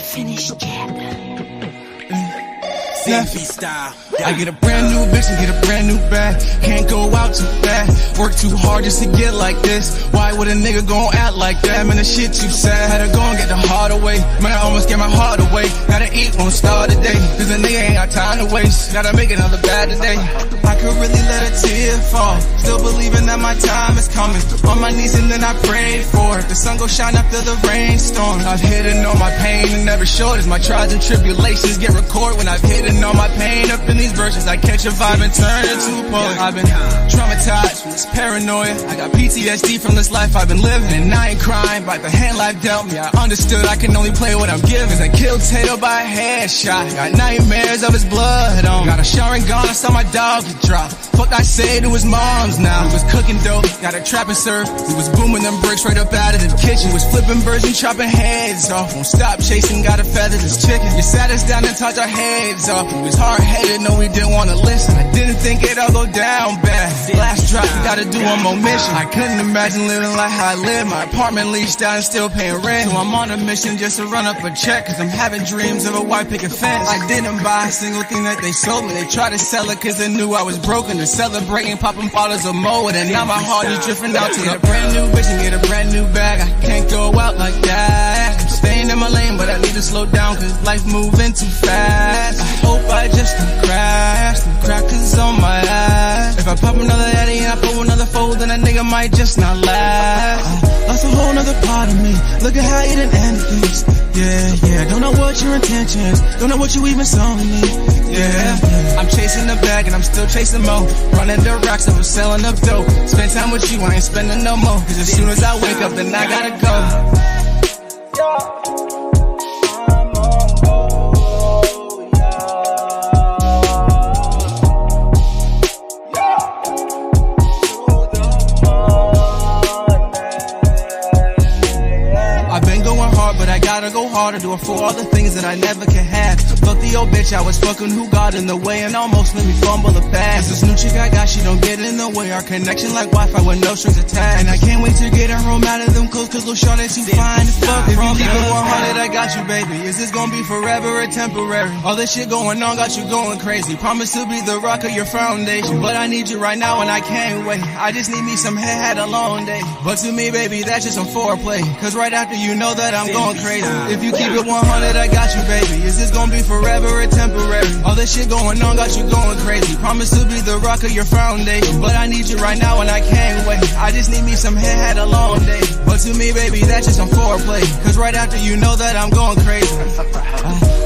Finished chapter. Style. I get a brand new bitch and get a brand new bag. Can't go out too bad. Work too hard just to get like this. Why would a nigga gon' act like that? Man, the shit too sad. Had to go and get the heart away. Man, I almost get my heart away. Gotta eat, won't start today. Cause the nigga ain't got time to waste. Gotta make another bad today. I could really let a tear fall. Still believing that my time is coming. On my knees and then I prayed for it. The sun gon' shine after the rainstorm. I've hidden all my pain and never showed as my trials and tribulations get recorded. When I've hidden all my pain up in these verses, I catch a vibe and turn into a poet. I've been traumatized from this paranoia. I got PTSD from this life I've been living. And I ain't crying by the hand life dealt me. I understood I can only play what I'm given. I killed Taylor by a headshot. Got nightmares of his blood on. Got a shower and gone, I saw my dog get dropped. Fuck I said to his mom's now. He was cooking dope, got a trap and serve. He was booming them bricks right up out of the kitchen. Was flipping birds and chopping heads off. Won't stop chasing, gotta feather this chicken. You sat us down and touched our heads off. He was hard-headed, no, we didn't wanna listen. I didn't think it all go down bad. Last drop, we gotta do one more mission. I couldn't imagine living like how I live. My apartment leased out and still paying rent. So I'm on a mission just to run up a check. Cause I'm having dreams of a white picket fence. I didn't buy a single thing that they sold me. They tried to sell it cause they knew I was broken. They're celebrating, popping bottles of Moe. And now my heart is drifting out to get a brand new bitch and get a brand new bag. I can't go out like that. I'm staying in my lane, but I need to slow down cause life moving too fast. I hope I just don't crash. Them crackers on my ass. If I pop another Addy and I pull another fold, then a nigga might just not last. Lost a whole nother part of me. Look at how you done ended things. Yeah. Don't know what your intentions. Don't know what you even saw in me. Yeah. I'm chasing the bag and I'm still chasing more. Running the racks and I'm selling up dope. Spend time with you, I ain't spending no more. Cause as soon as I wake up, then I gotta go. But I gotta go harder, do it for all the things that I never can have. Fuck the old bitch, I was fucking who got in the way and almost made me fumble the past. This new chick I got, she don't get in the way. Our connection like Wi-Fi with no strings attached. And I can't wait to get her home out of them clothes cause little shawty too fine to fuck. If you keep it 100, I got you, baby. Is this gonna be forever or temporary? All this shit going on got you going crazy. Promise to be the rock of your foundation. But I need you right now and I can't wait. I just need me some head, had a long day. But to me, baby, that's just some foreplay. Cause right after you know that I'm going crazy. If you keep it 100, I got you, baby. Is this gonna be forever or temporary? All this shit going on got you going crazy. Promise to be the rock of your foundation. But I need you right now and I can't wait. I just need me some head, had a long day. But to me, baby, that's just some foreplay. Cause right after you know that I'm going crazy.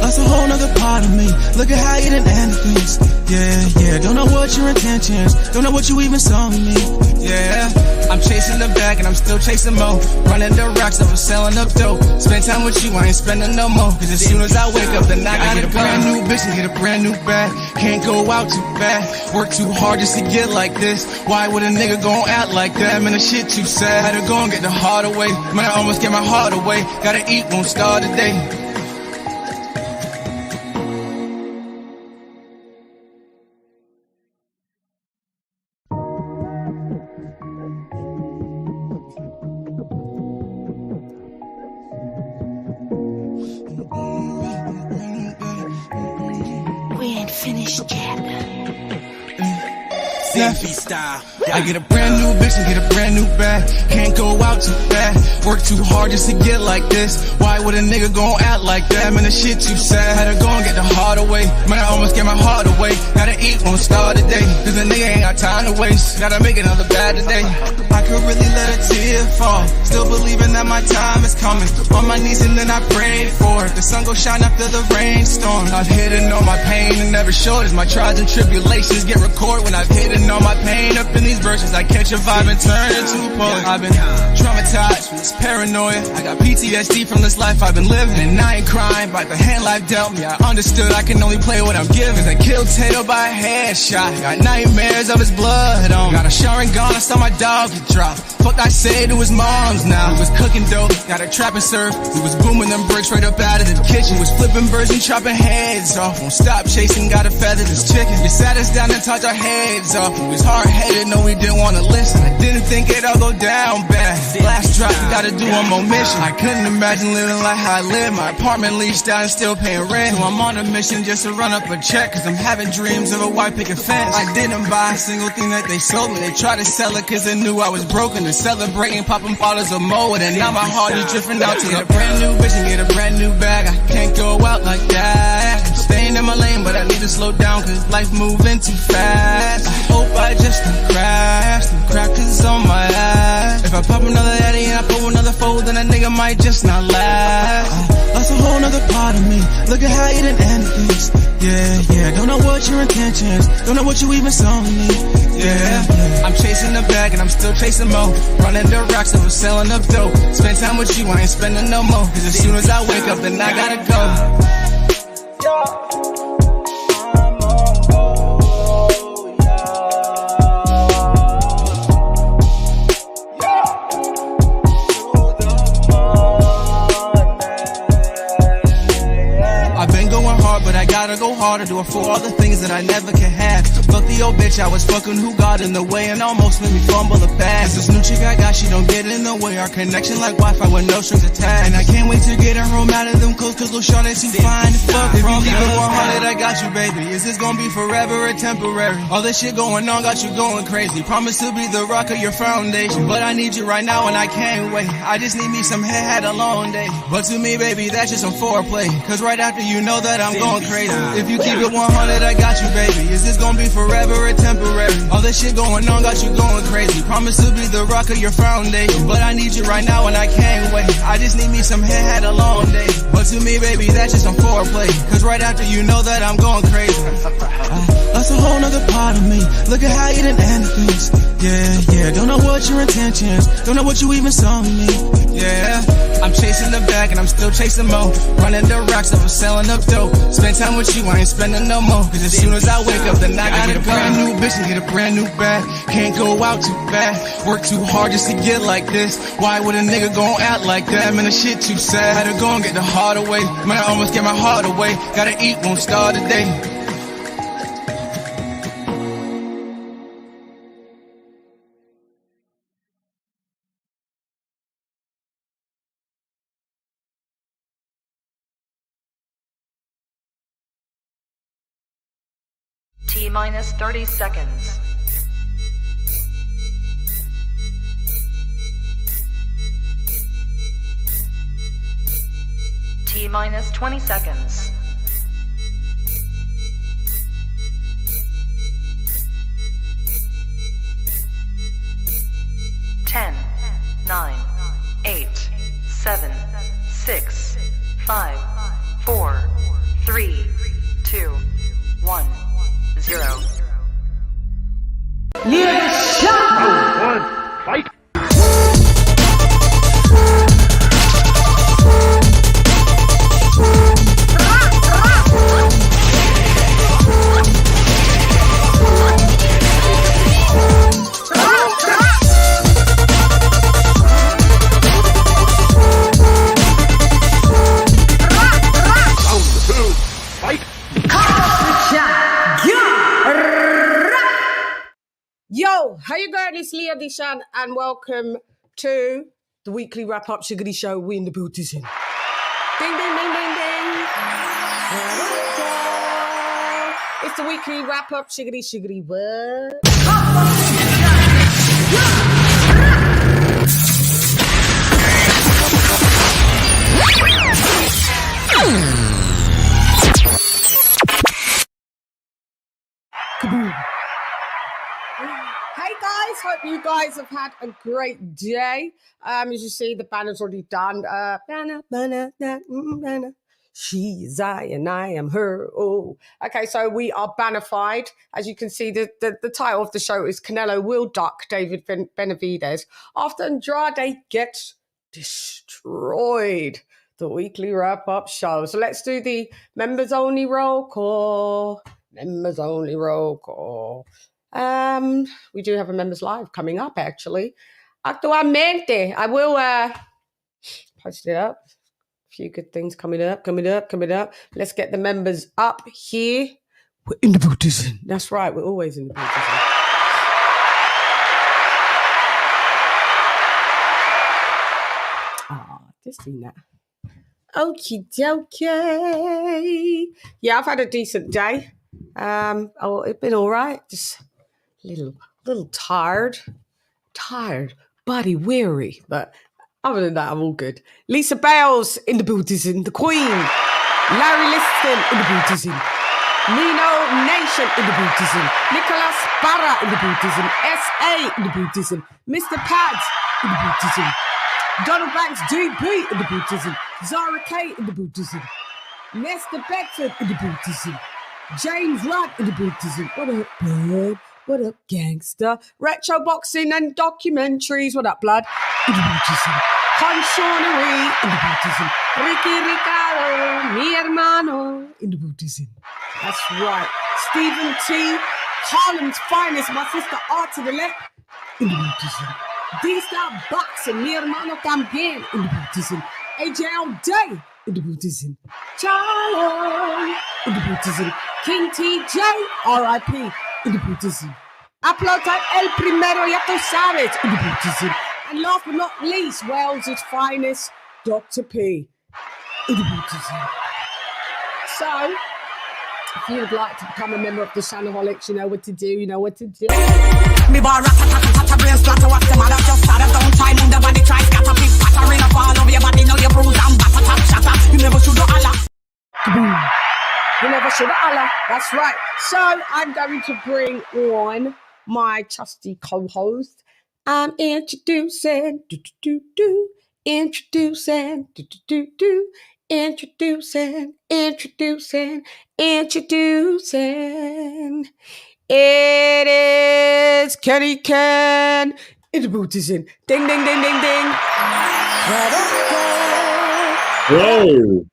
That's a whole nother part of me. Look at how you done ended things. Yeah. Don't know what your intentions. Don't know what you even saw in me. Yeah. I'm chasing the bag and I'm still chasing more. Running the racks up and selling up dope. Spend time with you, I ain't spending no more. Cause as soon as I wake up, then I gotta get a brand new bitch and get a brand new bag. Can't go out too bad. Work too hard just to get like this. Why would a nigga gon' act like that? Man, the shit too sad. Had to go and get the heart away. Man, I almost get my heart away. Gotta eat, won't start today. We ain't finished chapter. Style. I get a brand new bitch and get a brand new bag. Can't go out too bad. Work too hard just to get like this. Why would a nigga gon' act like that? Man, the shit too sad. Had to go and get the heart away. Man, I almost get my heart away. Gotta eat, won't start today. Cause the nigga ain't got time to waste. Gotta make another bad today. I could really let a tear fall. Still believing that my time is coming. On my knees and then I prayed for it. The sun gon' shine after the rainstorm. I've hidden all my pain and never showed as my trials and tribulations get recorded. When I've hidden all my pain up in these verses, I catch a vibe and turn into a poet. I've been traumatized from this paranoia. I got PTSD from this life I've been living. And I ain't crying by the hand life dealt me. I understood I can only play what I'm given. I killed Taylor by a headshot. Got nightmares of his blood on. Got a shower and gone, I saw my dog get dropped. Fuck I said to his mom's now. He was cooking dope, got a trap and serve. He was booming them bricks right up out of the kitchen. Was flipping birds and chopping heads off. Won't stop chasing, gotta feather this chicken. You sat us down and talked our heads off. He was hard-headed, no, we didn't wanna listen. I didn't think it all go down bad. Last drop, gotta do one more mission. I couldn't imagine living like how I live. My apartment leased out and still paying rent. So I'm on a mission just to run up a check, cause I'm having dreams of a white picket fence. I didn't buy a single thing that they sold me. They tried to sell it cause they knew I was broken. They're celebrating, popping bottles of Moe, and now my heart is drifting out to get a brand new bitch and get a brand new bag. I can't go out like that. I'm staying in my lane, but I need to slow down cause life moving too fast. I hope I just don't crash. Them crackers on my ass. If I pop another addy and I pull another fold, then a nigga might just not last. That's a whole nother part of me. Look at how you done ended things. Yeah. Don't know what your intentions. Don't know what you even saw in me. Yeah. I'm chasing the bag and I'm still chasing more. Running the rocks and I'm selling up dope. Spend time with you, I ain't spending no more. Cause as soon as I wake up, then I gotta go. But I gotta go harder, do it for all the things that I never can have. Fuck the old bitch I was fucking who got in the way and almost made me fumble the bag. This new chick I got, she don't get in the way. Our connection like Wi-Fi with no strings attached. And I can't wait to get her home out of them clothes, cause little shawty too fine to fuck. If you keep it 100, I got you, baby. Is this gonna be forever or temporary? All this shit going on got you going crazy. Promise to be the rock of your foundation, but I need you right now and I can't wait. I just need me some head, had a long day. But to me, baby, that's just some foreplay. Cause right after you know that I'm going crazy. If you keep it 100, I got you, baby. Is this gonna be forever or temporary? All this shit going on got you going crazy. Promise to be the rock of your foundation, but I need you right now and I can't wait. I just need me some head, had a long day. But to me, baby, that's just some foreplay. Cause right after you know that I'm going crazy. That's a whole nother part of me. Look at how you done ended things. Yeah. Don't know what your intentions. Don't know what you even saw in me. Yeah. I'm chasing the bag and I'm still chasing more. Running the rocks up, I'm selling up dope. Spend time with you, I ain't spending no more. Cause as soon as I wake up, then I gotta get a brand new bitch and get a brand new bag. Can't go out too bad. Work too hard just to get like this. Why would a nigga gon' act like that? Man, the shit too sad. Had to go and get the heart away. Man, I almost get my heart away. Gotta eat, won't start today. T-minus 30 seconds. T-minus 20 seconds. 10, 9, 8, 7, 6, 5, 4, 3, 2, 1. 0. LadyChann! Fight! Yo, how you going? It's LadyChann and welcome to the weekly wrap-up Shiggity Show. We in the booties in. Ding, ding, ding, ding, ding. It's the weekly wrap-up Shiggity what? Kaboom. Hey guys, hope you guys have had a great day. As you see, the banner's already done. Banner. She is I and I am her. Oh, okay. So we are bannerfied. As you can see, the title of the show is Canelo will duck David Benavidez after Andrade gets destroyed. The weekly wrap-up show. So let's do the members only roll call. Members only roll call. We do have a members live coming up, actually. Actualmente, I will post it up. A few good things coming up. Let's get the members up here. We're in the booties. That's right, we're always in the booties. Let's do that. Okie dokie. Yeah, I've had a decent day. It's been all right. Just a little tired, body weary, but other than that, I'm all good. Lisa Bales in the Buddhism, the Queen. Larry Liston in the Buddhism. Nino Nation in the Buddhism. Nicholas Barra in the Buddhism. SA in the Buddhism. Mr. Pads in the Buddhism. Donald Banks DB in the Buddhism. Zara K in the Buddhism. Nesta Bedford in the Buddhism. James Rudd in the Buddhism. What up, blood? What up, gangster? Retro boxing and documentaries. What up, blood? In the Buddhism. Consonery in the Buddhism. Ricky Ricardo, mi hermano in the Buddhism. That's right. Stephen T. Harlem's finest, my sister R to the left in the Buddhism. D-Star Boxing, mi hermano también in the Buddhism. AJL Day in the Buddhism. Charlie in the Buddhism. King TJ, RIP in the Buddhism. Upload type El Primero, ya tú sabes, in the Buddhism. And last but not least, Wales' finest, Dr. P in the Buddhism. So, if you would like to become a member of the Channaholics, you know what to do, you know what to do. Me bar rat-a-tat-a-tat-a, brain splatter, what's the matter? Just start up, don't try, move the body, try, scatter, pick, patter, rain up all over your body, know your bruise and batter, tap, shatter. You never should do Allah. You never should have Allah. That's right. So, I'm going to bring on my trusty co-host. I'm introducing, introducing, introducing. It is Katy Taylor in the Buddhism. Ding, ding, ding, ding, ding. Hello.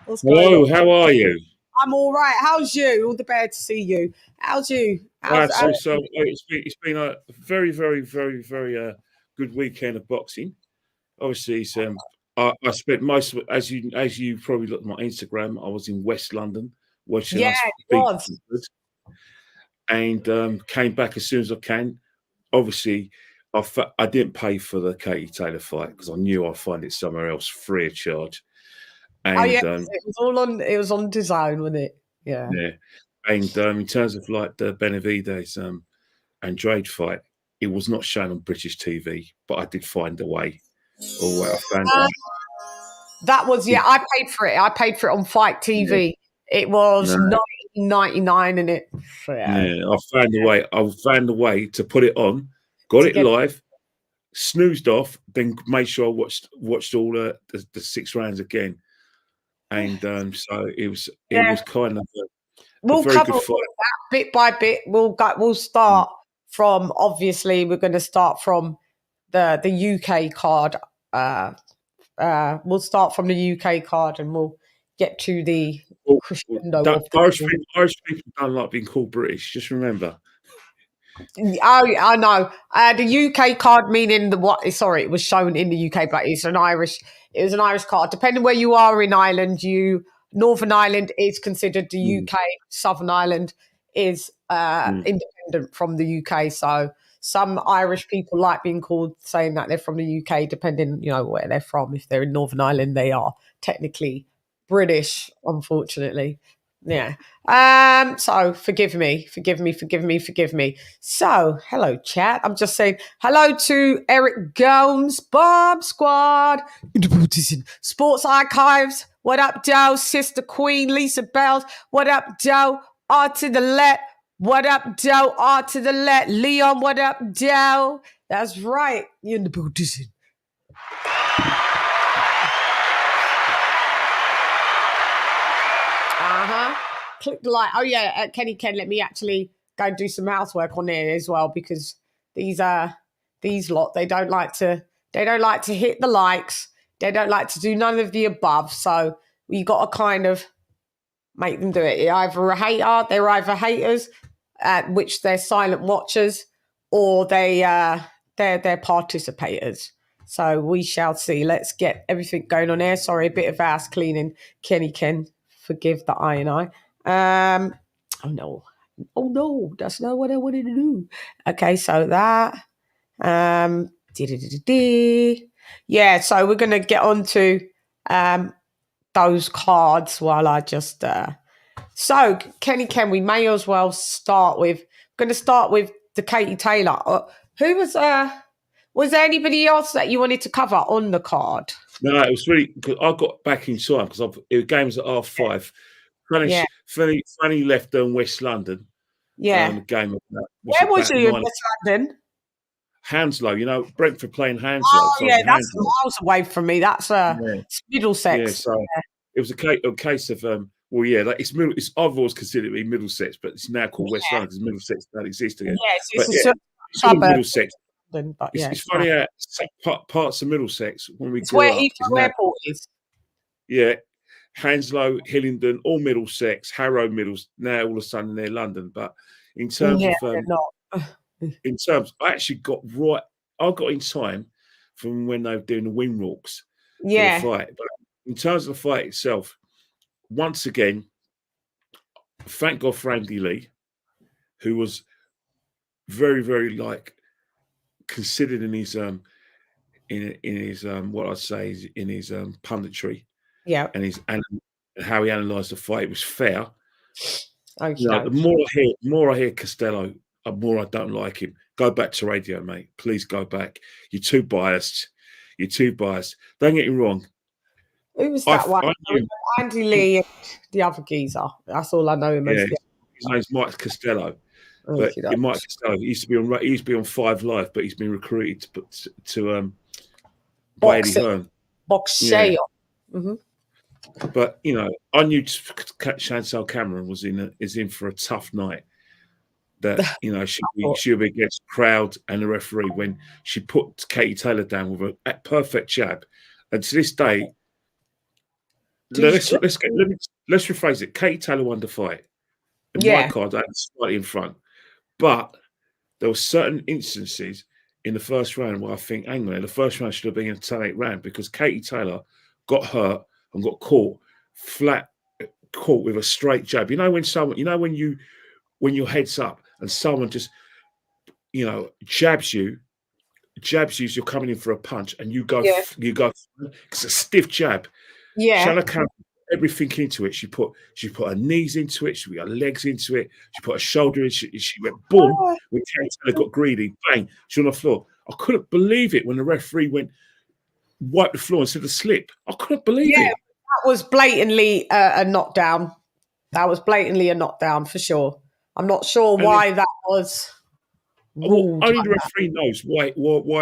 Hello, how are you? I'm all right. How's you? All the better to see you. How's you? It's been a very, very, very, very good weekend of boxing. Obviously, I spent most of it, as you probably looked at my Instagram, I was in West London watching us beat and came back as soon as I can. Obviously, I didn't pay for the Katy Taylor fight because I knew I'd find it somewhere else free of charge. And, it was all on. It was on DAZN, wasn't it? Yeah. Yeah. And in terms of like the Benavidez Andrade fight, it was not shown on British TV, but I did find a way. Or I found that was I paid for it. I paid for it on Fight TV. Yeah. It was $19.99 in it. Yeah, I found a way. I found a way to put it on, got it live, snoozed off, then made sure I watched all the 6 rounds again. And so it was kind of we'll cover that bit by bit. We'll start from, obviously we're going to start from the UK card. We'll start from the UK card and we'll get to the crescendo. Irish people don't like being called British. Just remember. Oh, I know. The UK card meaning sorry, it was shown in the UK, but it was an Irish card. Depending where you are in Ireland, Northern Ireland is considered the UK. Southern Ireland is independent from the UK. So some Irish people like being called, saying that they're from the UK, depending, where they're from. If they're in Northern Ireland, they are technically British, unfortunately. Yeah. So forgive me. So hello, chat. I'm just saying hello to Eric Gomes, Bob Squad, Sports Archives. What up, Joe? Sister Queen, Lisa Bells. What up, Joe? R to the left. What up, Joe? R to the left. Leon, what up, Joe? That's right. You're in the Buddhism. Click the like. Oh yeah, Kenny Ken, let me actually go and do some housework on there as well, because these lot, they don't like to hit the likes. They don't like to do none of the above. So you got to kind of make them do it. They're either haters, which they're silent watchers, or they're participators. So we shall see. Let's get everything going on there. Sorry, a bit of house cleaning. Kenny Ken, forgive the I and I. Oh no, that's not what I wanted to do. Okay, so that Yeah, so we're going to get on to those cards while I just... So, Ken, we may as well start with... going to start with the Katy Taylor. Who was... was there anybody else that you wanted to cover on the card? No, it was really good. I got back in time because the game was at 5:30. Funny left West London. Yeah. Game of where was you in West London? Hounslow, you know, Brentford playing Hounslow. Oh, so yeah, that's miles away from me. That's Middlesex. Yeah, so it was a case of well, yeah, like it's I've always considered it to be Middlesex, but it's now called West London because Middlesex doesn't exist again. Yeah, it's all Middlesex. But it's funny how parts of Middlesex when we grew where up, Heathrow Airport is. Yeah, Hounslow, Hillingdon, all Middlesex, Harrow, now all of a sudden they're London. But in terms of in terms, I actually I got in time from when they were doing the Winrocks for the fight. But in terms of the fight itself, once again, thank God for Andy Lee, who was very, very considered in his what I'd say is in his punditry, and how he analysed the fight. It was fair. The more I hear Costello, the more I don't like him. Go back to radio, mate. Please go back. You're too biased. Don't get me wrong. Who was that one? Andy Lee and the other geezer. That's all I know him as. His name's Mike Costello. But Mike Costello, he used to be on 5 Live, but he's been recruited to by Eddie Hearn. Boxeo. Yeah. But I knew Chantal Cameron is in for a tough night. That she'll be against the crowd and the referee when she put Katy Taylor down with a perfect jab. And to this day, let's rephrase it. Katy Taylor won the fight. In my card, I was slightly in front. But there were certain instances in the first round where I think, hang on, the first round should have been a 10-8 round because Katy Taylor got hurt and got caught with a straight jab. When your head's up and someone just, jabs you as you're coming in for a punch and you go, it's a stiff jab. Yeah. Shanna Cameron put everything into it. She put her knees into it. She put her legs into it. She put her shoulder in. She went boom. When Katy Taylor got greedy, bang, she's on the floor. I couldn't believe it when the referee wiped the floor instead of slip. I couldn't believe it. That was blatantly a knockdown. That was blatantly a knockdown for sure. I'm not sure why that was. Only the referee knows why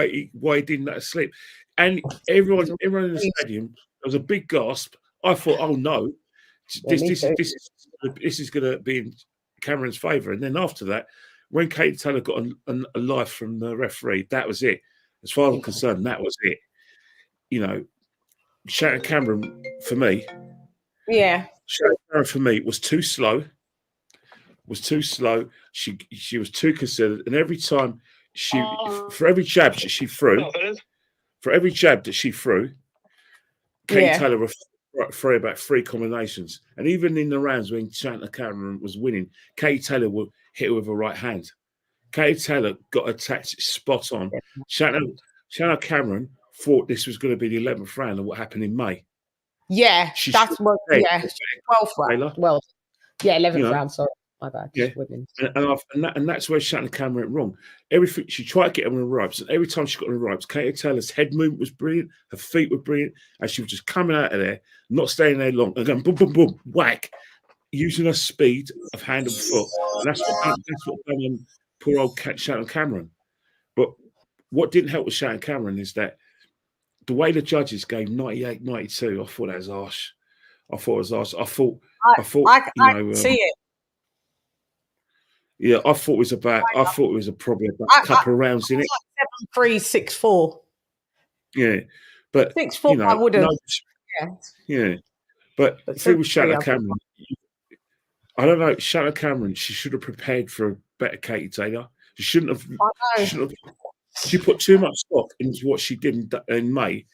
he didn't let her slip. And everyone in the stadium, there was a big gasp. I thought, oh no, this is going to be in Cameron's favour. And then after that, when Katy Taylor got a life from the referee, that was it. As far as I'm concerned, that was it. Shannon Cameron for me. Yeah. Shannon Cameron for me was too slow. She was too considered, and every time for every jab that she threw, Katy Taylor would throw about 3 combinations. And even in the rounds when Shannon Cameron was winning, Katy Taylor would hit her with a right hand. Katy Taylor got her tactics spot on. Shannon Cameron thought this was going to be the 11th round of what happened in May. Yeah, that's what. Yeah, 12th round. Well, 11th round. Sorry. My bad. Yeah. And that's where Shannon Cameron went wrong. Everything she tried to get on the ropes, and every time she got on the ropes, Katy Taylor's head movement was brilliant, her feet were brilliant, and she was just coming out of there, not staying there long, and going boom, boom, boom, whack, using her speed of hand and foot. And that's what done poor old Shannon Cameron. But what didn't help with Shannon Cameron is that the way the judges gave 98, 92, I thought that was harsh. I thought I see it. Yeah, I thought it was probably about a couple of rounds in it. 7-3, 6-4. Yeah, but 6-4, I would have. But if it was Shannon Cameron, I don't know. Shannon Cameron, she should have prepared for a better Katy Taylor. She shouldn't have. She put too much stock into what she did in May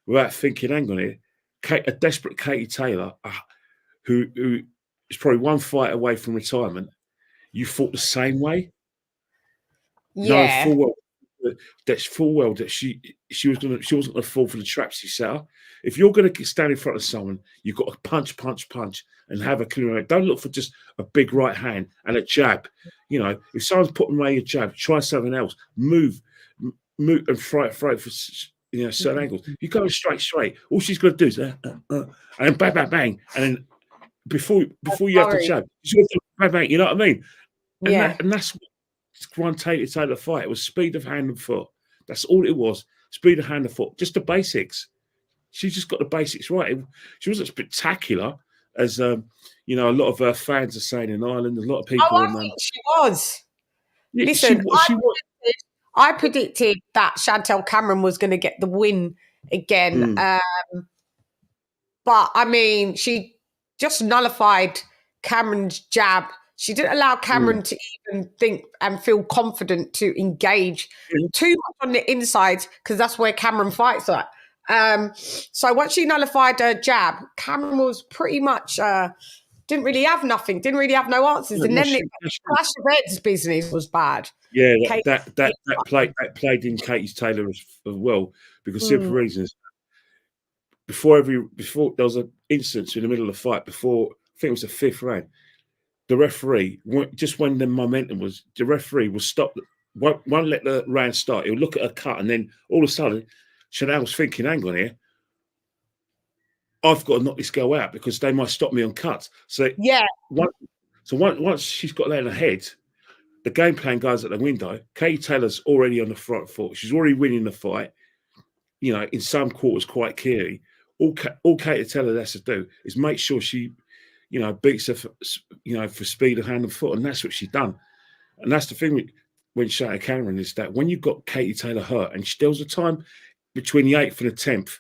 without thinking. Hang on here, a desperate Katy Taylor, who is probably one fight away from retirement. You fought the same way. Yeah. No, full well that's full well that she wasn't gonna fall for the traps he set her. If you're gonna stand in front of someone, you've got to punch, and have a clear. Don't look for just a big right hand and a jab. You know, if someone's putting away a jab, try something else. Move, and throw it for certain angles. You go straight. All she's got to do is and then bang, and then before you have to jab, you have to bang. You know what I mean? And that's one Katy Taylor fight. It was speed of hand and foot. That's all it was. Speed of hand and foot. Just the basics. She just got the basics right. She wasn't spectacular, as a lot of her fans are saying in Ireland. A lot of people. I think she was. Yeah, Listen, she was. I predicted that Chantel Cameron was going to get the win again. But, I mean, she just nullified Cameron's jab. She didn't allow Cameron to even think and feel confident to engage too much on the inside, because that's where Cameron fights at. So once she nullified her jab, Cameron was pretty much didn't really have nothing, didn't really have no answers. And then the Clash of Heads business was bad. Yeah, that played in Katy Taylor as well, because simple reasons. Before there was an instance in the middle of the fight, before I think it was the 5th round, the referee, just when the momentum was, the referee will stop, won't let the round start. He'll look at a cut, and then all of a sudden, Chanel was thinking, hang on here, I've got to knock this girl out because they might stop me on cuts. So once she's got that in her head, the game plan goes out the window. Katy Taylor's already on the front foot. She's already winning the fight, in some quarters quite clearly. All Katy Taylor has to do is make sure she, beats her for speed of hand and foot, and that's what she's done. And that's the thing when Chantel Cameron is that when you've got Katy Taylor hurt, and there was a time between the 8th and the 10th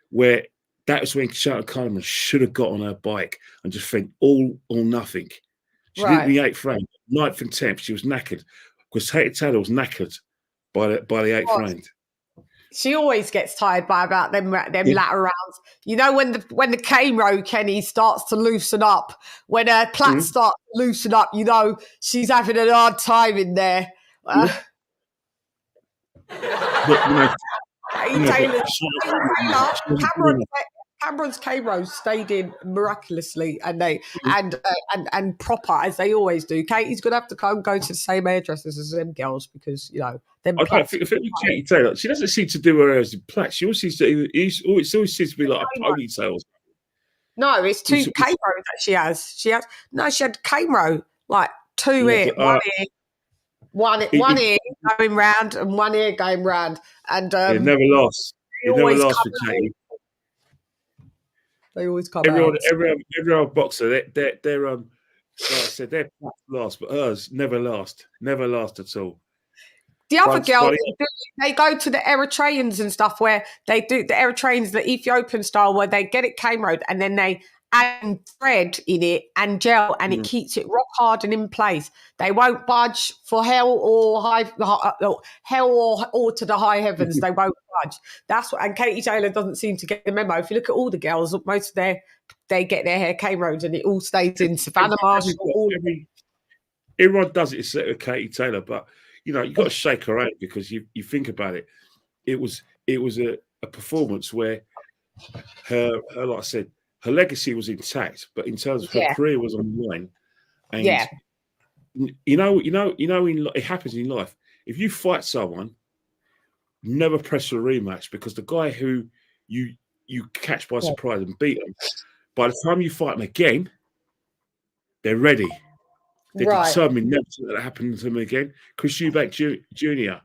where that was when Chantel Cameron should have got on her bike and just think all or nothing. She did the 8th round, 9th and 10th. She was knackered because Katy Taylor was knackered by the 8th round. She always gets tired by about them latter rounds. When the K-Row Kenny starts to loosen up, when her plats start to loosen up, she's having a hard time in there. Cameron's K-Row stayed in miraculously, and proper as they always do. Katie's gonna have to go to the same hairdressers as them girls because them. I don't think Katy Taylor, she doesn't seem to do her hair in plaits. She always seems to be like a ponytail. No, it's 2 K-Row that she has. She had K-Row like 2 here, one ear going round and one ear going round, and it never lost. It never lost for Katy. They always come out. Every other boxer, they're like I said, they're last, but hers never last at all. The other girls, they go to the Eritreans and stuff where they do the Eritreans, the Ethiopian style, where they get it cane-road and then they add thread in it and gel, and it keeps it rock hard and in place. They won't budge for hell or to the high heavens. They won't budge. That's what. And Katy Taylor doesn't seem to get the memo. If you look at all the girls, most of they get their hair cane-road and it all stays in Savannah Marshall. Everyone does it except with Katy Taylor, but you've got to shake her out because you think about it. It was a performance where her, like I said, her legacy was intact, but in terms of her career was on the line. And it happens in life. If you fight someone, never press for a rematch, because the guy who you catch by surprise and beat them, by the time you fight them again, they're ready. They're determined never to let that happen to them again. Chris Eubank Jr.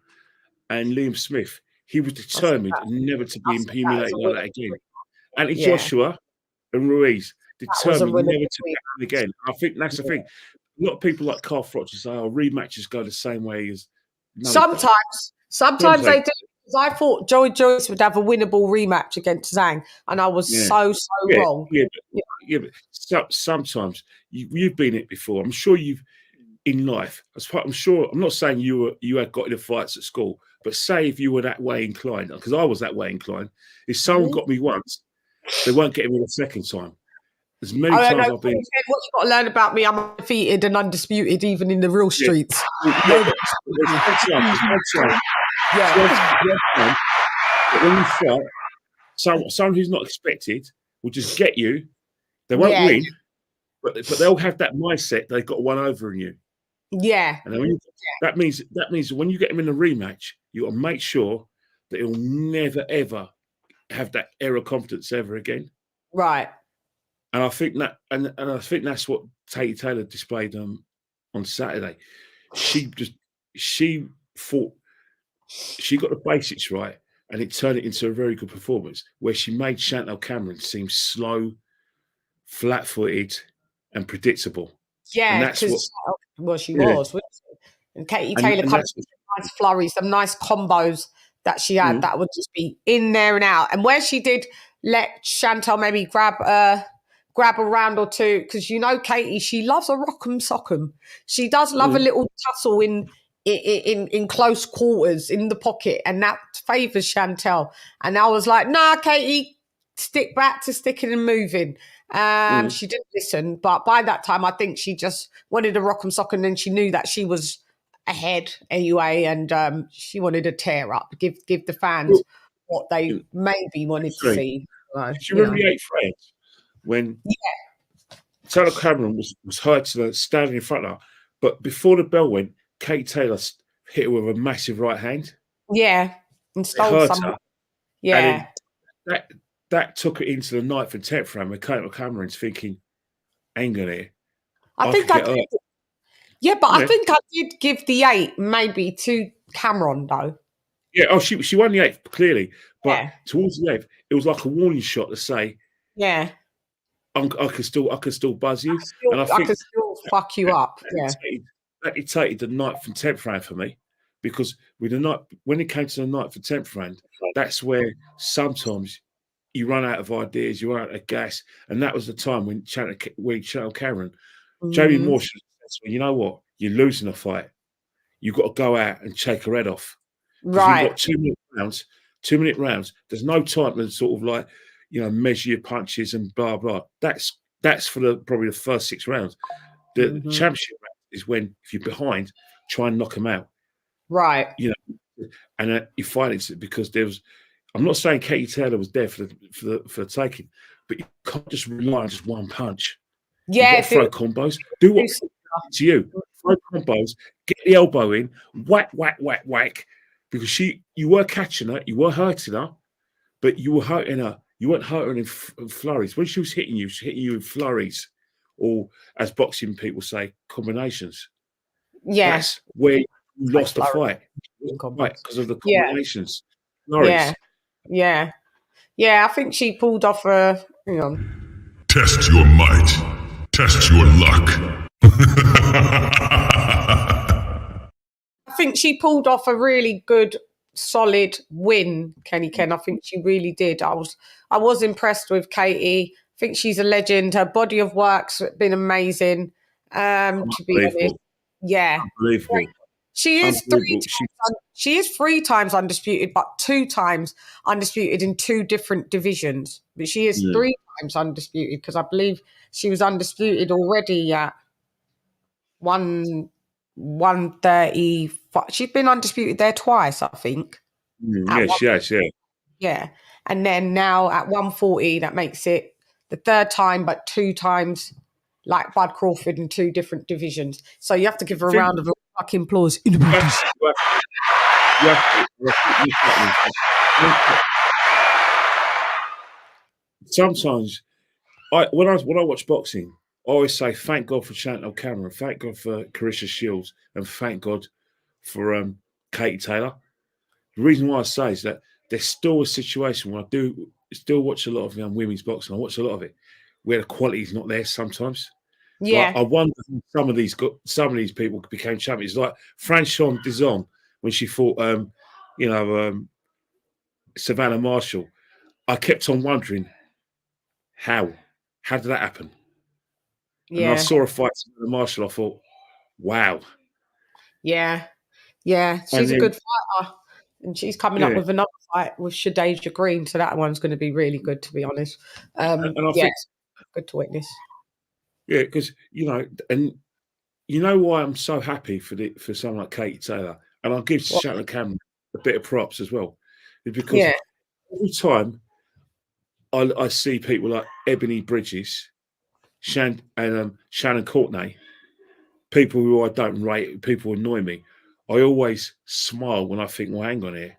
and Liam Smith, he was determined never to be humiliated like that again. And Joshua and Ruiz, determined never to happen again. I think that's the thing. A lot of people like Carl Froch say, rematches go the same way as... Sometimes they do. Because I thought Joey Joyce would have a winnable rematch against Zhang, and I was so wrong. But sometimes you've been it before. I'm sure you've in life. I'm not saying you had got into fights at school, but say if you were that way inclined, because I was that way inclined. If someone got me once, they won't get me the second time. As many times I've been. What you've got to learn about me, I'm undefeated and undisputed, even in the real streets. Yeah. But when you fight, someone who's not expected will just get you. They won't win, but they'll have that mindset they've got one over in you. Yeah. And then that means when you get them in a rematch, you got to make sure that he'll never ever have that error of confidence ever again. Right. And I think that, and I think that's what Katy Taylor displayed on Saturday. She thought she got the basics right, and it turned it into a very good performance where she made Chantal Cameron seem slow, flat-footed, and predictable. Yeah, and that's what. Well, she was. Wasn't she? And Katy Taylor comes with some nice flurries, some nice combos that she had that would just be in there and out. And where she did let Chantal maybe grab a round or two, because you know Katy, she loves a rock'em sock'em. She does love a little tussle in close quarters in the pocket, and that favours Chantal. And I was like, nah, Katy, stick back to sticking and moving. She didn't listen, but by that time, I think she just wanted a rock'em sock'em, and she knew that she was ahead anyway, and she wanted to tear up, give the fans what they maybe wanted to see. Do you remember the 8th round when Taylor Cameron was hurt to standing in front of her, but before the bell went, Katy Taylor hit her with a massive right hand. Yeah, and stole some. Yeah, and that took it into the 9th and 10th round where Taylor Cameron's thinking, "Hang on here." I think I did. Yeah, but I think I did give the 8 maybe to Cameron though. Yeah, she won the 8th clearly, but towards the 8th, it was like a warning shot to say, "Yeah, I could still buzz you," and I could still fuck you up. That dictated the 9th and 10th round for me, because when it came to the 9th and 10th round, that's where sometimes you run out of ideas, you run out of gas, and that was the time when Chantal Cameron, Jamie Moore said, "You know what? You're losing a fight. You've got to go out and shake her head off. Right. You've got 2-minute rounds. There's no time to sort of like, measure your punches and blah blah. That's for probably the first 6 rounds. The championship round is when, if you're behind, try and knock them out. Right. And you find it because there was. I'm not saying Katy Taylor was there for the taking, but you can't just rely on just one punch. Yeah, you throw combos. Do what to you. Throw combos. Get the elbow in. Whack, whack, whack, whack. Because you were catching her, you were hurting her, but you were hurting her. You weren't hurting in flurries. When she was hitting you in flurries, or as boxing people say, combinations. Yeah, that's where you lost the fight. Right, because of the combinations. Flurries. Yeah. I think she pulled off a. Hang on. Test your might. Test your luck. I think she pulled off a really good, solid win, Kenny Ken. I think she really did. I was impressed with Katy. I think she's a legend. Her body of work's been amazing. To be honest, unbelievable. She is she is 3 times undisputed, but 2 times undisputed in 2 different divisions. But she is 3 times undisputed, because I believe she was undisputed already at 130. She's been undisputed there twice, I think. Yes. Yeah. And then now at 140, that makes it the 3rd time, but 2 times like Bud Crawford in 2 different divisions. So you have to give her a round of fucking applause. Sometimes, when I watch boxing, I always say, thank God for Chantal Cameron, thank God for Carissa Shields, and thank God for Katy Taylor. The reason why I say is that there's still a situation where I do still watch a lot of women's boxing. I watch a lot of it where the quality is not there sometimes. Yeah, like, I wonder if some of these people became champions, like Franchon Dizon when she fought, Savannah Marshall. I kept on wondering how did that happen? And I saw a fight with Marshall. I thought, wow. Yeah. She's a good fighter, and she's coming up with another fight with Shadeja Green, so that one's going to be really good, to be honest. And I think good to witness. Yeah, because and you know why I'm so happy for someone like Katy Taylor, and I'll give Chantal Cameron a bit of props as well, is because every time I see people like Ebony Bridges, Shannon Courtney, people who I don't rate, people who annoy me, I always smile when I think, well, hang on here.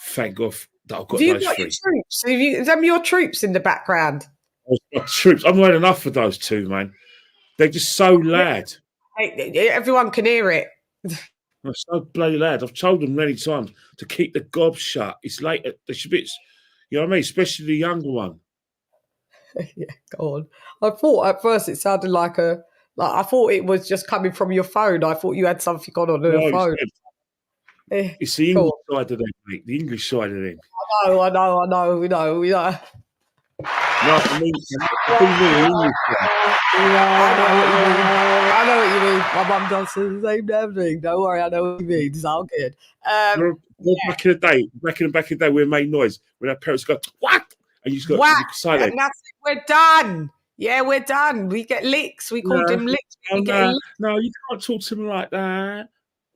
Thank God that I've got Have you those got three. your troops? Have you, them your troops in the background? Troops. I've had enough of those two, man. They're just so loud. Everyone can hear it. They're so bloody loud. I've told them many times to keep the gob shut. It's late. They should be, you know what I mean? Especially the younger one. Yeah, go on. I thought at first it sounded like I thought it was just coming from your phone. I thought you had something on your phone. It's the English side of them, mate. The English side of them. I know. We know. No, I mean, I know what you mean. My mum does the same damn thing. Don't worry, I know what you mean. It's all good. Back in the day, we made noise when our parents go, "What?" And you just got silent. And that's it. We're done. Yeah, we're done. We get licks. We called them licks. No, you can't talk to me like that.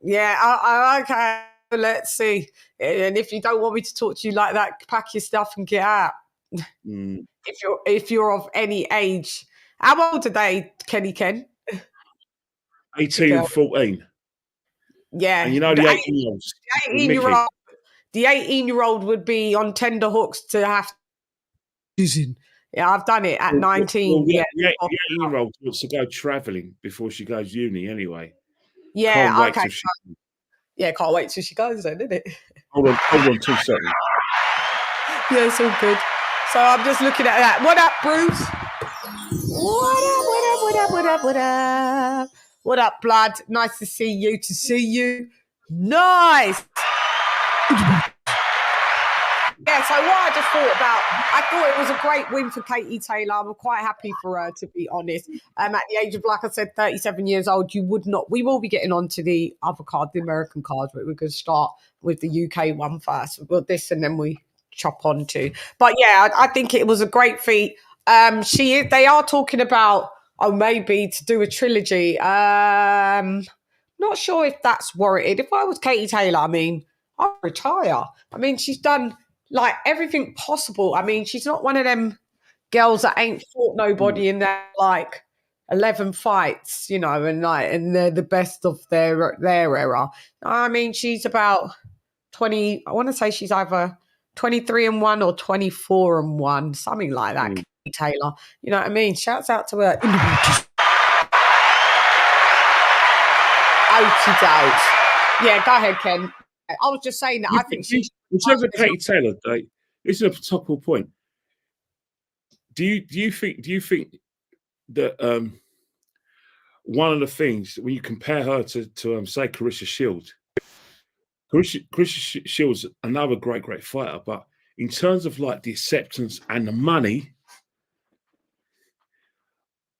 Yeah, okay. Let's see. And if you don't want me to talk to you like that, pack your stuff and get out. If you're of any age. How old are they, Kenny Ken? 18 and 14. Yeah. And you know the 18-year-olds. The 18-year-old would be on tender hooks to have. Yeah, I've done it at 19. The 18-year-old wants to go travelling before she goes uni anyway. Yeah, can't okay. Can't wait till she goes then, isn't it? Hold on 2 seconds. Yeah, it's all good. So I'm just looking at that. What up, Bruce? What up? What up, blood? Nice to see you. Nice. Yeah, so what I just thought about, I thought it was a great win for Katy Taylor. I'm quite happy for her, to be honest. At the age of, like I said, 37 years old, we will be getting on to the other card, the American card, but we're going to start with the UK one first. Well, this and then we chop on to. But yeah, I think it was a great feat. They are talking about, maybe to do a trilogy. Not sure if that's warranted. If I was Katy Taylor, I mean, I'd retire. I mean, she's done like everything possible. I mean, she's not one of them girls that ain't fought nobody in their like 11 fights, you know, and they're the best of their era. I mean, she's about 20. I want to say she's either 23-1 or 24-1, something like that. Katy Taylor, you know what I mean? Shouts out to her. Yeah, go ahead, Ken. I was just saying that I think she's. In terms of Katy Taylor, this is a topical point. Do you think that one of the things when you compare her to say Clarissa Shields, Clarissa Shields another great fighter, but in terms of like the acceptance and the money,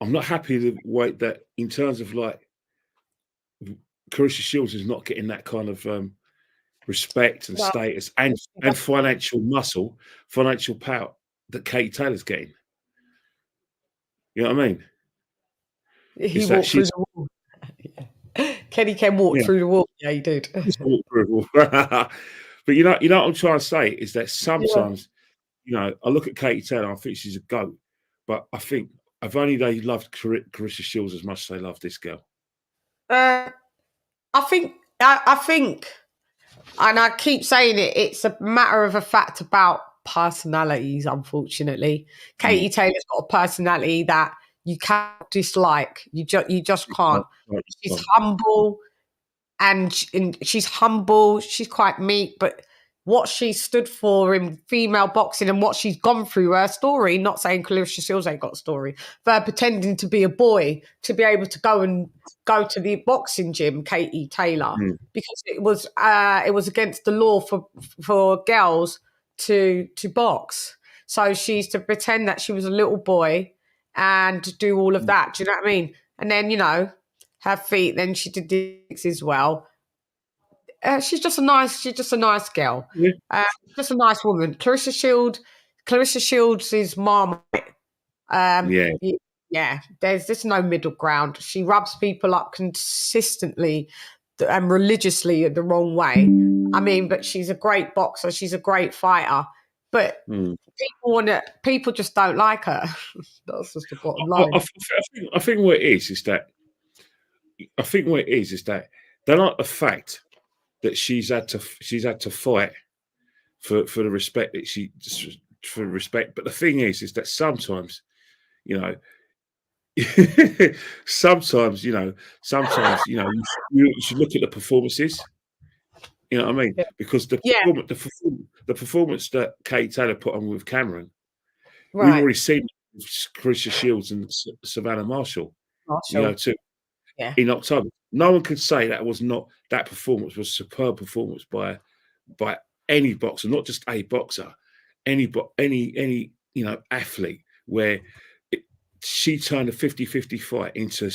I'm not happy the way that in terms of like Clarissa Shields is not getting that kind of respect and status and financial muscle, financial power that Katy Taylor's getting. You know what I mean? He walked through the wall. Kenny Ken walked through the wall. Yeah, he did. Walked through the wall. But you know what I'm trying to say is that sometimes, you know, I look at Katy Taylor, I think she's a GOAT, but I think if only they loved Clarissa Shields as much as they love this girl. I think, and I keep saying it, it's a matter of a fact about personalities, unfortunately. Katy Taylor's got a personality that you can't dislike. You just can't. She's humble, and she's humble. She's quite meek, but what she stood for in female boxing and what she's gone through, her story, not saying Clarissa Shields ain't got a story, but pretending to be a boy to be able to go to the boxing gym, Katy Taylor, because it was against the law for girls to box. So she's to pretend that she was a little boy and do all of that. Do you know what I mean? And then, you know, her feet, then she did this as well. She's just a nice girl. Yeah. Just a nice woman. Clarissa Shields is Marmite. Yeah. There's no middle ground. She rubs people up consistently. and religiously the wrong way. I mean, but she's a great boxer. She's a great fighter. But people just don't like her. That's just the bottom line. I think what it is that they like the fact that she's had to fight for the respect that for respect. But the thing is that sometimes, you know, sometimes you should look at the performances. You know what I mean? Because the performance that Katy Taylor put on with Cameron, we've already seen Carissa Shields and Savannah Marshall. You know, too. Yeah. In October, no one could say that performance was a superb performance by any boxer, not just a boxer, any athlete, where she turned a 50-50 fight into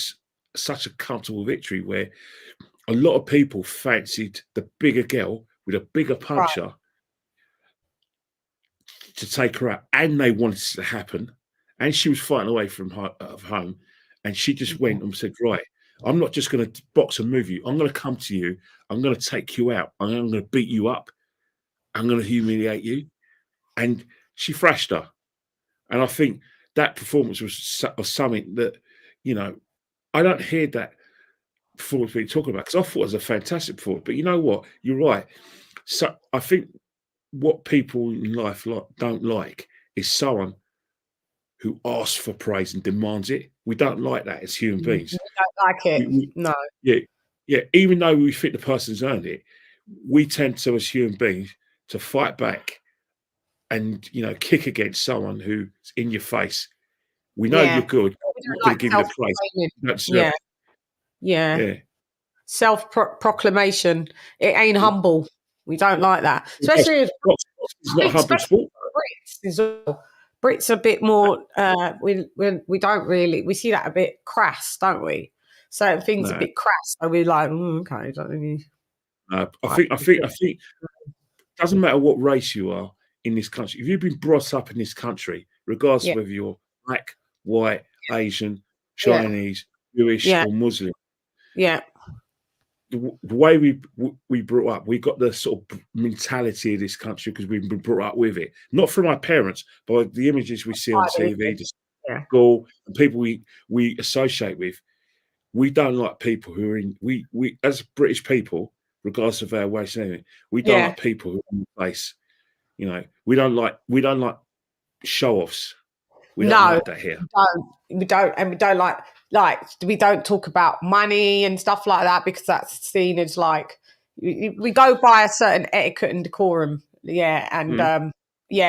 such a comfortable victory, where a lot of people fancied the bigger girl with a bigger puncher to take her out, and they wanted it to happen, and she was fighting away from home, and she just went and said, right, I'm not just going to box and move you. I'm going to come to you. I'm going to take you out. I'm going to beat you up. I'm going to humiliate you. And she thrashed her. And I think that performance was something that, I don't hear that performance being talked about, because I thought it was a fantastic performance. But you know what? You're right. So I think what people in life don't like is someone who asks for praise and demands it. We don't like that as human beings. We don't like it. No. Yeah. Even though we think the person's earned it, we tend to, as human beings, to fight back and kick against someone who's in your face. We know you're good. We're not going to give you the praise. Yeah. Self-proclamation. It ain't humble. We don't like that, especially if it's not a humble sport. Brits are a bit more. We don't really. We see that a bit crass, don't we? Certain things a bit crass, so we're like, okay, don't really. I think it doesn't matter what race you are in this country. If you've been brought up in this country, regardless of whether you're black, white, Asian, Chinese, Jewish, or Muslim, the way we brought up, we got the sort of mentality of this country because we've been brought up with it. Not from our parents, but the images we see on TV, school, and people we associate with. We don't like people who are in. We as British people, regardless of our race and anything, we don't like people who are in the place. We don't like show offs. We don't like that here. We don't, and we don't like we don't talk about money and stuff like that, because that's seen as like we go by a certain etiquette and decorum. Yeah, and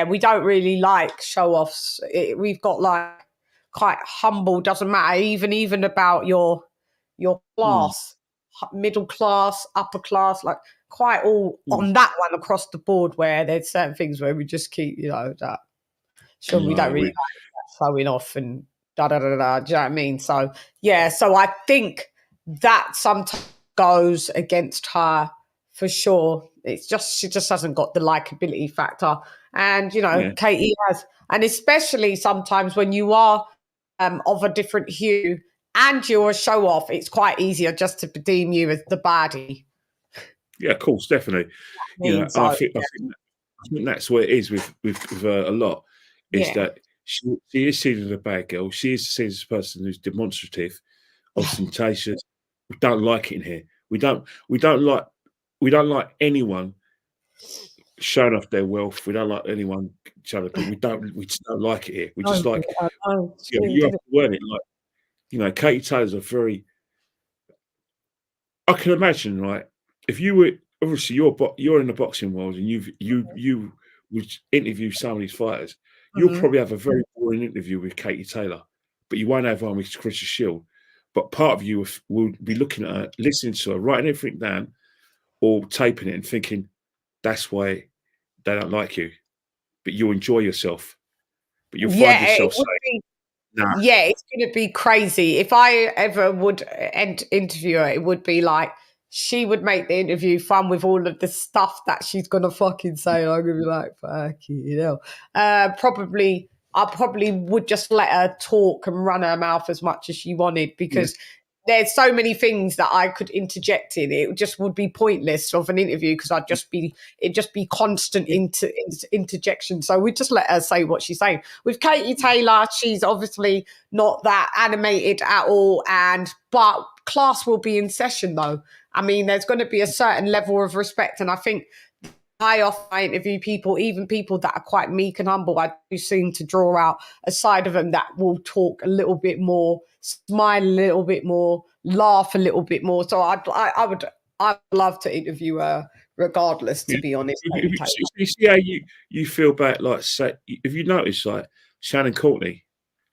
we don't really like show offs. We've got like quite humble. Doesn't matter even about your class, middle class, upper class, like quite all on that one across the board, where there's certain things where we just keep, that. Sure, we don't really like that showing off and da-da-da-da, do you know what I mean? So, so I think that sometimes goes against her for sure. It's just, she just hasn't got the likability factor. And, Katy has. And especially sometimes when you are of a different hue and you're a show-off, it's quite easier just to deem you as the baddie. Yeah, of course, definitely. I think that's what it is with a lot. Is that she is seen as a bad girl. She is seen as a person who's demonstrative, ostentatious. We don't like it in here. We don't like anyone showing off their wealth. We don't like anyone showing off. We just don't like it here. We just like you have to learn it. Like Katy Taylor's a very. I can imagine, right? If you were obviously you're in the boxing world and you would interview some of these fighters. You'll probably have a very boring interview with Katy Taylor, but you won't have one with Carissa Shields. But part of you will be looking at her, listening to her, writing everything down, or taping it and thinking, that's why they don't like you. But you'll enjoy yourself. But you'll find yourself saying, nah. Yeah, it's going to be crazy. If I ever would interview her, it would be like, she would make the interview fun with all of the stuff that she's going to fucking say. I'm going to be like, fuck you, I probably would just let her talk and run her mouth as much as she wanted, because there's so many things that I could interject in. It just would be pointless of an interview because it'd just be constant interjection. So we just let her say what she's saying. With Katy Taylor, she's obviously not that animated at all, but class will be in session though. I mean, there's going to be a certain level of respect, and I think I often interview people, even people that are quite meek and humble. I do seem to draw out a side of them that will talk a little bit more, smile a little bit more, laugh a little bit more. So I'd love to interview her regardless, to be honest. You see how you feel about, like, say, if you notice, like, Shannon Courtney,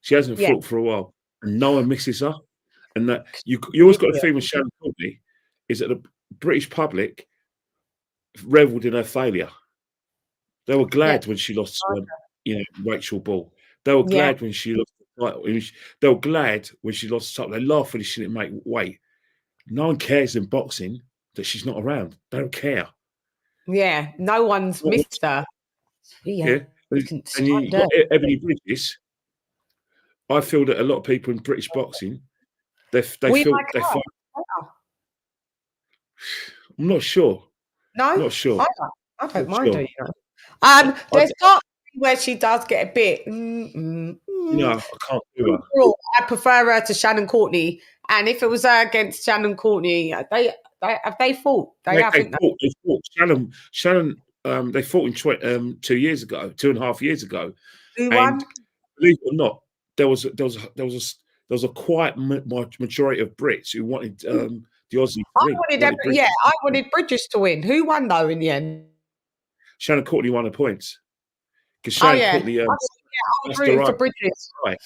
she hasn't fought for a while and no one misses her. And that you always got a thing with Shannon Courtney is that the British public revelled in her failure. They were glad when she lost Rachel Ball. They were glad when she lost the title. They were glad when she lost the title. They laughed when she didn't make weight. No one cares in boxing that she's not around. They don't care. Yeah, no one's missed her. And you got Ebony Bridges. I feel that a lot of people in British boxing, they feel they fight. I'm not sure. No, not sure. I don't mind her. You know. There's part where she does get a bit. No, I can't do her. I prefer her to Shannon Courtney, and if it was her against Shannon Courtney, have they fought? They fought. Shannon. They fought in 2.5 years ago. Who won? Believe it or not, there was a quiet majority of Brits who wanted the Aussie. I wanted Bridges to win. Who won though in the end? Shannon Courtney won the points because Shannon Courtney. I was rooting for Bridges. Right.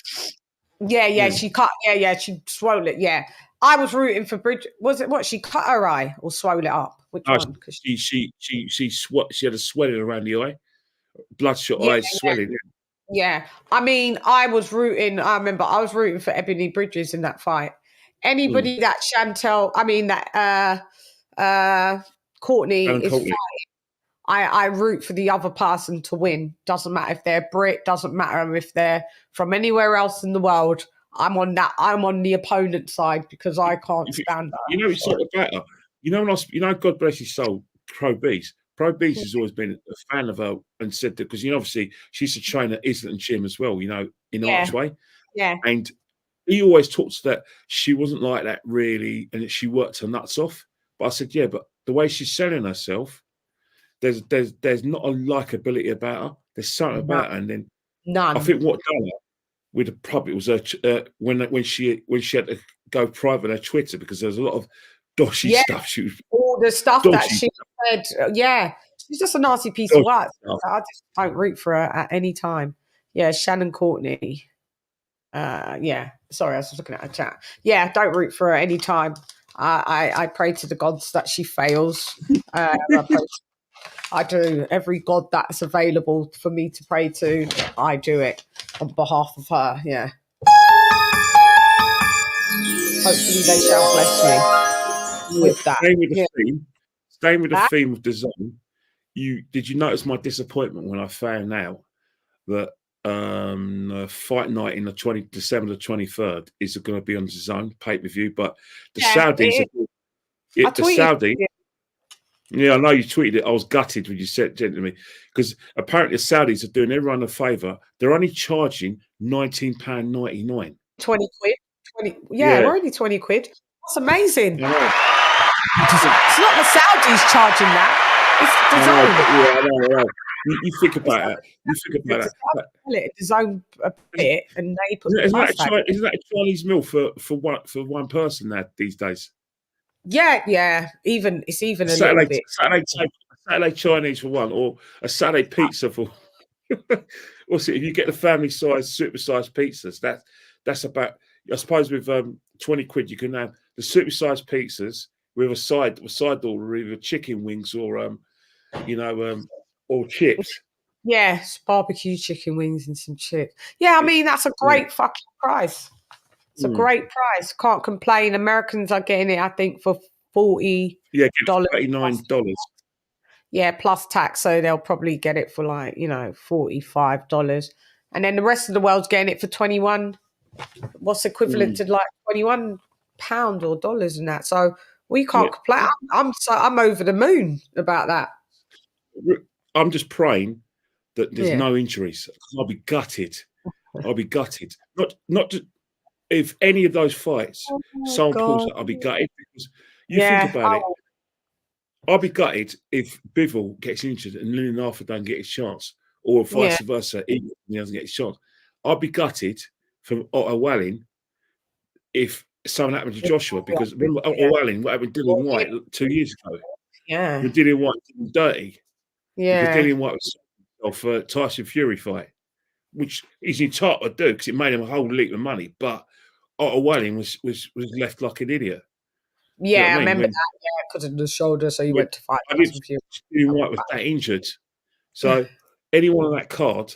Yeah, she cut. Yeah, she swole it. Yeah, I was rooting for Bridges. Was it what she cut her eye or swole it up? Which one? She had a swelling around the eye, bloodshot eyes, swelling. Yeah, I mean, I remember I was rooting for Ebony Bridges in that fight. Anybody that Courtney is fighting, I root for the other person to win. Doesn't matter if they're Brit, doesn't matter if they're from anywhere else in the world. I'm on the opponent side because I can't stand that. You know, it's sort of better. You know, God bless his soul, Pro Beast. Pro Beast has always been a fan of her and said that because, obviously she's a trainer at Islington Gym as well, in Archway. Yeah. And he always talks that she wasn't like that really and that she worked her nuts off. But I said, yeah, but the way she's selling herself, there's not a likability about her. There's something about her. And then none. I think what done her with the public was when she had to go private on her Twitter because there's a lot of doshy stuff. All the stuff that she said. Yeah, she's just a nasty piece of work. I just don't root for her at any time. Yeah, Shannon Courtney. Sorry, I was looking at her chat. Yeah, don't root for her any time. I pray to the gods that she fails. I do. Every god that's available for me to pray to, I do it on behalf of her. Yeah. Hopefully they shall bless me with that. Staying with the theme of the zone. Did you notice my disappointment when I found out that fight night in December the 23rd is going to be on the zone pay-per-view, but the Saudis Yeah, I know you tweeted it. I was gutted when you said it to me because apparently the Saudis are doing everyone a favour. They're only charging £19.99. 20 quid. Already 20 quid. That's amazing. Yeah. It's not the Saudis charging that. It's the zone. I know. You think about it. The zone a bit, and they put. Isn't that a Chinese meal for one person now these days? Yeah. It's even a little bit. Saturday Chinese for one, or a Saturday pizza for. What's it? If you get the family size, supersized pizzas, that's about. I suppose with 20 quid, you can have the supersized pizzas with a side order, either chicken wings or or chips. Yes, barbecue chicken wings and some chips. Yeah, I mean that's a great fucking price. It's a great price. Can't complain. Americans are getting it, I think, for $40. Yeah, $39. Yeah, plus tax, so they'll probably get it for like $45, and then the rest of the world's getting it for 21. What's equivalent to like 21 pounds or dollars and that. So we can't complain. I'm over the moon about that. I'm just praying that there's no injuries. I'll be gutted. I'll be gutted. Not just, if any of those fights someone pulls out, I'll be gutted, because you think about it. I'll be gutted if Bivol gets injured and Lillian Arthur don't get his chance, or vice versa, he doesn't get his chance. I'll be gutted from Otto Walling if something happened to Joshua, because remember Otto Walling, what happened to Dillian White 2 years ago? Yeah. When Dillian White did him dirty. Yeah. Because Dillian White was off a Tyson Fury fight, which he's entitled to do because it made him a whole leap of money. But Otto Walling was left like an idiot. Yeah, you know I remember that. Yeah, because of the shoulder, so he went to fight. Dillian White was that injured. So anyone on that card,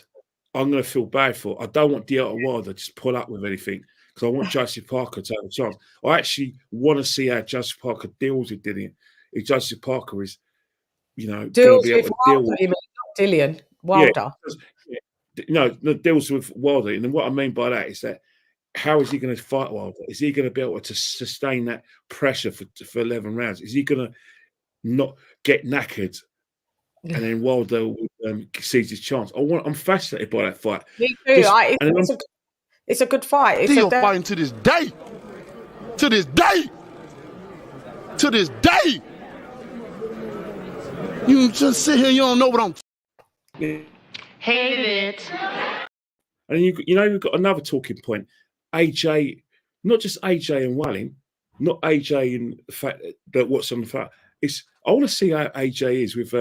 I'm going to feel bad for. I don't want Deontay Wilder to just pull up with anything, because I want Joseph Parker to have a chance. I actually want to see how Joseph Parker deals with Dillian. If Joseph Parker is, going to be able to deal with Dillian Wilder. No, deals with Wilder. And what I mean by that is that, how is he going to fight Wilder? Is he going to be able to sustain that pressure for 11 rounds? Is he going to not get knackered and then Wilder sees his chance? I'm fascinated by that fight. Me too. It's a good fight. Still fighting to this day. To this day. To this day. You just sit here, you don't know what I'm. Hate it. And you've got another talking point. AJ, not just AJ and Walling, not AJ and the fact that what's on the fight. I want to see how AJ is with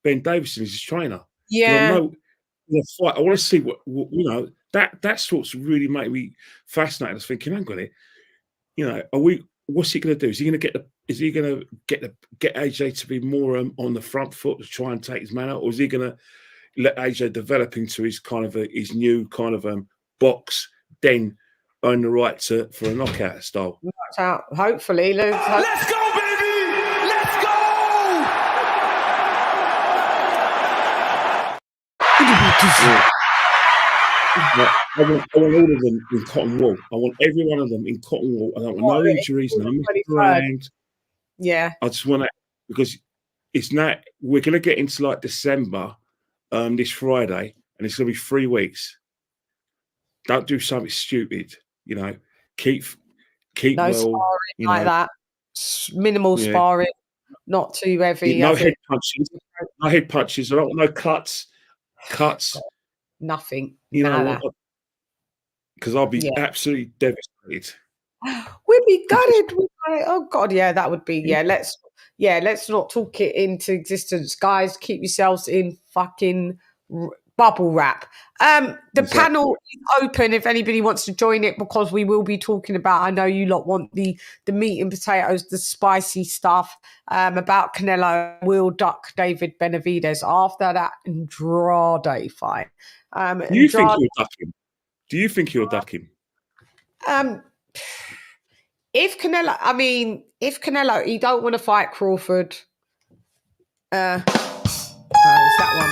Ben Davison as his trainer. Yeah. I know the fight. I want to see what that's what's really made me fascinated. I was thinking, hang on it. What's he going to do? Is he going to get AJ to be more on the front foot to try and take his man out, or is he going to let AJ develop into his kind of his new kind of box, then earn the right for a knockout style? Hopefully. Let's go, baby! Let's go! I want all of them in cotton wool. I want every one of them in cotton wool. I don't want no injuries, no misbrand. Yeah. I just want that, because it's not. We're going to get into like December this Friday, and it's going to be 3 weeks. Don't do something stupid. Keep no well. Sparring like that. Minimal sparring, not too heavy. No head punches. No head punches. I don't want no cuts. Nothing. Because I'll be absolutely devastated. We'd be gutted. Oh God, yeah, that would be. Yeah, let's not talk it into existence, guys. Keep yourselves in fucking bubble wrap. The panel is open if anybody wants to join it, because we will be talking about, I know you lot want the meat and potatoes, the spicy stuff, about Canelo will duck David Benavidez after that Andrade fight. Do you think he'll duck him? Do you think he'll duck him? If Canelo, he don't want to fight Crawford. It's that one.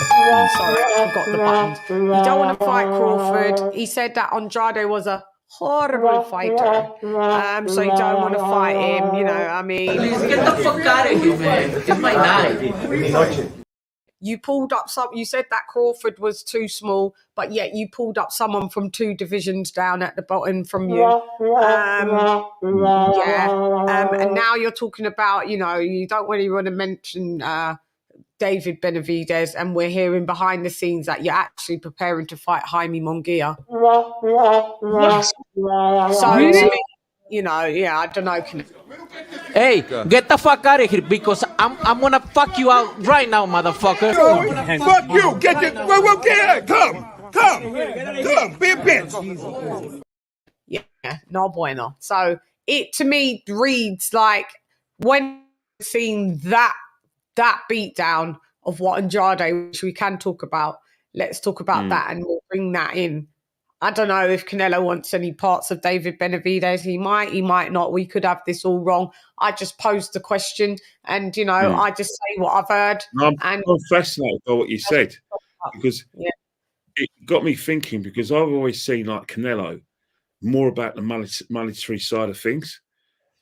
Sorry, I forgot the buttons. He don't want to fight Crawford. He said that Andrade was a horrible fighter. So you don't want to fight him, Please get the fuck out of here, man. It's my night. You pulled up you said that Crawford was too small, but yet you pulled up someone from 2 divisions down at the bottom from you. And now you're talking about, you don't really want to mention David Benavidez, and we're hearing behind the scenes that you're actually preparing to fight Jaime Munguia. I don't know. Hey, get the fuck out of here, because I'm gonna fuck you out right now, motherfucker. Fuck you! Get come, be a bitch. Yeah, no bueno. So it to me reads like, when seeing that beatdown of what Andrade, which we can talk about, let's talk about that, and we'll bring that in. I don't know if Canelo wants any parts of David Benavidez. He might not. We could have this all wrong. I just posed the question, and I just say what I've heard. I'm fascinated by what you said, because it got me thinking, because I've always seen like Canelo more about the monetary side of things.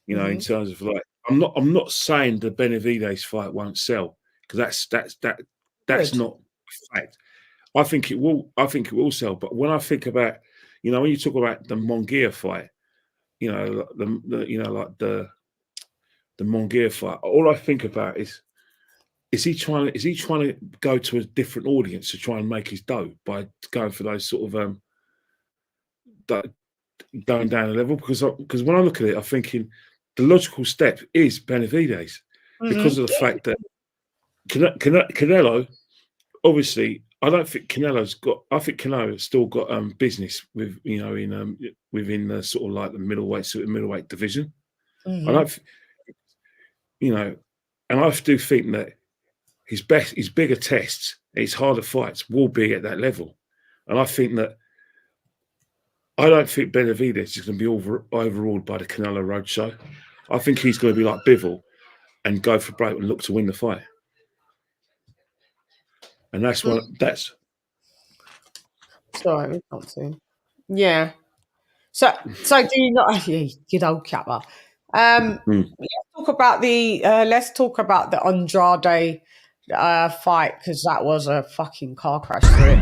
You know, in terms of like, I'm not saying the Benavidez fight won't sell, because that's not a fact. I think it will. I think it will sell. But when I think about, you know, when you talk about the Munguia fight, you know, the Munguia fight, all I think about is he trying to go to a different audience to try and make his dough by going for those sort of going down a level? Because when I look at it, I'm thinking the logical step is Benavidez, because of the fact that Canelo, obviously, I don't think Canelo's got. I think Canelo's still got business with, you know, in within the sort of like the middleweight division. I don't, you know, and I do think that his bigger tests, his harder fights will be at that level, and I think that. I don't think Benavidez is going to be overruled by the Canelo Roadshow. I think he's going to be like Bivol and go for broke and look to win the fight. And that's what that's. Sorry, we can't see. Yeah. So do you not? Yeah, good old capper. Let's talk about the Andrade fight, because that was a fucking car crash for it.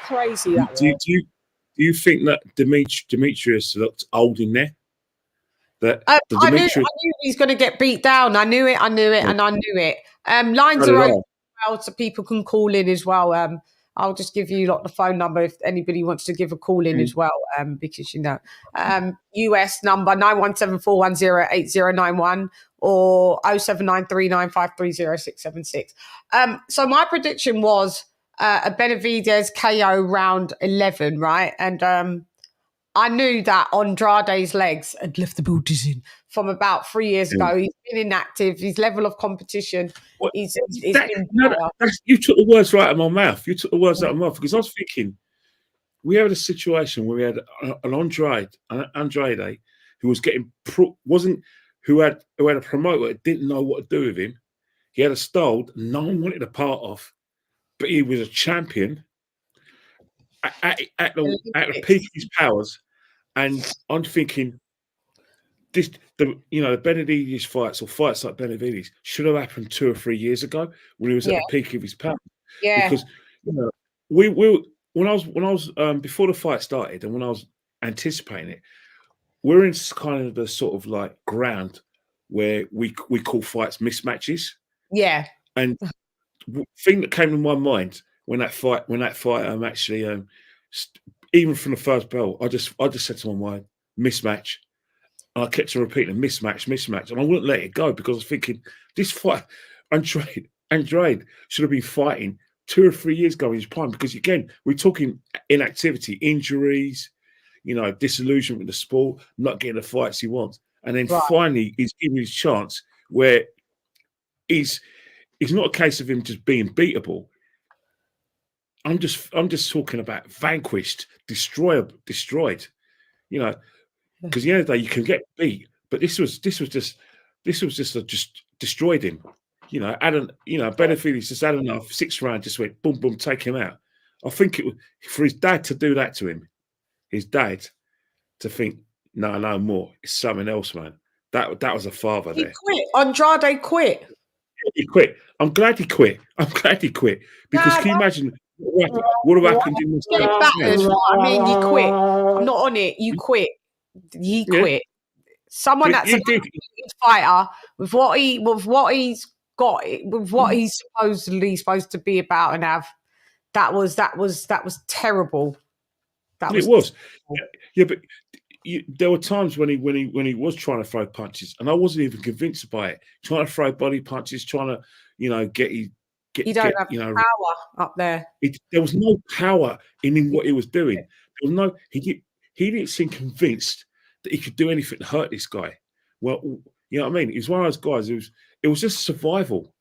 Crazy that do you think that Demetrius looked old in there? That I knew he's going to get beat down. I knew it. Lines are open well, so people can call in as well. I'll just give you the phone number if anybody wants to give a call in as well, because, you know, US number 917-410-8091 or 07939530676. So my prediction was a Benavidez KO round 11, right? And I knew that Andrade's legs had left the building from about 3 years ago. He's been inactive. His level of competition, you took the words right out of my mouth. You took the words out of my mouth, because I was thinking we had a situation where we had an Andrade who was who had a promoter that didn't know what to do with him. He had a style no one wanted a part of, but he was a champion at the peak of his powers. And I'm thinking, the Benavidez fights, or fights like Benavidez, should have happened 2 or 3 years ago when he was at the peak of his powers. Yeah, because, you know, when I was before the fight started, and when I was anticipating it, we're in kind of the sort of like ground where we call fights mismatches. Yeah. And the thing that came to my mind when that fight actually even from the first bell, I just said to my mind, mismatch. And I kept on repeating mismatch, and I wouldn't let it go, because I was thinking, this fight, Andrade should have been fighting 2 or 3 years ago in his prime, because again, we're talking inactivity, injuries, you know, disillusionment with the sport, not getting the fights he wants, and then finally he's given his chance where it's not a case of him just being beatable. I'm just talking about vanquished, destroyed. You know, because at the end of the day you can get beat, but this was just destroyed him. You know, Benavidez just had enough. 6th round, just went boom, boom, take him out. I think it was for his dad to do that to him. His dad to think, no more. It's something else, man. That was a father there. He quit. Andrade quit. He quit. I'm glad he quit. Because can you imagine what have happened in this game? I mean, you quit. I'm not on it. You quit. He quit. Someone that's a fighter with what he's got, with what he's supposedly supposed to be about and have. That was terrible. It was. Yeah, but there were times when he was trying to throw punches, and I wasn't even convinced by it. Trying to throw body punches, trying to, you know, you don't have power up there. There was no power in what he was doing. There was no. He didn't seem convinced that he could do anything to hurt this guy. Well, you know what I mean? He was one of those guys. It was just survival.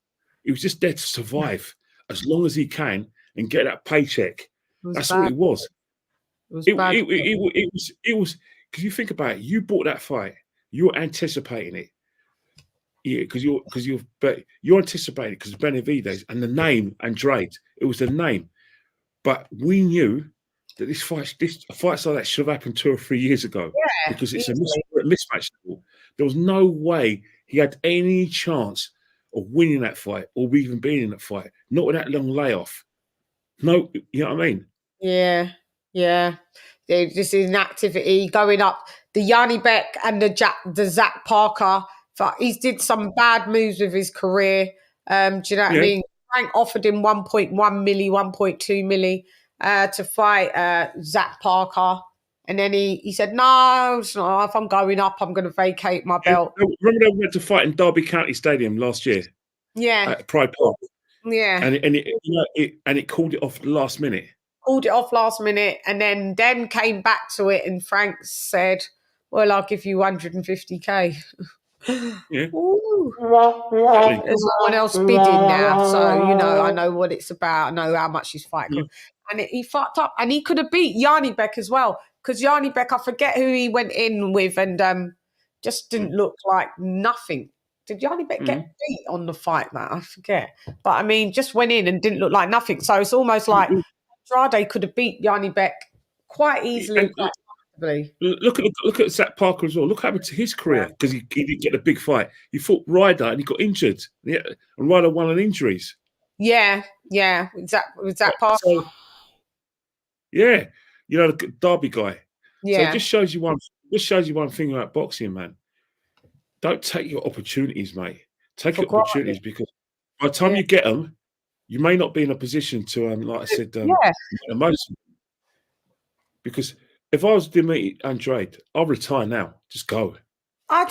He was just there to survive as long as he can and get that paycheck. That's what it was. It was because you think about it. You bought that fight. You're anticipating it. Yeah, because you're anticipating it because Benavidez and the name Andrade. It was the name, but we knew that this fight like that should have happened 2 or 3 years ago. Yeah, because it's easily. a mismatch. There was no way he had any chance of winning that fight or even being in that fight. Not with that long layoff. No, you know what I mean? Yeah. This is an activity going up. The Yanni Beck and the Zach Parker. He's did some bad moves with his career. Do you know what I mean? Frank offered him 1.1 milli, 1.2 milli to fight Zach Parker. And then he said, no, it's not. If I'm going up, I'm going to vacate my belt. Remember they went to fight in Derby County Stadium last year? Yeah. At Pride Park. Yeah. And it called it off last minute. Called it off last minute and then came back to it and Frank said, well, I'll give you 150K. Yeah. Ooh. There's someone else bidding now. So, I know what it's about. I know how much his fight could. And he fucked up. And he could have beat Yanni Beck as well. Because Yanni Beck, I forget who he went in with and just didn't look like nothing. Did Yanni Beck get beat on the fight, man? I forget. But, I mean, just went in and didn't look like nothing. So it's almost like Andrade could have beat Yanni Beck quite easily. Look at Zach Parker as well. Look what happened to his career because he didn't get a big fight. He fought Ryder and he got injured. Yeah, and Ryder won on injuries. Yeah. With Zach Parker. So, yeah, the Derby guy. Yeah. So it just shows you one thing about boxing, man. Don't take your opportunities, mate. Take your opportunities because by the time you get them, you may not be in a position to, like I said, emotion. Because if I was Dimitri Andrade, I'll retire now. Just go. I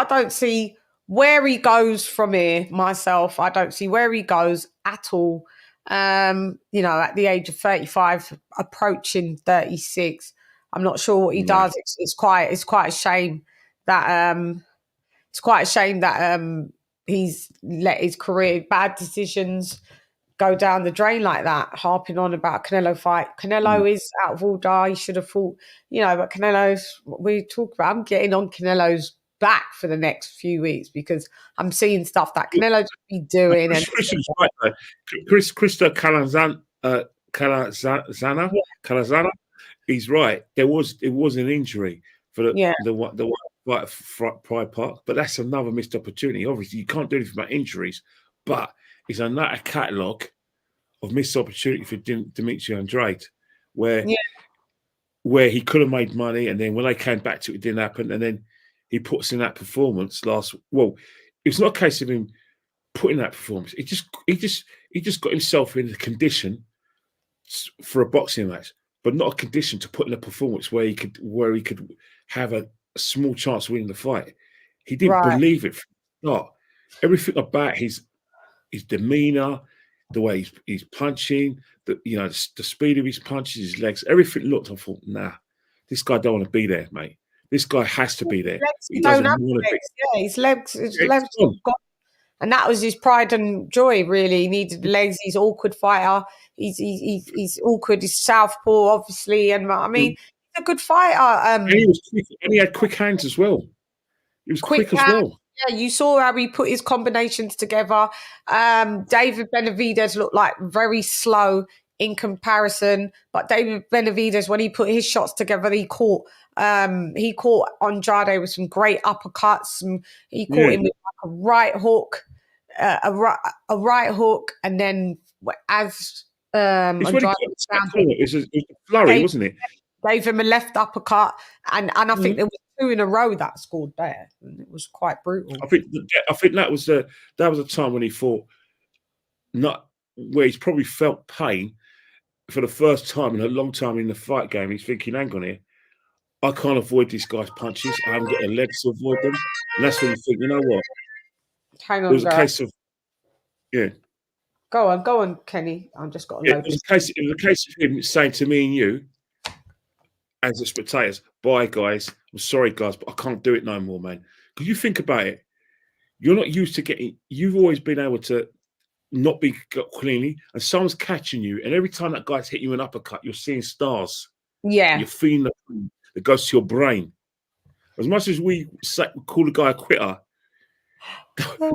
don't see where he goes from here myself. I don't see where he goes at all. At the age of 35, approaching 36. I'm not sure what he does. It's quite a shame that he's let his career, bad decisions go down the drain like that, harping on about Canelo fight. Canelo is out of order. He should have fought, but Canelo's what we talk about. I'm getting on Canelo's back for the next few weeks because I'm seeing stuff that Canelo just be doing. Krista Calazana, he's right. It was an injury for the fight at Pride Park, but that's another missed opportunity. Obviously, you can't do anything about injuries, but it's another catalogue of missed opportunity for Dimitri Andrade, where he could have made money, and then when they came back to it, it didn't happen, and then he puts in that performance it's not a case of him putting that performance. He just got himself in the condition for a boxing match, but not a condition to put in a performance where he could have a small chance of winning the fight. He didn't believe it. Not everything about his demeanor, the way he's punching, the speed of his punches, his legs, everything looked. I thought, nah, this guy don't want to be there, mate. This guy has to be there. He doesn't want to be. Yeah, his legs gone. And that was his pride and joy, really. He needed the legs. He's an awkward fighter. He's awkward. He's southpaw, obviously. And I mean, he's a good fighter. And he was quick, and he had quick hands as well. He was quick as well. Yeah, you saw how he put his combinations together. David Benavidez looked like very slow in comparison, but David Benavidez, when he put his shots together, he caught Andrade with some great uppercuts. And he caught him with like a right hook, and then as Andrade it was a flurry, wasn't it? Gave him a left uppercut, and I think there was 2 in a row that scored there, and it was quite brutal. I think that was a time when he fought, not where he's probably felt pain for the first time in a long time in the fight game. He's thinking, hang on here, I can't avoid this guy's punches. I haven't got the legs to avoid them, and that's when you think, you know what? Hang on, it was a case of Go on, Kenny. I've just got a it was a case of him saying to me and you, as the spectators, bye guys, I'm sorry guys, but I can't do it no more, man. Because you think about it, you're not used to you've always been able to not being got cleanly, and someone's catching you, and every time that guy's hitting you an uppercut, you're seeing stars. Yeah. You're feeling the pain that goes to your brain. As much as we call the guy a quitter,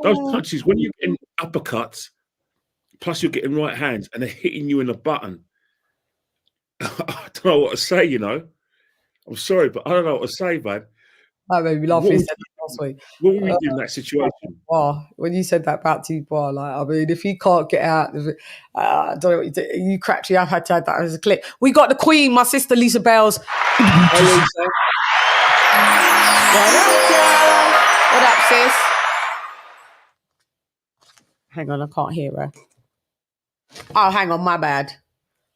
those punches, when you're getting uppercuts, plus you're getting right hands, and they're hitting you in the button, I don't know what to say, you know. I'm sorry, but I don't know what to say, man. That made me laugh. What last week. What were we doing in that situation? When you said that about T-Bar, like, I mean, if he can't get out, I don't know what you do. You cracked me up. I had to add that as a clip. We got the Queen, my sister Lisa Bells. What up, sis? Hang on, I can't hear her. Oh, hang on, my bad.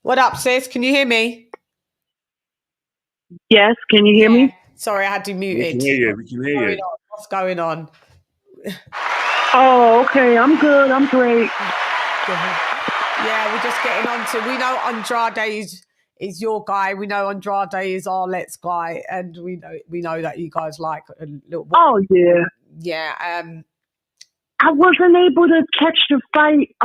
What up, sis? Can you hear me? Yes, can you hear me? Sorry, I had to mute it. We can hear you. What's going on? Oh, okay. I'm good. I'm great. Yeah, we're just getting on to. We know Andrade is your guy. We know Andrade is ALOT's guy, and we know that you guys like a little. Oh yeah. Yeah. I wasn't able to catch the fight.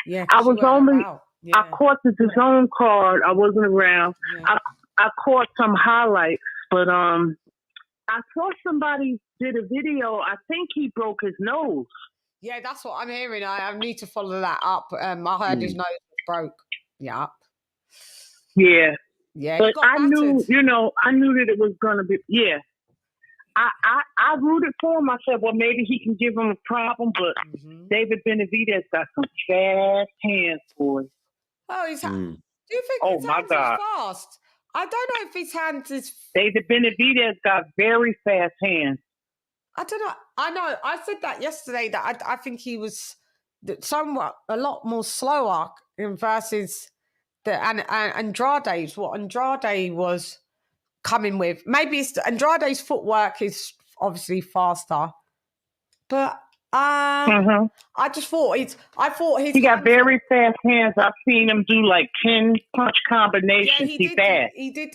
Yeah. I was only. Yeah. I caught the DAZN card. I wasn't around. Yeah. I caught some highlights, but I saw somebody did a video. I think he broke his nose. Yeah, that's what I'm hearing. I need to follow that up. I heard his nose was broke. Yeah. Yeah. Yeah. But I knew, I knew that it was going to be, yeah. I rooted for him. I said, well, maybe he can give him a problem, but David Benavidez got some fast hands, boy. Oh, do you think his hands is fast? I don't know if his hands is... David Benavidez got very fast hands. I don't know. I know. I said that yesterday, that I think he was somewhat a lot more slower versus Andrade's. What Andrade was coming with. Maybe it's Andrade's footwork is obviously faster, but I just thought he got very fast hands. I've seen him do like 10 punch combinations. Yeah, he did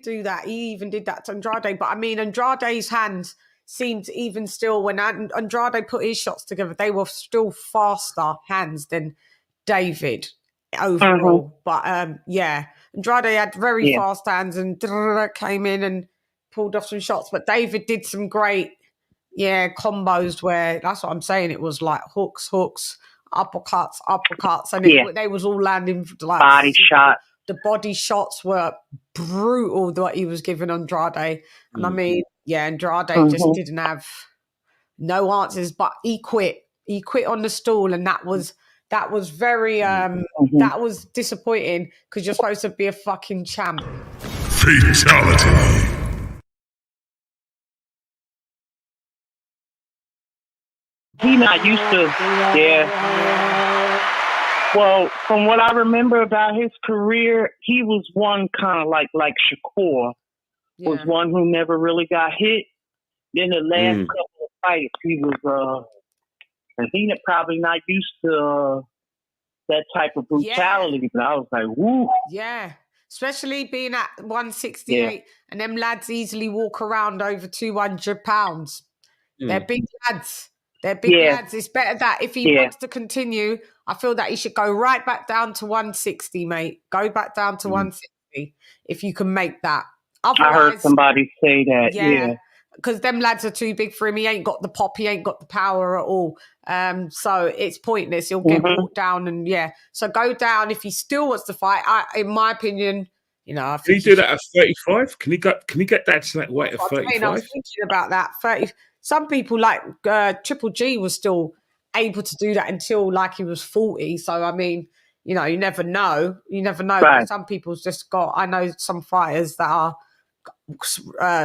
do that. He even did that to Andrade. But I mean, Andrade's hands seemed even still when Andrade put his shots together, they were still faster hands than David overall. But Andrade had very fast hands and came in and pulled off some shots. But David did some great combos where, that's what I'm saying, it was like hooks, uppercuts, and they was all landing like body shots. The body shots were brutal that he was giving Andrade. And I mean, Andrade just didn't have no answers, but he quit on the stool, and that was very that was disappointing, because you're supposed to be a fucking champ. Fatality. He not used to, Well, from what I remember about his career, he was one kind of like Shakur, was one who never really got hit. Then the last couple of fights, he was, he probably not used to that type of brutality. But I was like, woo. Yeah. Especially being at 168, and them lads easily walk around over 200 pounds. They're big lads. They're big lads. It's better that if he wants to continue, I feel that he should go right back down to 160, mate. Go back down to 160 if you can make that. Otherwise, I heard somebody say that. Yeah. Because them lads are too big for him. He ain't got the pop. He ain't got the power at all. So it's pointless. He'll get walked down, and So go down if he still wants to fight. In my opinion, I think can he do that at 35? Can he get that to that weight at 35? I was thinking about that. 30. Some people like Triple G was still able to do that until like he was 40. So I mean, you never know. You never know. Right. Some people's just got. I know some fighters that are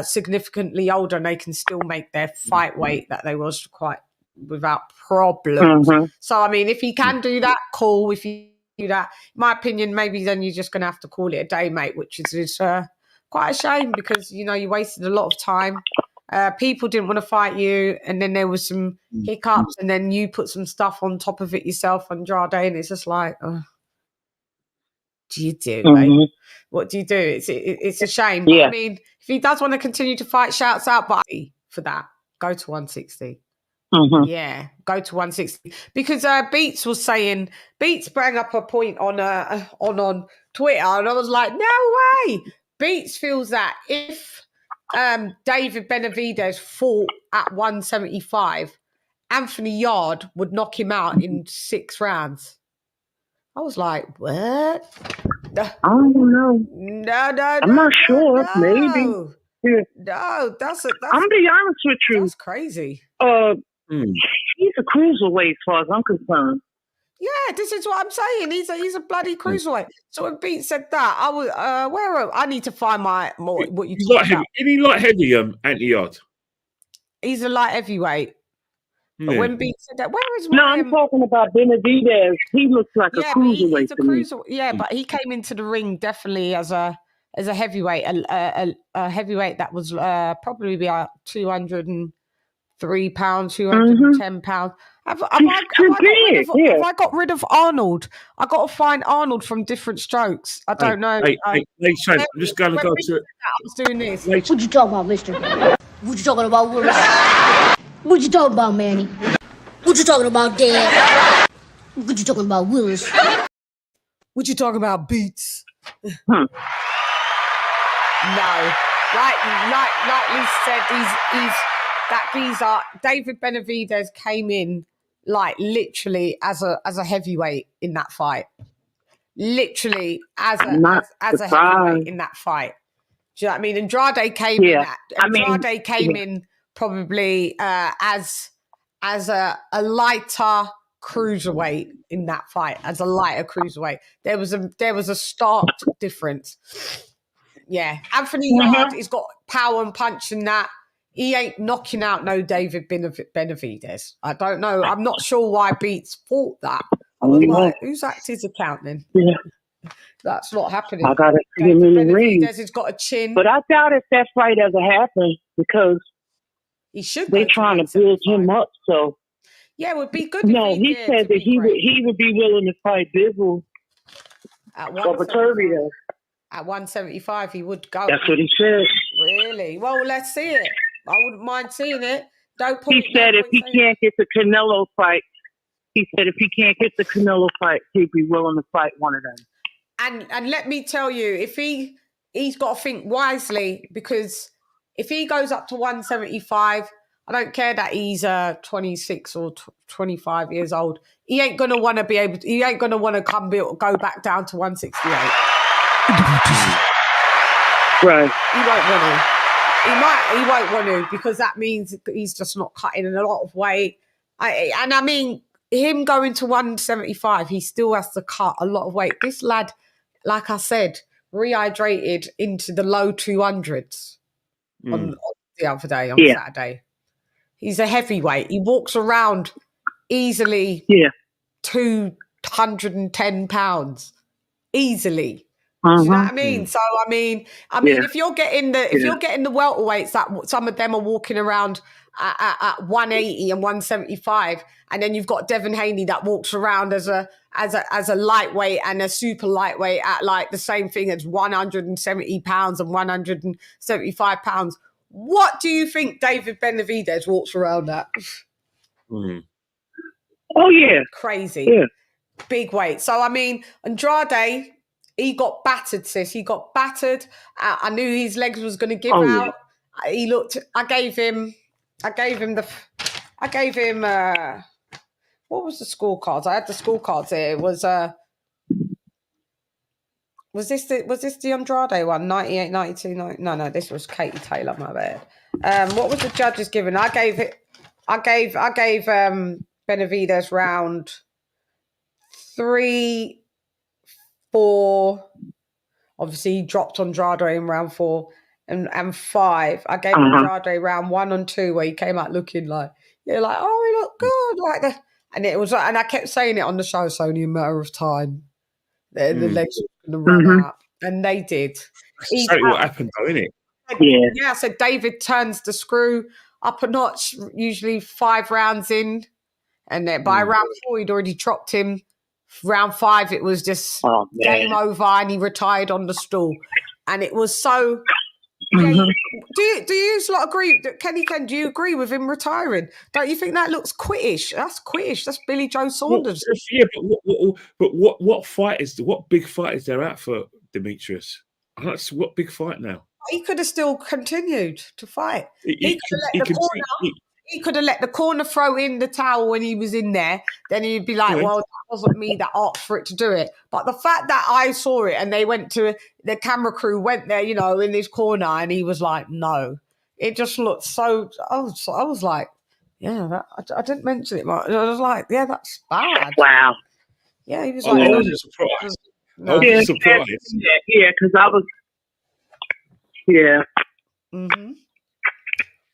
significantly older, and they can still make their fight weight that they was quite without problems. So I mean, if he can do that, cool. If you do that, in my opinion, maybe then you're just going to have to call it a day, mate. Which is quite a shame, because you wasted a lot of time. People didn't want to fight you, and then there was some hiccups, and then you put some stuff on top of it yourself, Andrade, and it's just like, what do you do, mate? What do you do? It's a shame. But, I mean, if he does want to continue to fight, shouts out, but for that, go to 160. Yeah, go to 160 because Beats was saying Beats brought up a point on Twitter, and I was like, no way. Beats feels that if David Benavidez fought at 175, Anthony Yard would knock him out in 6 rounds. I was like, what? I don't know. No. I'm not sure. No. Maybe. Yeah. No, that's I'm gonna be honest with you. That's crazy. He's a cruiserweight as far as I'm concerned. Yeah, this is what I'm saying. He's a bloody cruiserweight. So when Beat said that, I was I need to find what you talk about. Isn't he light heavy, Anthony Yard? He's a light heavyweight. Yeah. But when Beat said that, where is No, I'm talking about Benavidez. He looks like a cruiserweight. He's a cruiser. Yeah, but he came into the ring definitely as a heavyweight, a heavyweight that was probably about 203 pounds, 210 pounds. Have I got rid of Arnold? I got to find Arnold from Different Strokes. I don't know. Hey, Chan, I'm just going to go to it. I was doing this. What you talking about, mister? What you talking about, Willis? What you talking about, Manny? What you talking about, Dad? What you talking about, Willis? What you talking about, Beats? No. Like Lisa said, these are David Benavidez came in like literally as a heavyweight in that fight. Literally as a heavyweight in that fight. Do you know what I mean? Andrade came in probably as a lighter cruiserweight in that fight, as a lighter cruiserweight. There was a stark difference. Yeah, Anthony Yard, he's got power and punch and that. He ain't knocking out no David Benavidez. I don't know. I'm not sure why Beats fought that. I was like, who's hacked his account then? Yeah. That's not happening. I got to see him in the ring. Benavidez has got a chin. But I doubt if that fight ever happened because they're trying to build him up. So yeah, it would be good. No, he said that he would be willing to fight Bizzle at Turby. At 175, he would go. That's what he said. Really? Well, let's see it. I wouldn't mind seeing it. He said if he can't get the Canelo fight, he'd be willing to fight one of them. And let me tell you, if he's got to think wisely, because if he goes up to 175, I don't care that he's 26 or 25 years old. He ain't gonna want to go back down to 168. Right. He won't want to. He won't want to, because that means he's just not cutting a lot of weight. I mean, him going to 175, he still has to cut a lot of weight. This lad, like I said, rehydrated into the low 200s on the other day, on Saturday. He's a heavyweight. He walks around easily 210 pounds. Easily. Do you know what I mean? So I mean, if you're getting the welterweights that some of them are walking around at 180 and 175, and then you've got Devin Haney that walks around as a lightweight and a super lightweight at like the same thing as 170 pounds and 175 pounds. What do you think David Benavidez walks around at? Oh yeah, crazy, big weight. So I mean, Andrade. He got battered, sis. He got battered. I knew his legs was going to give out. Yeah. He looked. I gave him. What was the scorecards? I had the scorecards here. It was. Was this the Andrade one? 98, 92, 90, no. This was Katy Taylor. My bad. What was the judges giving? I gave Benavidez round 3. 4, obviously he dropped Andrade in round 4 and 5. I gave Andrade round 1 and 2 where he came out looking like, oh, he looked good, like that. And it was, and I kept saying it on the show, it's only a matter of time. The legs were going to run out, and they did. That's exactly what happened, though, isn't it? Yeah. So David turns the screw up a notch, usually 5 rounds in, and then by round 4 he'd already dropped him. Round 5, it was just game over, and he retired on the stool. And it was so Do you lot agree? Kenny Ken, do you agree with him retiring? Don't you think that looks quittish? That's quittish. That's Billy Joe Saunders. But what big fight is there out for Demetrius? That's what big fight now. He could have still continued to fight. He could have let the corner throw in the towel when he was in there. Then he'd be like, well, that wasn't me that asked for it to do it. But the fact that I saw it and they went to, the camera crew went there, in his corner, and he was like, no. It just looked so, I was like, yeah, I didn't mention it, but I was like, yeah, that's bad. Wow. Yeah, he was like, I wasn't surprised. No. I was surprised. Yeah, because I was, yeah. Mm-hmm.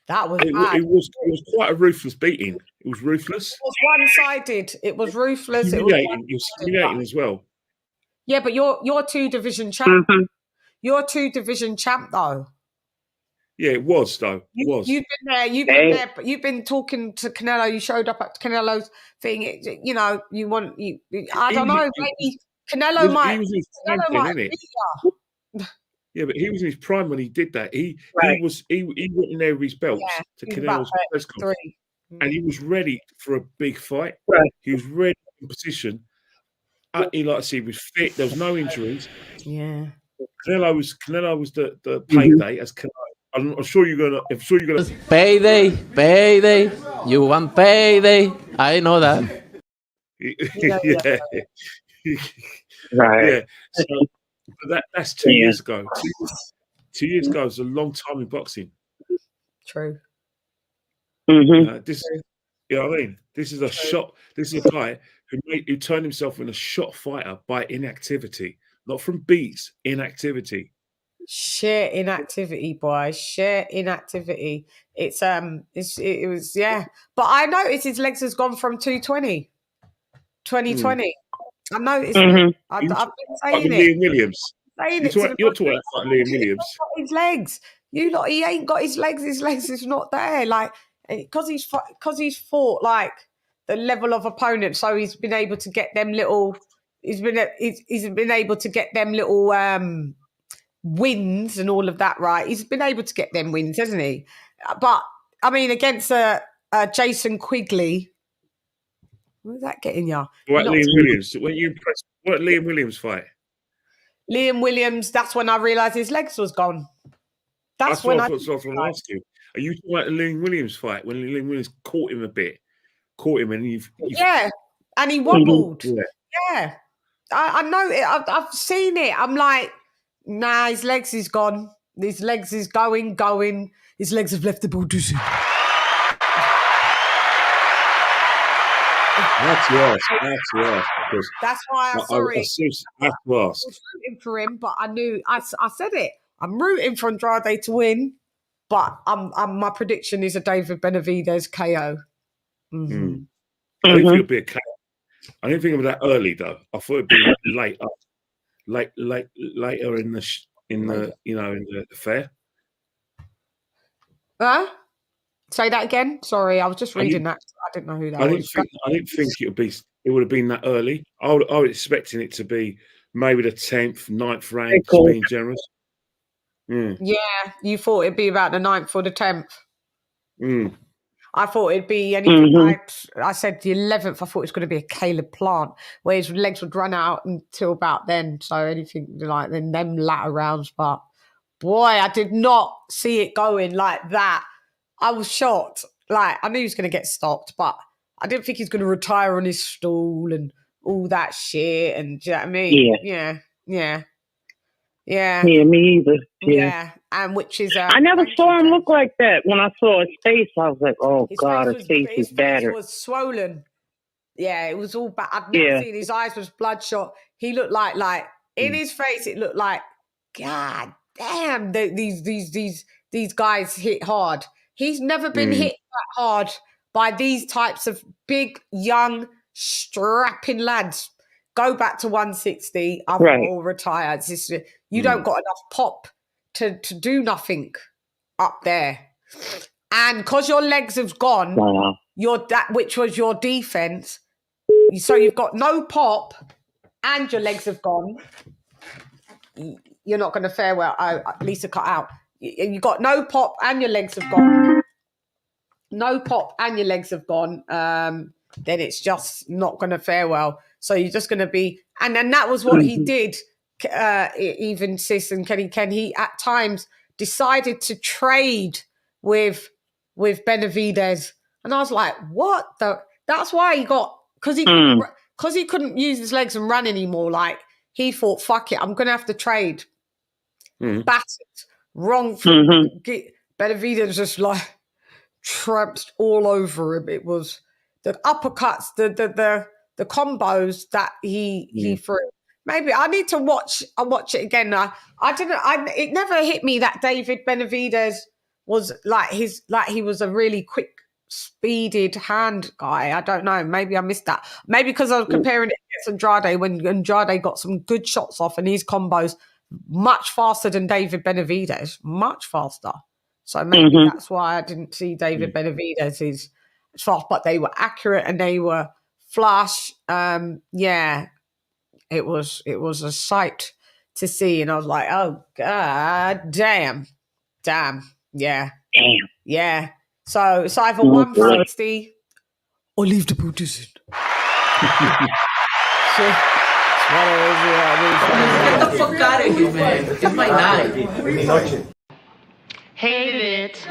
That was it was quite a ruthless beating. It was ruthless. It was one-sided. It was ruthless. Humiliating. It was humiliating as well. Yeah, but you're 2-division champ. Mm-hmm. You're 2-division champ, though. Yeah, it was though. You've been there. You've been there. But you've been talking to Canelo. You showed up at Canelo's thing. You want. I don't know. Maybe Canelo might. He was in his prime then, isn't it? Yeah, but he was in his prime when he did that. He went in there with his belts to Canelo's press conference, and he was ready for a big fight. Right. He was ready in position. He, like I said, was fit. There was no injuries. Yeah. Canelo was the payday as Canelo. I'm sure you're gonna. Payday. You want payday? I know that. Yeah. Right. Yeah. So that's 2 years ago. 2 years ago was a long time in boxing. True. Mm-hmm. You know what I mean? This is a shot. This is a guy who turned himself into a shot fighter by inactivity, not from beats. Inactivity. Sheer inactivity, boy. Sheer inactivity. It was But I noticed his legs has gone from 220. 2020. I noticed it. I've been saying it. Liam Williams. You're talking about Liam Williams. His legs. He ain't got his legs. His legs is not there. Like, because he's fought like the level of opponent, so he's been able to get them little. He's been able to get them little wins and all of that. Right? He's been able to get them wins, hasn't he? But I mean, against Jason Quigley. Where's that getting you? What Liam Williams? Weren't you impressed? What Liam Williams fight? Liam Williams. That's when I realised his legs was gone. That's when I was ask you. Are you talking about the Liam Williams fight when Liam Williams caught him and and he wobbled. Yeah. I know it. I've seen it. I'm like, nah, his legs is gone. His legs is going. His legs have left the body. That's worse. That's why I'm sorry. That's worse. I was rooting for him, but I knew I said it. I'm rooting for Andrade to win, but my prediction is a David Benavidez KO. Mm-hmm. I didn't think it'd be a KO. I didn't think of that early though. I thought it'd be later in the fair. Huh? Say that again. Sorry, I was just reading that. I didn't know who that was. I didn't think it would have been that early. I was expecting it to be maybe the 10th, 9th round, just being generous. Yeah, you thought it'd be about the 9th or the 10th. I thought it'd be anything like, I said the 11th. I thought it was going to be a Caleb Plant, where his legs would run out until about then. So anything like them latter rounds. But boy, I did not see it going like that. I was shocked. Like, I knew he was going to get stopped, but I didn't think he's going to retire on his stool and all that shit. And do you know what I mean? Yeah. Yeah, me either. Yeah. And which is... I never saw him look like that. When I saw his face, I was like, oh, God, his face is battered. His face was swollen. Yeah, it was all bad. I'd never seen his eyes was bloodshot. He looked like in his face, it looked like, God damn, these guys hit hard. He's never been hit that hard by these types of big, young, strapping lads. Go back to 160. I'm all retired. You don't got enough pop to do nothing up there. And because your legs have gone, which was your defense, so you've got no pop and your legs have gone, you're not going to fare well. Lisa cut out. you got no pop and your legs have gone. No pop and your legs have gone. Then it's just not going to fare well. So you're just going to be, and then that was what he did. Even Sis and Kenny Ken, he at times decided to trade with Benavidez, and I was like, what the? That's why he got, because he couldn't use his legs and run anymore. Like he thought, fuck it, I'm going to have to trade. Battered, wrong. Benavidez just like tramped all over him. It was the uppercuts, the combos that he threw. Maybe I need to watch. I'll watch it again. It never hit me that David Benavidez was he was a really quick, speeded hand guy. I don't know. Maybe I missed that. Maybe because I was comparing it against Andrade when Andrade got some good shots off and his combos much faster than David Benavidez, much faster. So maybe that's why I didn't see David Benavidez as fast, but they were accurate and they were flush. It was a sight to see, and I was like, "Oh God, damn, yeah." So it's either 160 or leave the Buddhism. Get the fuck out of here, man! It's my night. Hate it.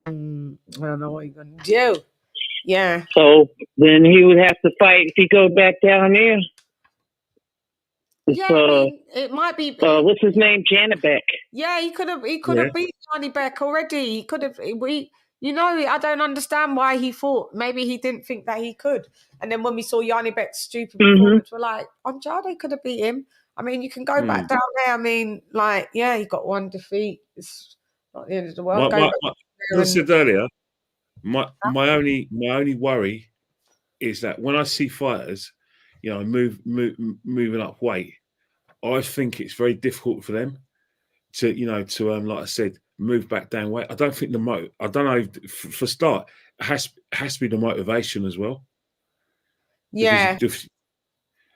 I don't know what you're gonna do. Yeah. So then he would have to fight if he go back down there. It might be. What's his name? Janibek. Yeah, he could have beat Johnny Beck already. He could have. I don't understand why he thought. Maybe he didn't think that he could. And then when we saw Johnny Beck's stupid performance, we're like, Andrade could have beat him. I mean, you can go back down there. I mean, he got one defeat. It's not the end of the world. I said earlier, my only worry is that when I see fighters, moving up weight, I think it's very difficult for them to like I said, move back down weight. I don't think I don't know. For start, it has to be the motivation as well. Yeah,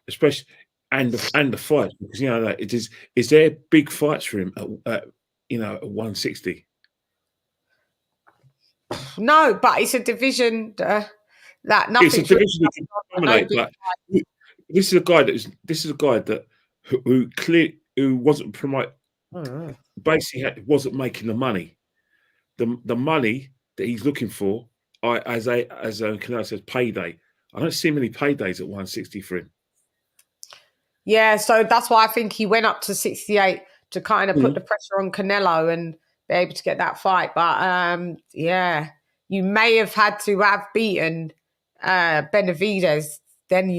especially and the fight, because is there big fights for him at 160? No, but it's a division that nothing. It's a division that can dominate. But this is a guy that who wasn't promote. Basically, wasn't making the money. The money that he's looking for, as Canelo says, payday. I don't see many paydays at 160 for him. Yeah, so that's why I think he went up to 68 to kind of put the pressure on Canelo and be able to get that fight. But you may have had to have beaten Benavidez. Then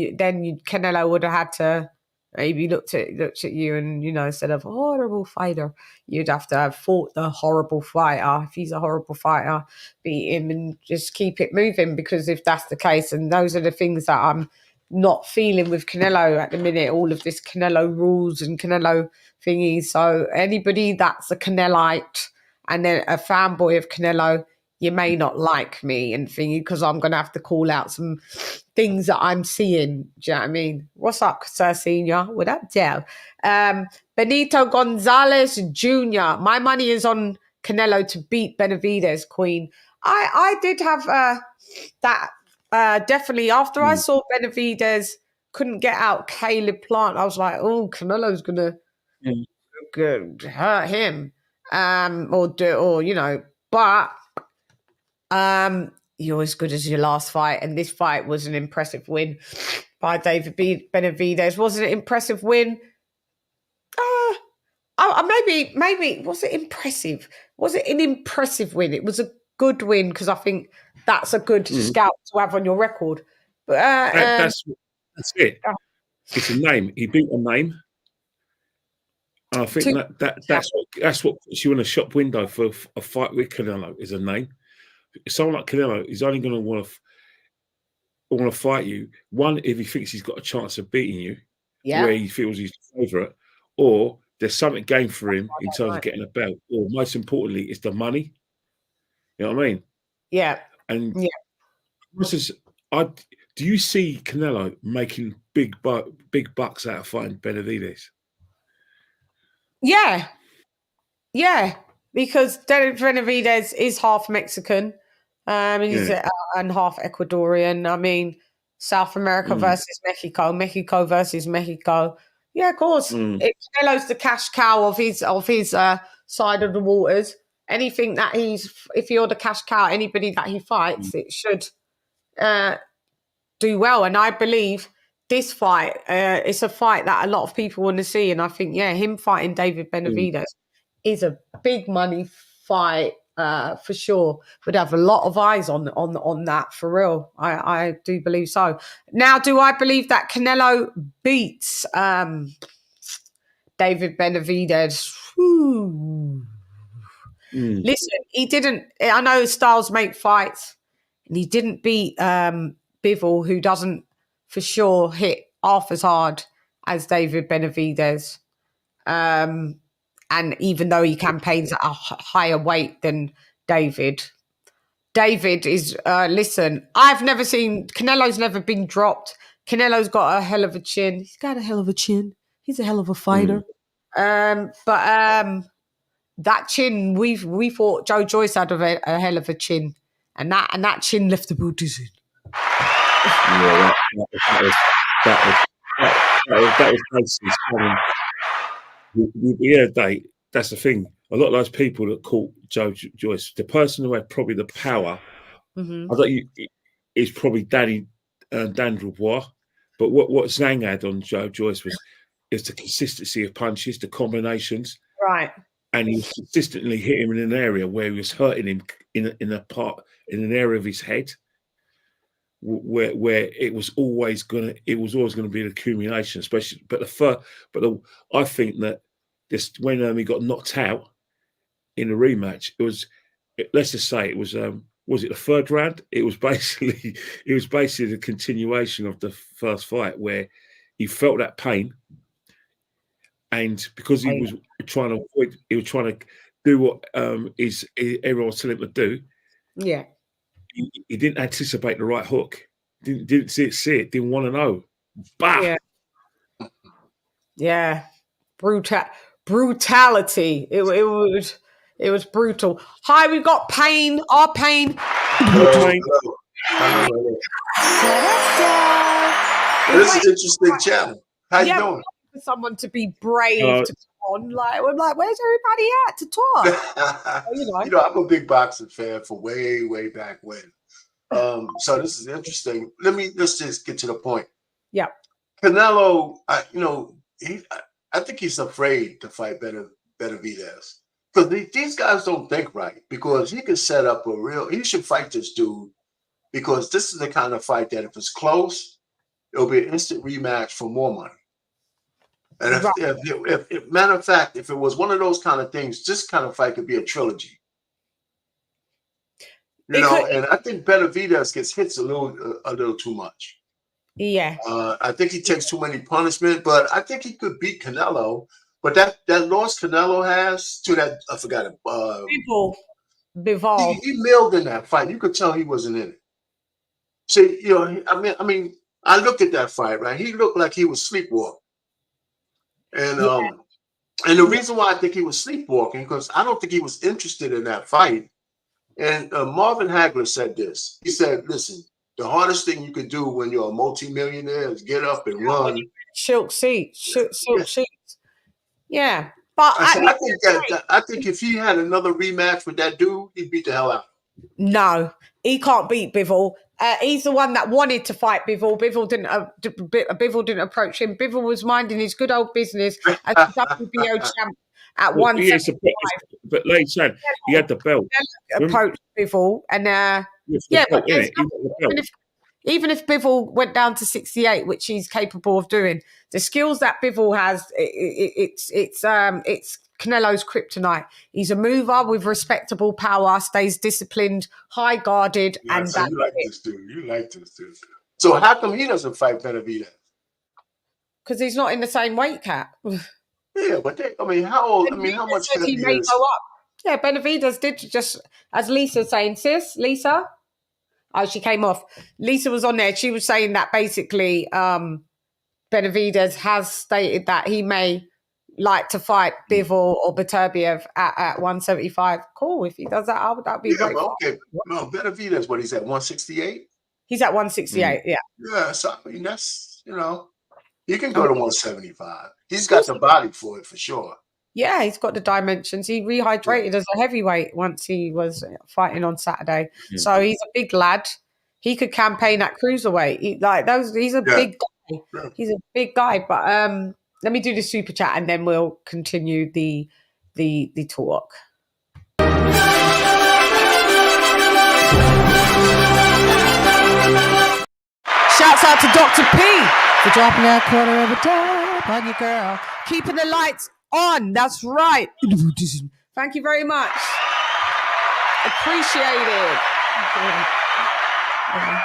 Canelo would have had to maybe looked at you and instead of horrible fighter, you'd have to have fought the horrible fighter. If he's a horrible fighter, beat him and just keep it moving. Because if that's the case, and those are the things that I'm not feeling with Canelo at the minute, all of this Canelo rules and Canelo thingies. So anybody that's a Canelite and then a fanboy of Canelo, you may not like me and thingy because I'm going to have to call out some things that I'm seeing. Do you know what I mean? What's up, Sir Senior? What up, Joe? Benito Gonzalez Jr. My money is on Canelo to beat Benavidez, Queen. I did have that definitely after I saw Benavidez couldn't get out Caleb Plant. I was like, oh, Canelo's going to hurt him. But you're as good as your last fight, and this fight was an impressive win by David Benavidez. Was it an impressive win? Maybe was it impressive? Was it an impressive win? It was a good win because I think that's a good scout to have on your record. But that's it. It's a name. He beat a name. And I think that's what puts you in a shop window for a fight with Canelo is a name. Someone like Canelo is only going to want to fight you. One, if he thinks he's got a chance of beating you, where he feels he's the favourite, or there's something gained for him in terms of getting a belt, or most importantly, it's the money. You know what I mean? Yeah. And do you see Canelo making big bucks out of fighting Benavidez? Yeah. because David Benavidez is half Mexican, and half Ecuadorian. I mean, South America versus Mexico, Mexico versus Mexico. Yeah, of course. If Canelo's the cash cow of his side of the waters, anything that if you're the cash cow, anybody that he fights, it should do well. And I believe this fight, it's a fight that a lot of people want to see. And I think, him fighting David Benavidez is a big money fight for sure. Would have a lot of eyes on that for real. I do believe so. Now, do I believe that Canelo beats David Benavidez? Listen, he didn't. I know styles make fights, and he didn't beat Bivol, who doesn't for sure hit half as hard as David Benavidez. And even though he campaigns at a higher weight than David is, listen, I've never seen, Canelo's never been dropped. Canelo's got a hell of a chin. He's got a hell of a chin. He's a hell of a fighter. But that chin, we thought Joe Joyce had a hell of a chin. And that chin left the boot in. Yeah, that was basically. Yeah, that's the thing. A lot of those people that caught Joe Joyce, the person who had probably the power, I think is probably Dan Dubois. But what Zhang had on Joe Joyce is the consistency of punches, the combinations, right? And he was consistently hit him in an area where he was hurting him in an area of his head where it was always going to be an accumulation, especially. I think that when he got knocked out in the rematch, let's just say it was it the third round? It was basically the continuation of the first fight where he felt that pain, and because he was trying to avoid, he was trying to do what everyone was telling him to do. Yeah. He didn't anticipate the right hook. Didn't see it. Didn't want to know. Bah! Yeah. Brutality. It was brutal. Hi, we've got Pain. Our Pain. This is an interesting channel. How you doing? For someone to be brave to come on, we're like, where's everybody at to talk? I'm a big boxing fan for way back when. So this is interesting. Let's just get to the point. Yeah. Canelo, I think he's afraid to fight Benavidez because these guys don't think right, because he could set up he should fight this dude, because this is the kind of fight that if it's close, it'll be an instant rematch for more money. And if matter of fact, if it was one of those kind of things, this kind of fight could be a trilogy. And I think Benavidez gets hits a little too much. Yeah. I think he takes too many punishment, but I think he could beat Canelo. But that loss Canelo has to that, I forgot it. Bivol. He milled in that fight. You could tell he wasn't in it. See, I mean, I looked at that fight, right? He looked like he was sleepwalking. And the reason why I think he was sleepwalking, because I don't think he was interested in that fight. And Marvin Hagler said this. He said, listen, the hardest thing you could do when you're a multimillionaire is get up and run. Silk seats. Yeah. But I think if he had another rematch with that dude, he'd beat the hell out. No, he can't beat Bivol. He's the one that wanted to fight Bivol. Bivol didn't approach him. Bivol was minding his good old business as a WBO champ at 175. But LadyChann, he had the belt. Approached Bivol, and even if Bivol went down to 68, which he's capable of doing, the skills that Bivol has, it's Canelo's kryptonite. He's a mover with respectable power, stays disciplined, high guarded, and so you like this dude. So how come he doesn't fight Benavidez? Because he's not in the same weight cap. Yeah, but how old? How much he may go up? Yeah, Benavidez did, just as Lisa saying, sis, Lisa. Oh, she came off. Lisa was on there. She was saying that basically Benavidez has stated that he may like to fight Bivol or Beterbiev at 175, cool. If he does that, that'd be great. Okay. No, Benavidez, what he's at 168? He's at 168, yeah. Yeah, so I mean that's he can go to 175. He's got the body for it for sure. Yeah, he's got the dimensions. He rehydrated as a heavyweight once he was fighting on Saturday. So he's a big lad. He could campaign at cruiserweight. He's a big guy. Yeah. He's a big guy. But let me do the super chat and then we'll continue the talk. Shouts out to Dr. P for dropping that quarter of a dab on your girl. Keeping the lights on. That's right. Thank you very much. Appreciate it.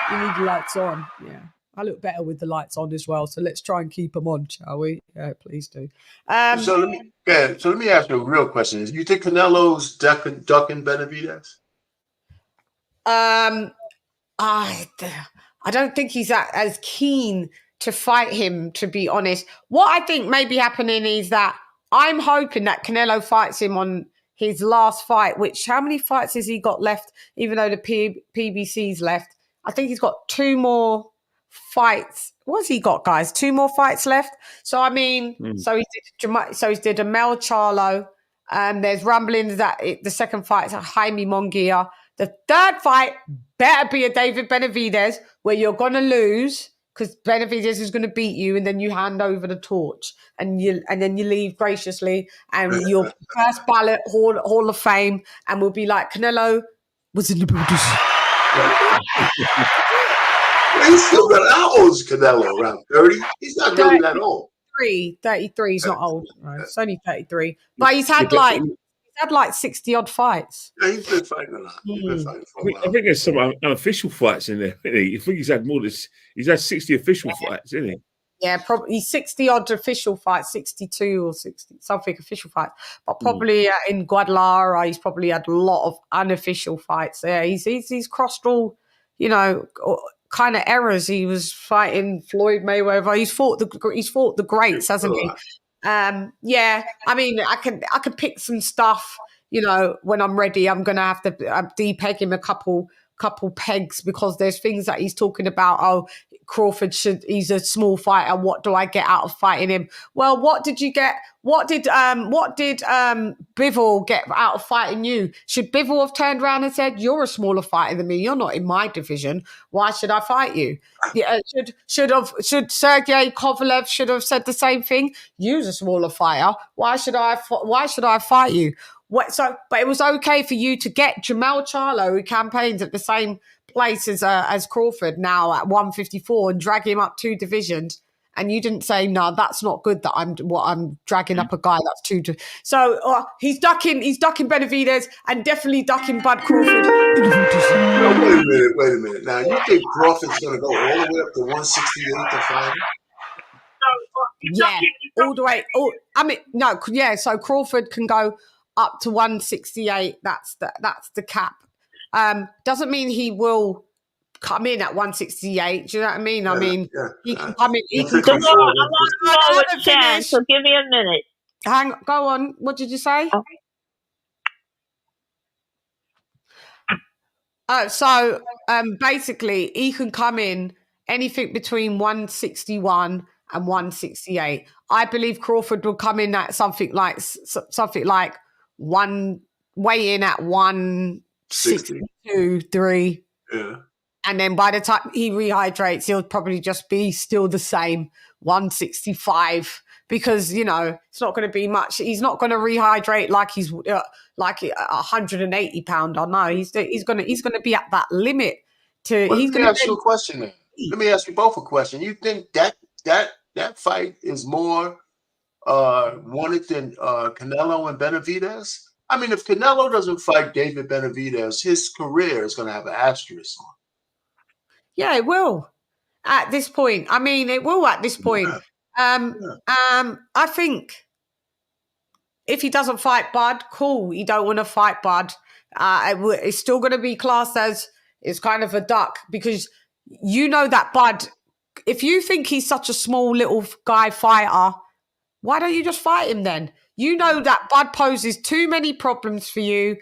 You need the lights on. Yeah. I look better with the lights on as well. So let's try and keep them on, shall we? Yeah, please do. So let me ask you a real question. You think Canelo's ducking Benavidez? I don't think he's as keen to fight him, to be honest. What I think may be happening is that I'm hoping that Canelo fights him on his last fight, which how many fights has he got left, even though the PBC's left? I think he's got 2 more fights. What's he got, guys? 2 more fights left. So, I mean, so he did Amel Charlo. There's rumblings that the second fight is Jaime Munguia. The third fight better be a David Benavidez, where you're going to lose because Benavidez is going to beat you, and then you hand over the torch and then you leave graciously, and your first ballot Hall of Fame, and we'll be like, Canelo was in the building. He's still got how old is Canelo? Around 30? He's not really that old. 33. He's not old. Right? It's only 33. But he's had like 60 odd fights. Yeah, he's been fighting a lot. He's been fighting for a while. I think there's some unofficial fights in there. Isn't he? I think he's had more than he's had 60 official fights, isn't he? Yeah, probably 60 odd official fights, 62 or 60 something official fights. But probably in Guadalajara, he's probably had a lot of unofficial fights. Yeah, he's crossed all, kind of errors. He was fighting Floyd Mayweather. He's fought the greats, hasn't he? Yeah, I mean, I could pick some stuff, when I'm ready. I'm gonna have to de-peg him a couple pegs, because there's things that he's talking about. Oh, Crawford he's a small fighter. What do I get out of fighting him? Well, what did you get? What did Bivol get out of fighting you? Should Bivol have turned around and said, "You're a smaller fighter than me. You're not in my division. Why should I fight you?" Yeah, should Sergey Kovalev should have said the same thing? You're a smaller fighter. Why should I fight you? But it was okay for you to get Jamel Charlo, who campaigns at the same place as Crawford now at 154, and drag him up 2 divisions, and you didn't say, no, that's not good that I'm dragging up a guy that's 2 to. So he's ducking Benavidez and definitely ducking Bud Crawford. No, wait a minute. Now you think Crawford's gonna go all the way up to 168 to fight him? Yeah, all the way. So Crawford can go up to 168. That's the cap. Doesn't mean he will come in at 168. Do you know what I mean? I mean, he can come in. He can come in. I haven't finished. So give me a minute. Go on. What did you say? So basically, he can come in anything between 161 and 168. I believe Crawford will come in at something like weigh in at 162, 3. Yeah. And then by the time he rehydrates, he'll probably just be still the same, 165, because, it's not going to be much. He's not going to rehydrate like he's like 180 pounder. No, he's going to be at that limit. Let me ask you a question then. Let me ask you both a question. You think that fight is more wanted than Canelo and Benavidez? I mean, if Canelo doesn't fight David Benavidez, his career is going to have an asterisk on. Yeah, it will. At this point, it will. At this point, I think if he doesn't fight Bud, cool. You don't want to fight Bud. It's still going to be classed as it's kind of a duck, because that Bud. If you think he's such a small little guy fighter, Why don't you just fight him then? You know that Bud poses too many problems for you.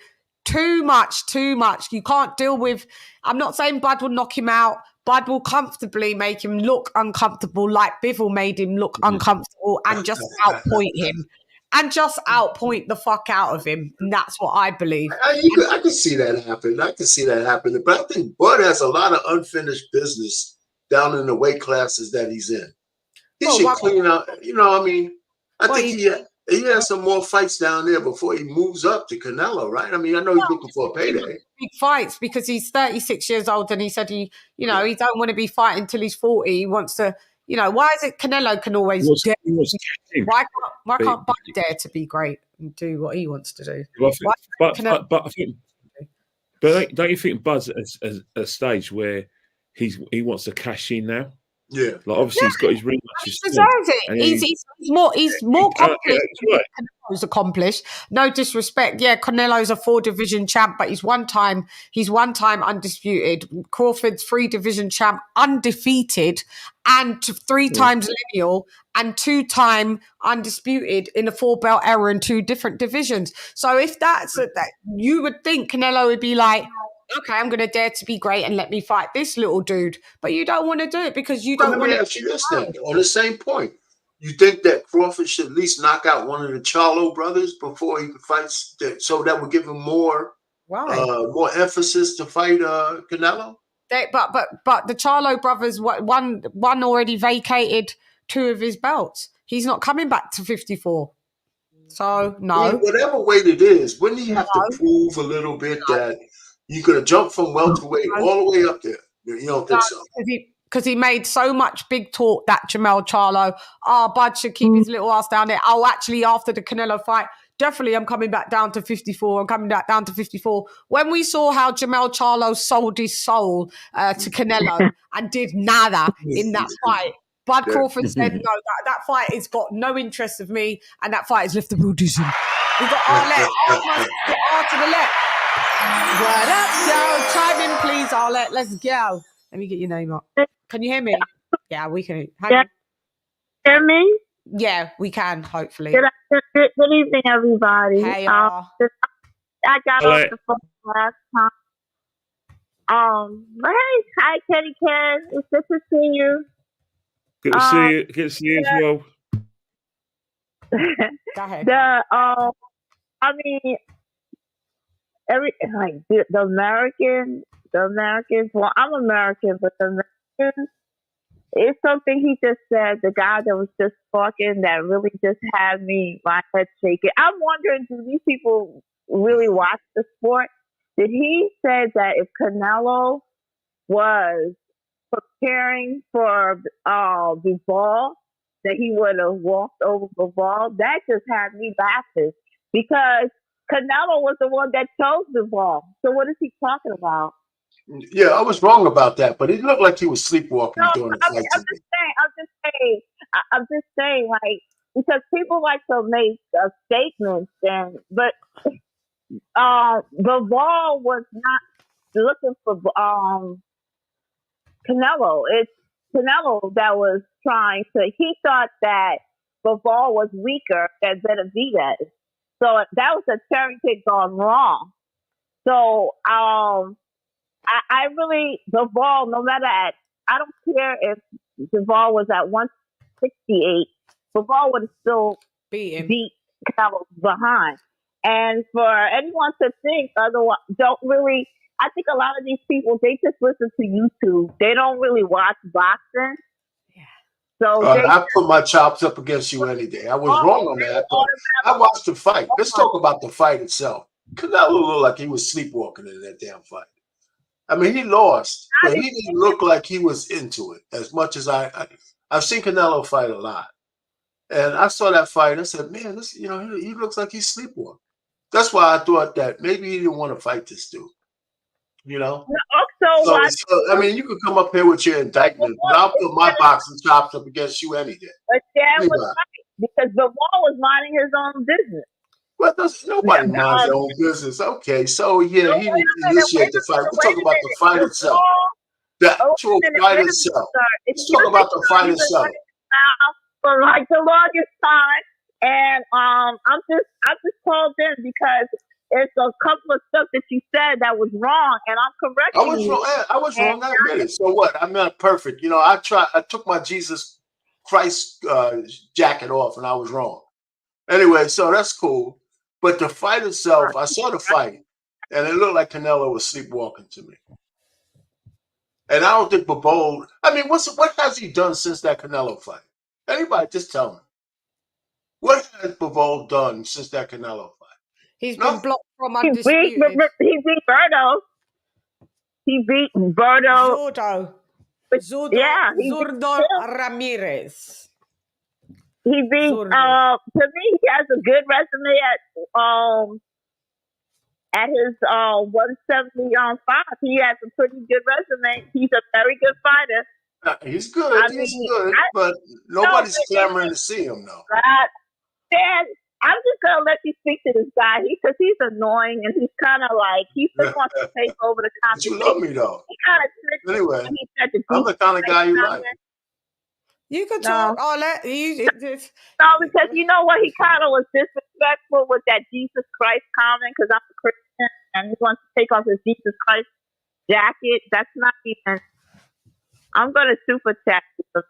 Too much. You can't deal with... I'm not saying Bud will knock him out. Bud will comfortably make him look uncomfortable like Bivol made him look uncomfortable and just outpoint him. And just outpoint the fuck out of him. And that's what I believe. I can see that happen. I can see that happen. But I think Bud has a lot of unfinished business down in the weight classes that he's in. He should clean out. You know, I mean, I think he has some more fights down there before he moves up to Canelo, right? I mean, I know he's looking for a payday. Big fights because he's 36 years old and he said he don't want to be fighting until he's 40. He wants to, why is it Canelo can always dare? Why can't Bud dare to be great and do what he wants to do? But don't you think Bud's at a stage where he wants to cash in now? Yeah, like obviously he's got his rematches. He deserves it. He's more accomplished. Right. Canelo's accomplished. No disrespect. Yeah, Canelo's a 4-division champ, but he's one time undisputed. Crawford's 3-division champ, undefeated, and 3 times lineal, and 2-time undisputed in a 4-belt era in 2 different divisions. So if that's that, you would think Canelo would be like, okay, I'm going to dare to be great and let me fight this little dude. But you don't want to do it because you don't want to. Let me ask you this then. On the same point, you think that Crawford should at least knock out one of the Charlo brothers before he fights, so that would give him more emphasis to fight Canelo? But the Charlo brothers, one already vacated 2 of his belts. He's not coming back to 54. So, no. I mean, whatever weight it is, wouldn't he have to prove a little bit that you could have jumped from welterweight all the way up there? You don't think so? Because he made so much big talk, that Jermell Charlo, Bud should keep his little ass down there. Actually, after the Canelo fight, definitely I'm coming back down to 54. I'm coming back down to 54. When we saw how Jermell Charlo sold his soul to Canelo and did nada in that fight, Bud Crawford said, no, that fight has got no interest of me, and that fight is left the Buddhism. We got Arlette. R to the left. What up, Joe? Chime in, please, Arlette. Let's go. Let me get your name up. Can you hear me? Yeah, we can. Hear me? Yeah, we can, hopefully. Good evening, everybody. Hey, I got off the phone last time. But hey, hi, Katy Taylor. It's good to see you. Good to see you. Good to see you as well. Go ahead. The Americans. Well, I'm American, but the Americans. It's something he just said. The guy that was just talking that really just had my head shaking. I'm wondering, do these people really watch the sport? Did he say that if Canelo was preparing for the ball, that he would have walked over the ball? That just had me laughing because Canelo was the one that chose the ball. So what is he talking about? Yeah, I was wrong about that, but it looked like he was sleepwalking during the fight. I'm just saying, like, because people like to make statements, but the ball was not looking for Canelo. It's Canelo that was trying to. He thought that the ball was weaker than Benavidez, so that was a cherry pick gone wrong. So I really, the ball, no matter I don't care if the ball was at 168, the ball would have still beat Canelo behind. And for anyone to think otherwise, I think a lot of these people, they just listen to YouTube. They don't really watch boxing. Yeah. So I put my chops up against you any day. I was wrong on that, but I watched the fight. Let's talk about the fight itself. Canelo looked like he was sleepwalking in that damn fight. I mean, he lost, but he didn't look like he was into it as much as I've seen Canelo fight a lot. And I saw that fight. I said, man, this, he looks like he's sleepwalking. That's why I thought that maybe he didn't want to fight this dude. So, I mean, you could come up here with your indictment, but I'll put my boxing chops up against you any day. But Dan was right, because the ball was minding his own business. Well, nobody minds their own business. Okay, so yeah, he initiated the fight. We're talking about the fight itself. The actual fight itself. Let's talk about the fight itself. for like the longest time, and I'm just called in because it's a couple of stuff that you said that was wrong, and I'm correcting I was you. wrong. I was wrong. I admit it. So what? I'm not perfect. You know, I took my Jesus Christ jacket off, and I was wrong. Anyway, so that's cool. But the fight itself, I saw the fight, and it looked like Canelo was sleepwalking to me. And I don't think Bivol. I mean, what has he done since that Canelo fight? Anybody, just tell me. What has Bivol done since that Canelo fight? He's been blocked from undisputed. He beat Berto. He beat Berto. Zurdo Ramirez. He beat. To me, he has a good resume at his 170 on 5. He has a pretty good resume. He's a very good fighter. He's good. He's good, but nobody's clamoring to see him though. Dan, I'm just gonna let you speak to this guy because he's annoying and he's kind of like he just wants to take over the conversation. You love me though. He kind of anyway. I'm the kind of guy you like. You could talk. I'll let you. No, because you know what? He kind of was disrespectful with that Jesus Christ comment because I'm a Christian and he wants to take off his Jesus Christ jacket. That's not even. I'm gonna super chat because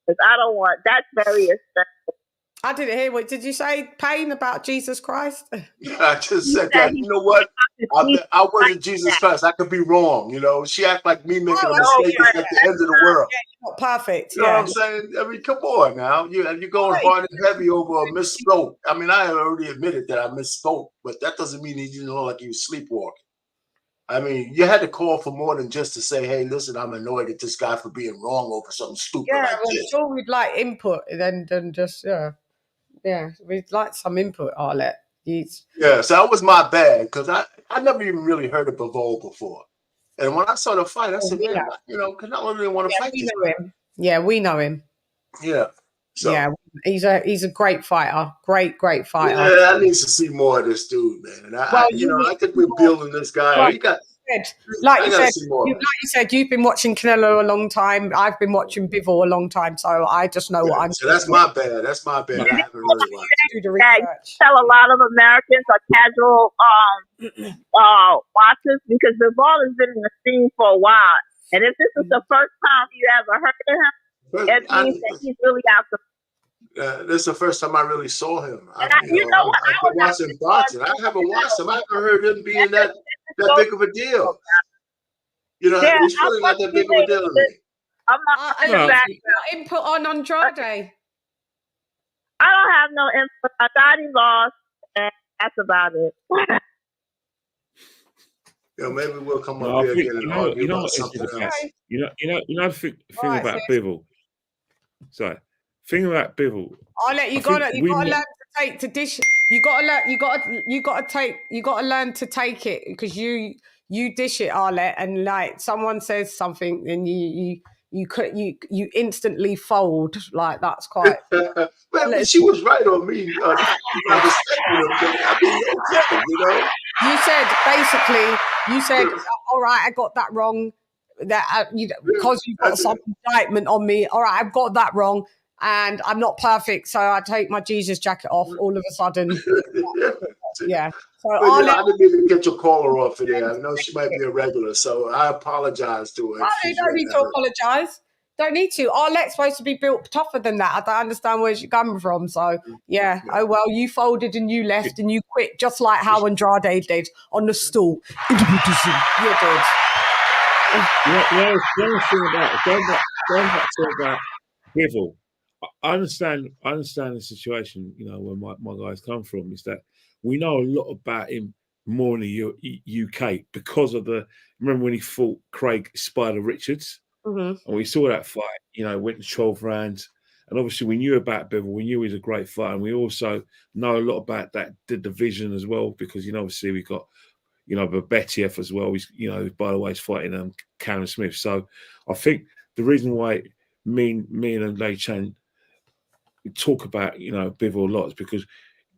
I don't want. That's very respectful. I didn't hear what did you say, Payne, about Jesus Christ? I just said that. You know what? I wasn't Jesus Christ. I could be wrong. You know, she act like me making a mistake is at the end of the world. Not perfect. You know what I'm saying? I mean, come on now. You're going hard and heavy over a misspoke. I mean, I already admitted that I misspoke, but that doesn't mean he didn't look like he was sleepwalking. I mean, you had to call for more than just to say, hey, listen, I'm annoyed at this guy for being wrong over something stupid like this. Sure we'd like input than just, yeah, we'd like some input, Arlette. Yeah, so that was my bad because I never even really heard of Bivol before. And when I saw the fight, I said, man, you know, Canelo didn't want to fight this guy. Yeah, we know him. Yeah. So, yeah, he's a great fighter. Great fighter. Yeah, I need to see more of this dude, man. And I think we're building this guy. Right. He got like you said, you've been watching Canelo a long time. I've been watching Bivol a long time, so I just know what I'm. So that's my bad. That's my bad. I haven't really watched. Do the research. Tell a lot of Americans are casual watchers because Bivol has been in the scene for a while, and if this is the first time you ever heard of him, it means that he's really out there. This is the first time I really saw him. I've been watching boxing. I haven't watched him. I haven't heard him being that big of a deal. You know, he's really not that big of a deal to me. I'm not input on Andrade. I don't have no input. I thought he lost, and that's about it. Maybe we'll come up here again and argue about something else. You know the thing about Bivol. Sorry. Thing about Bivol. I'll let you gotta learn to take to dish. You gotta learn to take it because you dish it, Arlette, and like someone says something, and you instantly fold. Like that's quite. Well, she was right on me. You said, all right, I got that wrong. That because you got some indictment on me. All right, I've got that wrong. And I'm not perfect, so I take my Jesus jacket off all of a sudden. Yeah. So I didn't even get your caller off of there. I know she might be a regular, so I apologize to her. You don't need to apologize. Don't need to. Arlette's supposed to be built tougher than that. I don't understand where she's coming from. So, yeah. Oh, well, you folded and you left and you quit just like how Andrade did on the stool. You did. Going back to Bivol. I understand the situation, you know, where my guys come from, is that we know a lot about him more in the UK because of remember when he fought Craig Spider Richards? Mm-hmm. And we saw that fight, you know, went to 12 rounds. And obviously we knew about Bivol, we knew he was a great fighter. And we also know a lot about the division as well, because, you know, obviously we got, you know, Babetiev as well. He's, you know, by the way, he's fighting Karen Smith. So I think the reason why me and LadyChann talk about, you know, Bivol a lot is because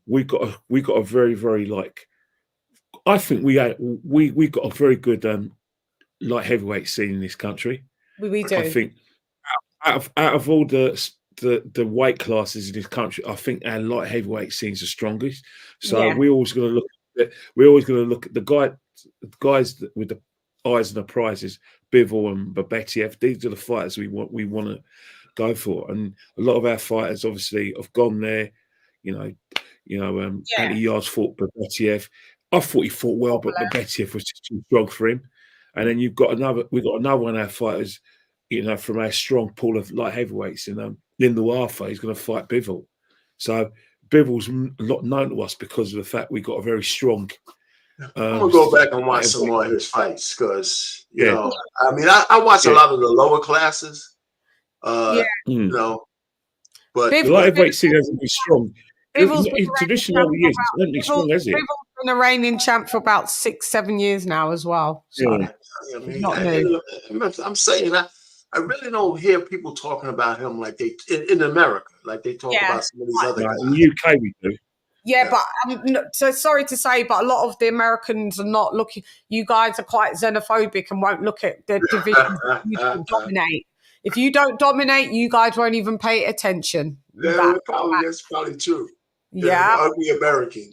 we got a very, very I think we got a very good light heavyweight scene in this country. We do. I think out of all the the weight classes in this country, I think our light heavyweight scene's the strongest. So we're always going to look at the guys with the eyes and the prizes, Bivol and Babetiev. These are the fighters we want to go for, and a lot of our fighters obviously have gone there. Anthony Yards fought Babetiev. I thought he fought well, but Babetiev was just too strong for him. And then we've got another one of our fighters, from our strong pool of light heavyweights, Lindo Arthur. He's going to fight Bivol. So Bivol's not known to us because of the fact we got a very strong. I'm gonna go back and watch some more of his fights because I watch a lot of the lower classes. But the light heavyweight scene hasn't been strong. Traditional over years, it's not been strong, has it? Bivol's been a reigning champ for about 6-7 years now as well. So I'm saying I really don't hear people talking about him like they in America, like they talk about some of these other guys. In the UK, we do. Yeah, but so sorry to say, but a lot of the Americans are not looking. You guys are quite xenophobic and won't look at the divisions you don't dominate. If you don't dominate, you guys won't even pay attention. Yeah, that's probably true. Yeah, ugly American,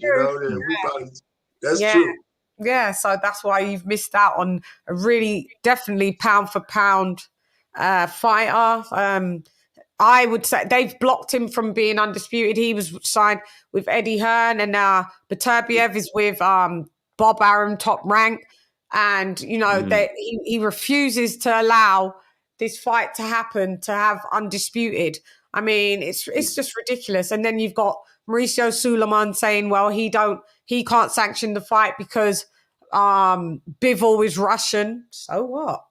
that's true. Yeah, so that's why you've missed out on a really, definitely pound for pound fighter. I would say they've blocked him from being undisputed. He was signed with Eddie Hearn, and now Beterbiev is with Bob Arum, Top Rank, and he refuses to allow this fight to happen, to have undisputed. I mean, it's just ridiculous. And then you've got Mauricio Suleiman saying, well, he can't sanction the fight because Bivol is Russian. So what?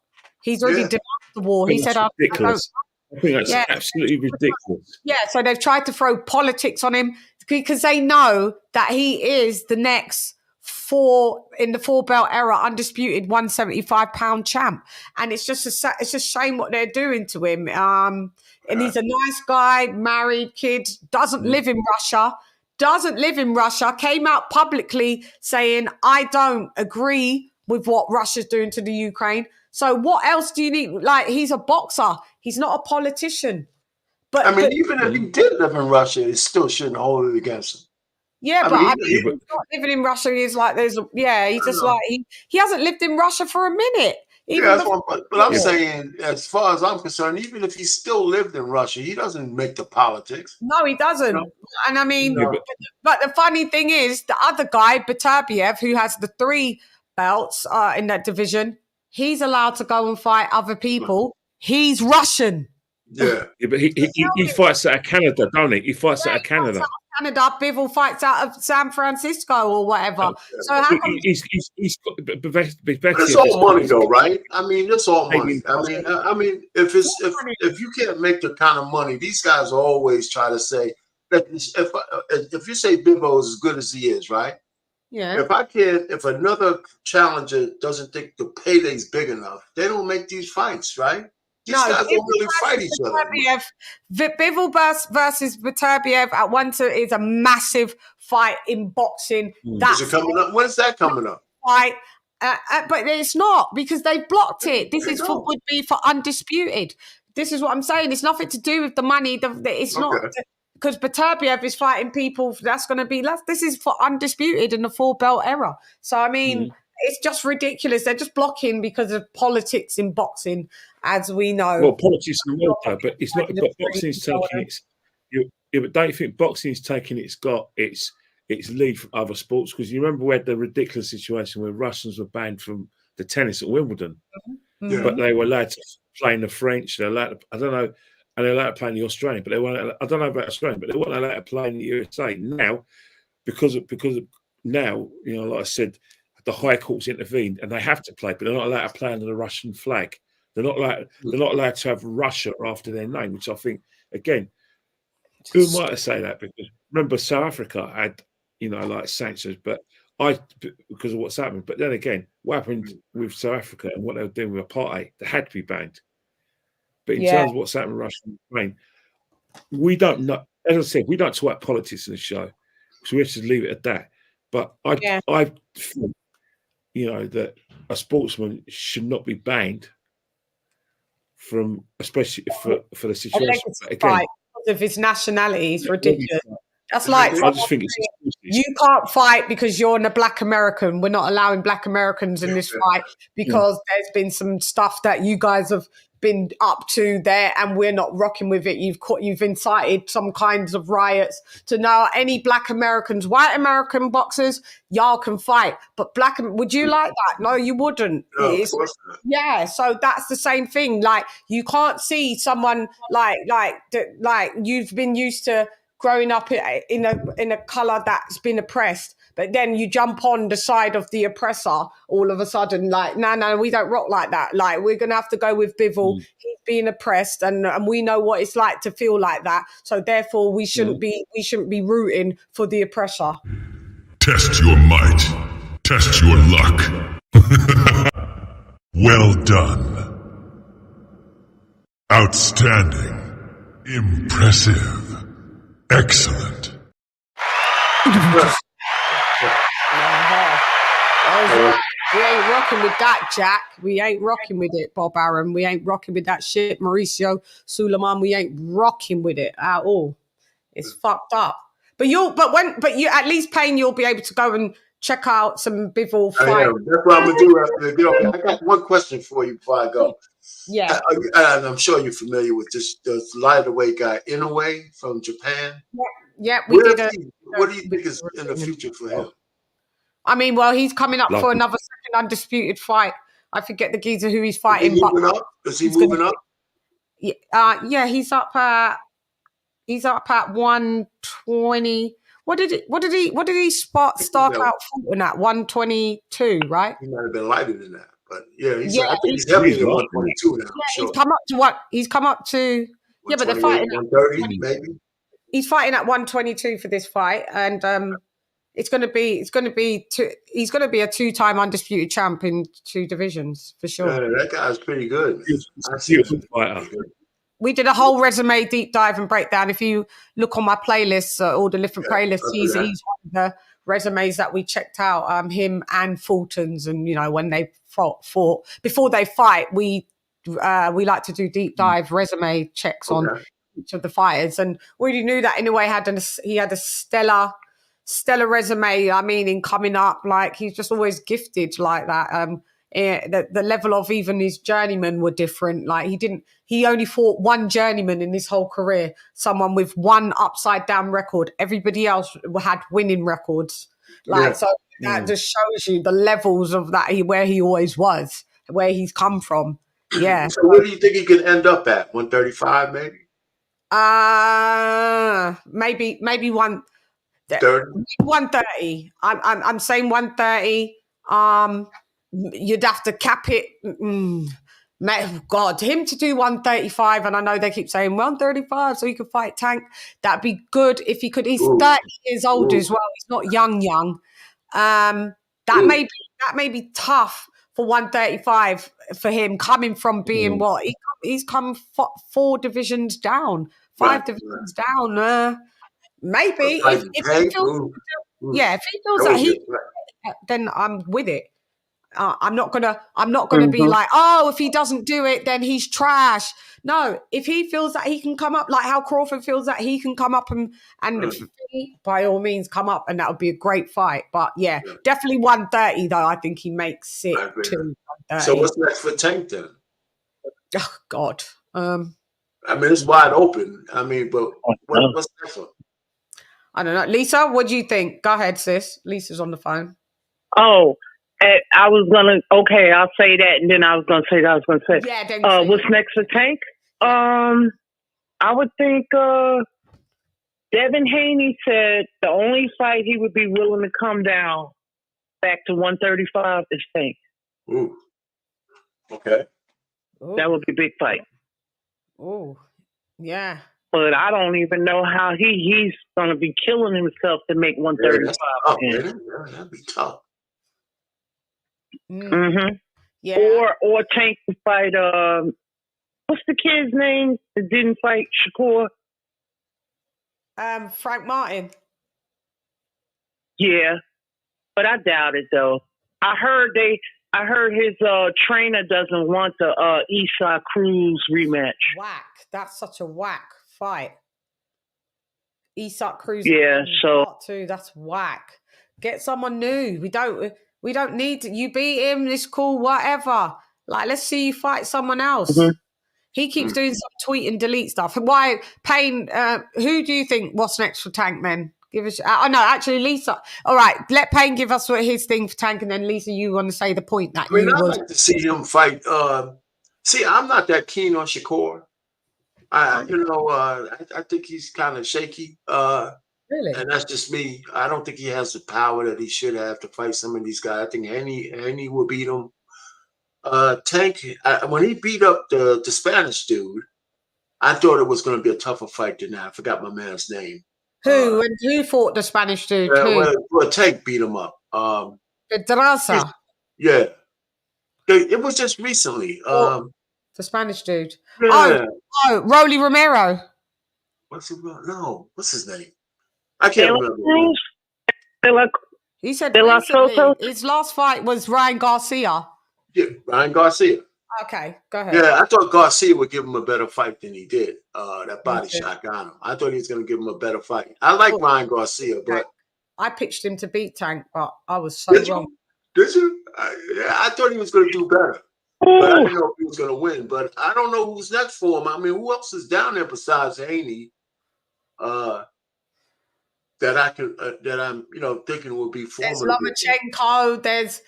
He's already denounced the war. He said, ridiculous. I think that's absolutely ridiculous. Yeah, so they've tried to throw politics on him because they know that he is the next in the 4-belt era undisputed 175-pound champ, and it's just a shame what they're doing to him. And he's a nice guy, married, kid, doesn't live in Russia. Came out publicly saying, "I don't agree with what Russia's doing to the Ukraine." So what else do you need? Like, he's a boxer. He's not a politician. But even if he did live in Russia, it still shouldn't hold it against him. Yeah, he's not living in Russia. He's like, he hasn't lived in Russia for a minute. But I'm saying, as far as I'm concerned, even if he still lived in Russia, he doesn't make the politics. No, he doesn't. No. And I mean, but the funny thing is, the other guy, Beterbiev, who has the 3 belts in that division, he's allowed to go and fight other people. He's Russian. Yeah, but he fights out of Canada, don't he? He fights out of Canada. Bivol fights out of San Francisco or whatever. So how come it's all money, though, right? I mean, it's all money. I mean, if you can't make the kind of money, these guys always try to say that if you say Bivol is as good as he is, right? Yeah. If another challenger doesn't think the payday's big enough, they don't make these fights, right? These guys don't really fight each other. Bivol versus Beterbiev at 1-2 is a massive fight in boxing. Is it coming up? When's that coming up? Fight, but it's not, because they've blocked it. This would be for undisputed. This is what I'm saying. It's nothing to do with the money. It's not because Beterbiev is fighting people. That's going to be less. This is for undisputed in the 4-belt era. So I mean. It's just ridiculous. They're just blocking because of politics in boxing, as we know. Well, politics in America, but it's not. But boxing's taking its. But don't you think boxing's taking its lead from other sports? Because you remember we had the ridiculous situation where Russians were banned from the tennis at Wimbledon, but they were allowed to play in the French. They're allowed to, I don't know, and they're allowed to play in the Australian, but they weren't. I don't know about Australian, but they weren't allowed to play in the USA now because of now. Like I said. The High Court's intervened, and they have to play, but they're not allowed to play under the Russian flag. They're not allowed to have Russia after their name, which I think, again, who am I to say that? Because remember, South Africa had, sanctions, but because of what's happened. But then again, what happened with South Africa and what they were doing with apartheid, they had to be banned. But in terms of what's happened in Russia and Ukraine, we don't know. As I said, we don't talk about politics in the show, so we have to leave it at that. But I think, that a sportsman should not be banned from, especially for the situation. of his nationality is ridiculous. That's like I just think it's you can't fight because you're a Black American. We're not allowing Black Americans in this fight because there's been some stuff that you guys have been up to there, and we're not rocking with it. You've incited some kinds of riots. So now any Black Americans, white American boxers, y'all can fight, but would you like that? No, you wouldn't. No, of course not. Yeah, so that's the same thing. Like you can't see someone like you've been used to growing up in a color that's been oppressed, but then you jump on the side of the oppressor all of a sudden, like, no, we don't rock like that. Like, we're going to have to go with Bivol. He's being oppressed, and we know what it's like to feel like that. So therefore, we shouldn't be rooting for the oppressor. Test your might. Test your luck. Well done. Outstanding. Impressive. Excellent. We ain't rocking with that, Jack. We ain't rocking with it, Bob Arum. We ain't rocking with that shit, Mauricio Suleiman. We ain't rocking with it at all. It's fucked up. But you at least, Payne, you'll be able to go and check out some Bivol fight. That's what I'm gonna do after the deal. I got one question for you before I go. Yeah, and I'm sure you're familiar with this. The lightweight guy, Inoue from Japan. Yeah, What do you think is in the future for him? I mean, well, he's coming up for another second undisputed fight. I forget the geezer who he's fighting. Is he moving up? Yeah, he's up at 120. What did he start out fighting at? 122, right? He might have been lighter than that, but I think he's heavier than 122 now. Yeah, he's come up to but they're fighting 130 maybe. He's fighting at 122 for this fight, and he's going to be a two-time undisputed champ in 2 divisions for sure. That guy's pretty good. We did a whole resume deep dive and breakdown. If you look on my playlists, all the different playlists, he's one of the resumes that we checked out. Him and Fulton's, and when they fought before they fight, we like to do deep dive resume checks on each of the fighters, and we already knew that Inoue had a stellar resume. I mean, in coming up, like he's just always gifted like that. The level of even his journeymen were different. Like he only fought one journeyman in his whole career, someone with one upside down record. Everybody else had winning records. So that just shows you the levels of that, where he always was, where he's come from. Yeah. So where do you think he could end up at? 135 maybe? Maybe 130. I'm saying 130. You'd have to cap it. God, him to do 135, and I know they keep saying 135 so he could fight Tank. That'd be good if he could. He's 30 years old as well. He's not young. That may be tough for 135 for him, coming from being he's come 4 divisions down, 5 divisions down. Maybe if he feels, if he feels that then I'm with it. I'm not gonna be like, oh, if he doesn't do it, then he's trash. No, if he feels that he can come up, like how Crawford feels that he can come up and by all means come up, and that would be a great fight. But definitely 130 though. I think he makes it to 130. So what's next for Tank then? Oh God. I mean, it's wide open. I mean, but what's next for? I don't know. Lisa, what do you think? Go ahead, sis. Lisa's on the phone. Oh, I was I'll say that, and then I was gonna say that I was gonna say. Yeah, then what's next for Tank? I would think Devin Haney said the only fight he would be willing to come down back to 135 is Tank. Ooh. Okay. Ooh. That would be a big fight. Oh, yeah. But I don't even know how he's going to be killing himself to make 135 again. That'd be tough. Mm-hmm. Yeah. Or Tank to fight, what's the kid's name that didn't fight Shakur? Frank Martin. Yeah. But I doubt it, though. I heard his trainer doesn't want the Isaac Cruz rematch. Whack. That's such a whack fight. Isak Cruz. Yeah, so part 2. That's whack. Get someone new. We don't need to, you beat him. It's cool. Whatever. Like, let's see you fight someone else. Mm-hmm. He keeps doing some tweet and delete stuff. Why, Payne? Who do you think? What's next for Tank? Then give us. Oh no, actually, Lisa. All right, let Payne give us what his thing for Tank, and then Lisa, you want to say the point that I'd like to see him fight. See, I'm not that keen on Shakur. I think he's kind of shaky. Really? And that's just me. I don't think he has the power that he should have to fight some of these guys. I think Haney will beat him. Tank, when he beat up the Spanish dude, I thought it was going to be a tougher fight than that. I forgot my man's name. Who and who fought the Spanish dude? Well, Tank beat him up. Pedraza. Yeah, it was just recently. The Spanish dude. Yeah. Oh, Rolly Romero. What's his name? I can't remember. He said recently, his last fight was Ryan Garcia. Yeah, Ryan Garcia. Okay, go ahead. Yeah, I thought Garcia would give him a better fight than he did. That body shot got him. I thought he was going to give him a better fight. I like Ryan Garcia, but I pitched him to beat Tank, but I was so wrong. Did you? I thought he was going to do better, but I didn't know if he was going to win. But I don't know who's next for him. I mean, who else is down there besides Haney? That I'm thinking will be formidable. There's Lomachenko. There's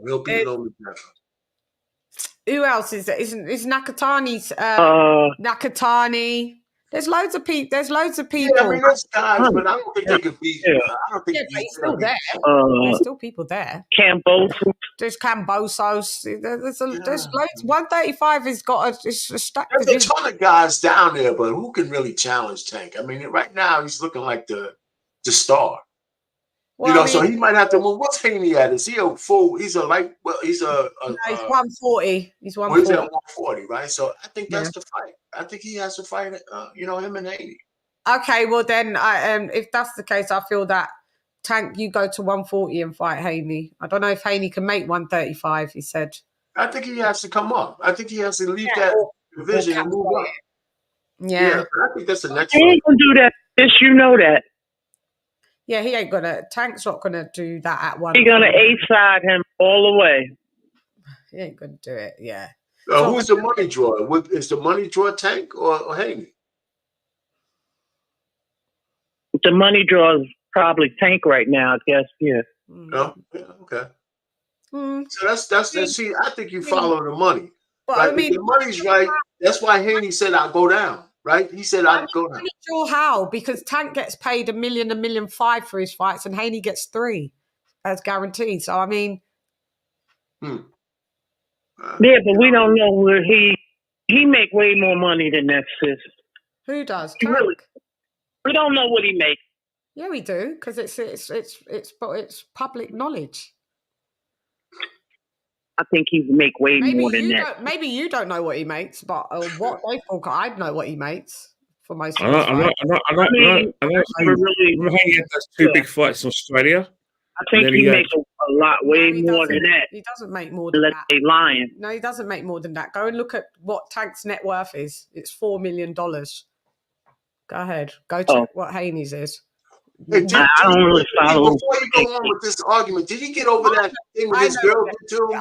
he'll be Lomachenko. Who else is there? Is Nakatani's Nakatani? There's loads of people. Yeah, I mean, there's guys, but I don't think they could beat. I don't think but he's still there. There's still people there. Cambosos. There's Cambosos. There's loads. 135 has got a stack. There's a ton of guys down there, but who can really challenge Tank? I mean, right now he's looking like the star. Well, so he might have to move. What's Haney at? Is he a full? He's a light. Well, he's a. He's 140. He's 140. Well, he's at 140, right? So I think that's the fight. I think he has to fight. Him and Haney. Okay, well then, if that's the case, I feel that Tank, you go to 140 and fight Haney. I don't know if Haney can make 135. He said. I think he has to come up. I think he has to leave that division and move up. Yeah, I think that's the next. He ain't gonna do that. You know that. Yeah, he ain't gonna. Tank's not gonna do that at one. He's gonna A-side him all the way. He ain't gonna do it. Yeah. Who's the money drawer? Is the money drawer Tank or Haney? The money draw is probably Tank right now, I guess. Yeah. Oh, yeah, okay. So that's. See, I think you follow the money. Well, right? If the money's right. That's why Haney said I'll go down. Right? He said I'd go down. Sure how? Because Tank gets paid $1 million, $1.5 million for his fights, and Haney gets $3 million as guaranteed. So I mean, yeah, but we don't know where he make way more money than that, sis. Who does? Really, we don't know what he makes. Yeah, we do, because it's public knowledge. I think he make way more than that. Maybe you don't know what he makes, but what they thought I'd know what he makes for most. I know. Haney has 2 big fights in Australia. I think he makes a lot more than that. He doesn't make more than that. They lying. No, he doesn't make more than that. Go and look at what Tank's net worth is. It's $4 million. Go ahead. Go check what Haney's is. Hey, I don't really follow. Before you go on with this argument, did he get over that thing with his girl too?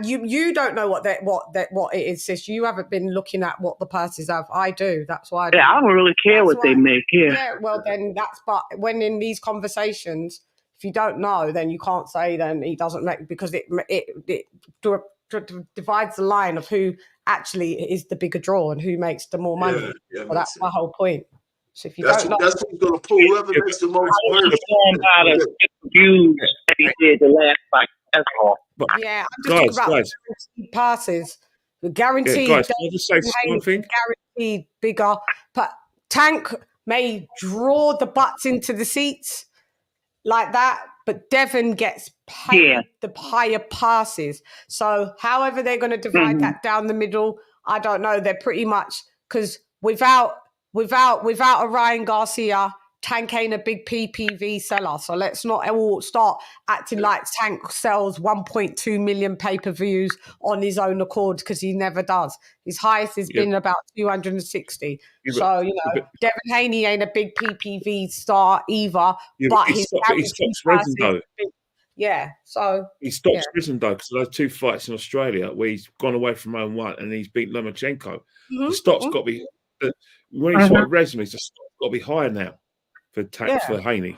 You don't know what it is, sis. You haven't been looking at what the purses have. I do. That's why. I don't really care what they make. Yeah. Well, then but when in these conversations, if you don't know, then you can't say then he doesn't make, because it divides the line of who actually is the bigger draw and who makes the more money. Yeah, well, that's my whole point. So if you that's don't know, that's who's going to pull. Whoever makes the most money. Views that he did the last fight. That's all. Yeah, I'm just talking about guaranteed passes. Guaranteed. Guys, can I just say one thing? Guaranteed bigger. But Tank may draw the butts into the seats like that, but Devon gets paid the higher passes. So however they're going to divide that down the middle, I don't know. They're pretty much, because without a Ryan Garcia, Tank ain't a big PPV seller, so let's not all start acting like Tank sells 1.2 million pay-per-views on his own accord, because he never does. His highest has been about 260. So, you know, Devin Haney ain't a big PPV star either, but he stops resin though. Yeah, so he stops resin though, because those 2 fights in Australia where he's gone away from round 1 and he's beat Lomachenko. The stock's got to be when he's got resumes, the stock's got to be higher now for Haney.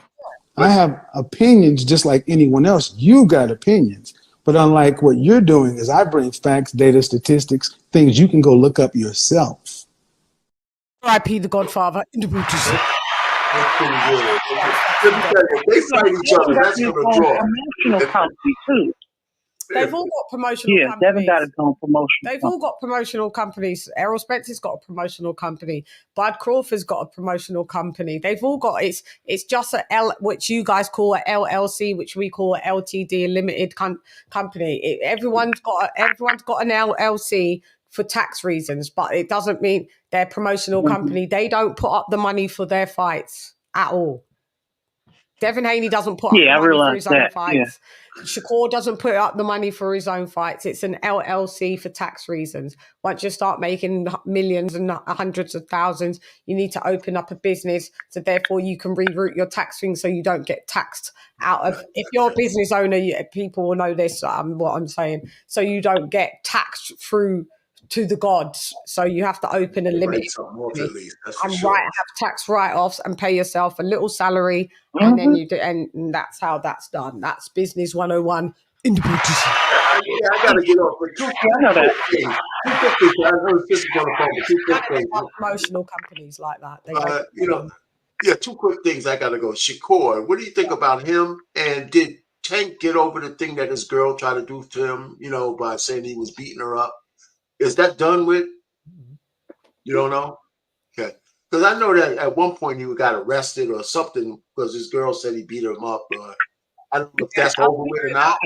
I have opinions just like anyone else. You got opinions. But unlike what you're doing is I bring facts, data, statistics, things you can go look up yourself. R.I.P. the Godfather. They fight each other. That's going to draw. Promotional company too. They've all got promotional companies. Devin got his own promotional. They've all got promotional companies. Errol Spencer's got a promotional company. Bud Crawford's got a promotional company. They've all got it's just which you guys call a LLC, which we call a LTD, a limited company. Everyone's got an LLC for tax reasons, but it doesn't mean they're promotional company. They don't put up the money for their fights at all. Devin Haney doesn't put up the money for his own fights. Shakur doesn't put up the money for his own fights. It's an LLC for tax reasons. Once you start making millions and hundreds of thousands, you need to open up a business. So therefore you can reroute your tax thing so you don't get taxed out of, if you're a business owner, people will know this, what I'm saying. So you don't get taxed through to the gods. So you have to open a limited company and have tax write-offs and pay yourself a little salary, and then you do, and that's how that's done. That's business 101 in the British. I gotta get off. Promotional companies like that. Two quick things. I gotta go. Shakur, what do you think about him? And did Tank get over the thing that his girl tried to do to him? By saying he was beating her up. Is that done with? You don't know? Okay. Because I know that at one point he got arrested or something because his girl said he beat him up. I don't know if that's over with or not.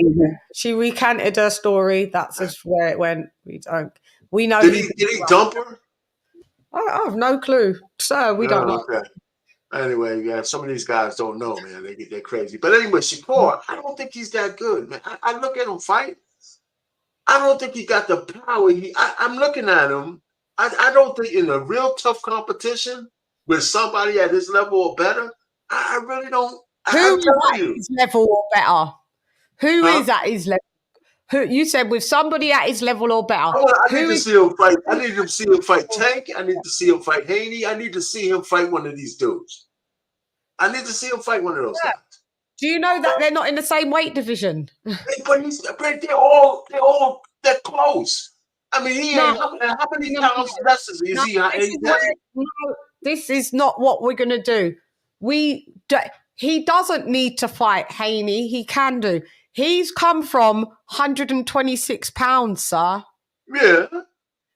She recanted her story. That's just where it went. We know. Did he dump her? I have no clue. So we don't know. Okay. Anyway, some of these guys don't know, man. They're crazy. But anyway, Shakur, I don't think he's that good, man. I look at him fight. I don't think he got the power. I'm looking at him. I don't think in a real tough competition with somebody at his level or better, I really don't. Who is at his level or better? Who is at his level? Who you said with somebody at his level or better? I need to see him fight. I need to see him fight Tank. I need to see him fight Haney. I need to see him fight one of these dudes. I need to see him fight one of those guys. Do you know that they're not in the same weight division? But they're close. I mean, how many pounds less is he? This is not what we're going to do. He doesn't need to fight Haney. He can do. He's come from 126 pounds, sir. Yeah.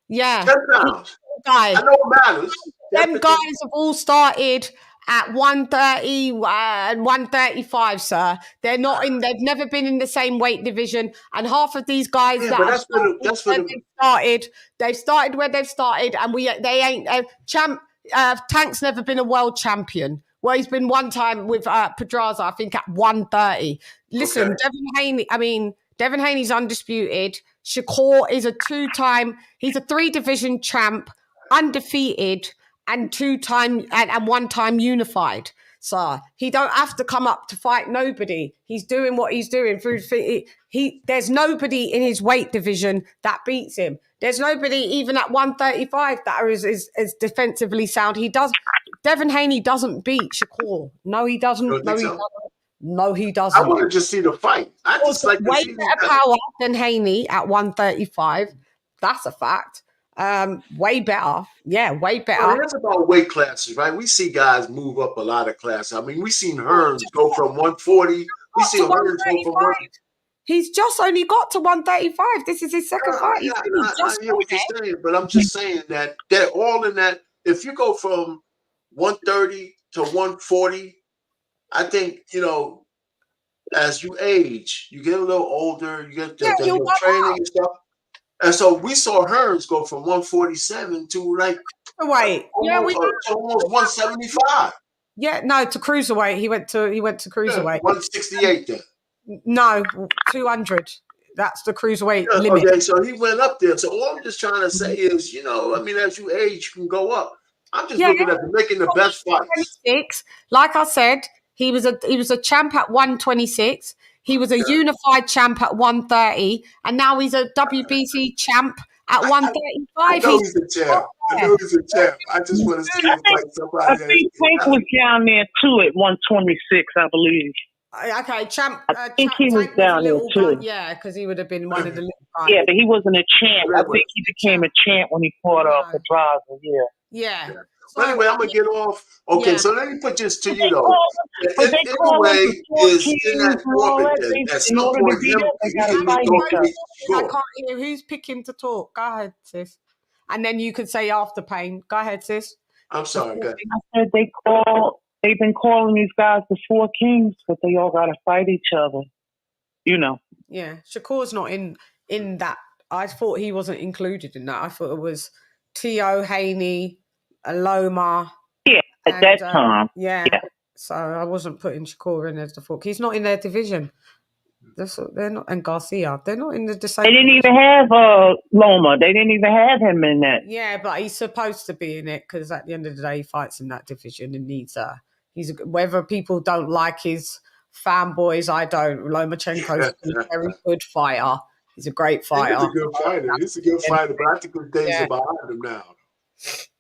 Yeah. 10 pounds. I know it matters. Them guys have all started at 130 and 135, sir. They're not in. They've never been in the same weight division, and half of these guys they've started where they've started, and they ain't. Tank's never been a world champion. Well, he's been one time with Pedraza, I think, at 130. Listen, Devin Haney's undisputed. Shakur is a 2-time. He's a 3-division champ, undefeated, and 2-time and 1-time unified. So he don't have to come up to fight nobody. He's doing what he's doing. There's nobody in his weight division that beats him. There's nobody even at 135 that is defensively sound. Devin Haney doesn't beat Shakur. No, he doesn't. No, he doesn't. I want to just see the fight. I just like way better power than Haney at 135. That's a fact. Way better. Yeah, way better. Well, it's about weight classes, right? We see guys move up a lot of classes. I mean, we seen Hearns go from 140. We see Hearns go from 140. He's just only got to 135. This is his second fight. I hear what you're saying, but I'm just saying that they're all in that. If you go from 130 to 140, I think, as you age, you get a little older, you get the training and stuff. And so we saw Hearns go from 147 to almost 175. Yeah, no, to cruiserweight. He went to cruiserweight. 168 then. No, 200. That's the cruiserweight limit. Okay, so he went up there. So all I'm just trying to say is, you know, I mean, as you age, you can go up. I'm just looking at making the best fights. 26. Like I said, he was a champ at 126. He was a unified champ at 130, and now he's a WBC champ at 135. I know he's a champ. I just want to see him fight somebody. I think Tank was down there too at 126, I believe. Okay, champ. I think he was down there too. Yeah, because he would have been one of the little guys. Yeah, but he wasn't a champ. I think he became a champ when he fought Andrade. Yeah. Well, anyway, I'm gonna get off. Okay, so let me put this to you though. But they call way is in that orbit. At some point, I can't hear who's picking to talk. Go ahead, sis. And then you can say after Pain. Go ahead, sis. I'm sorry. Go ahead. I said they've been calling these guys the Four Kings, but they all gotta fight each other. You know. Yeah, Shakur's not in that. I thought he wasn't included in that. I thought it was T.O. Haney, Aloma. Yeah, at that time. Yeah. So I wasn't putting Shakur in as the Four. He's not in their division. They're not, and Garcia. They're not in the same. They didn't even have Loma. They didn't even have him in that. Yeah, but he's supposed to be in it because at the end of the day, he fights in that division and whether people don't like his fanboys, I don't. Lomachenko's a very good fighter. He's a great fighter. He's a good fighter. But I think the days are behind him now.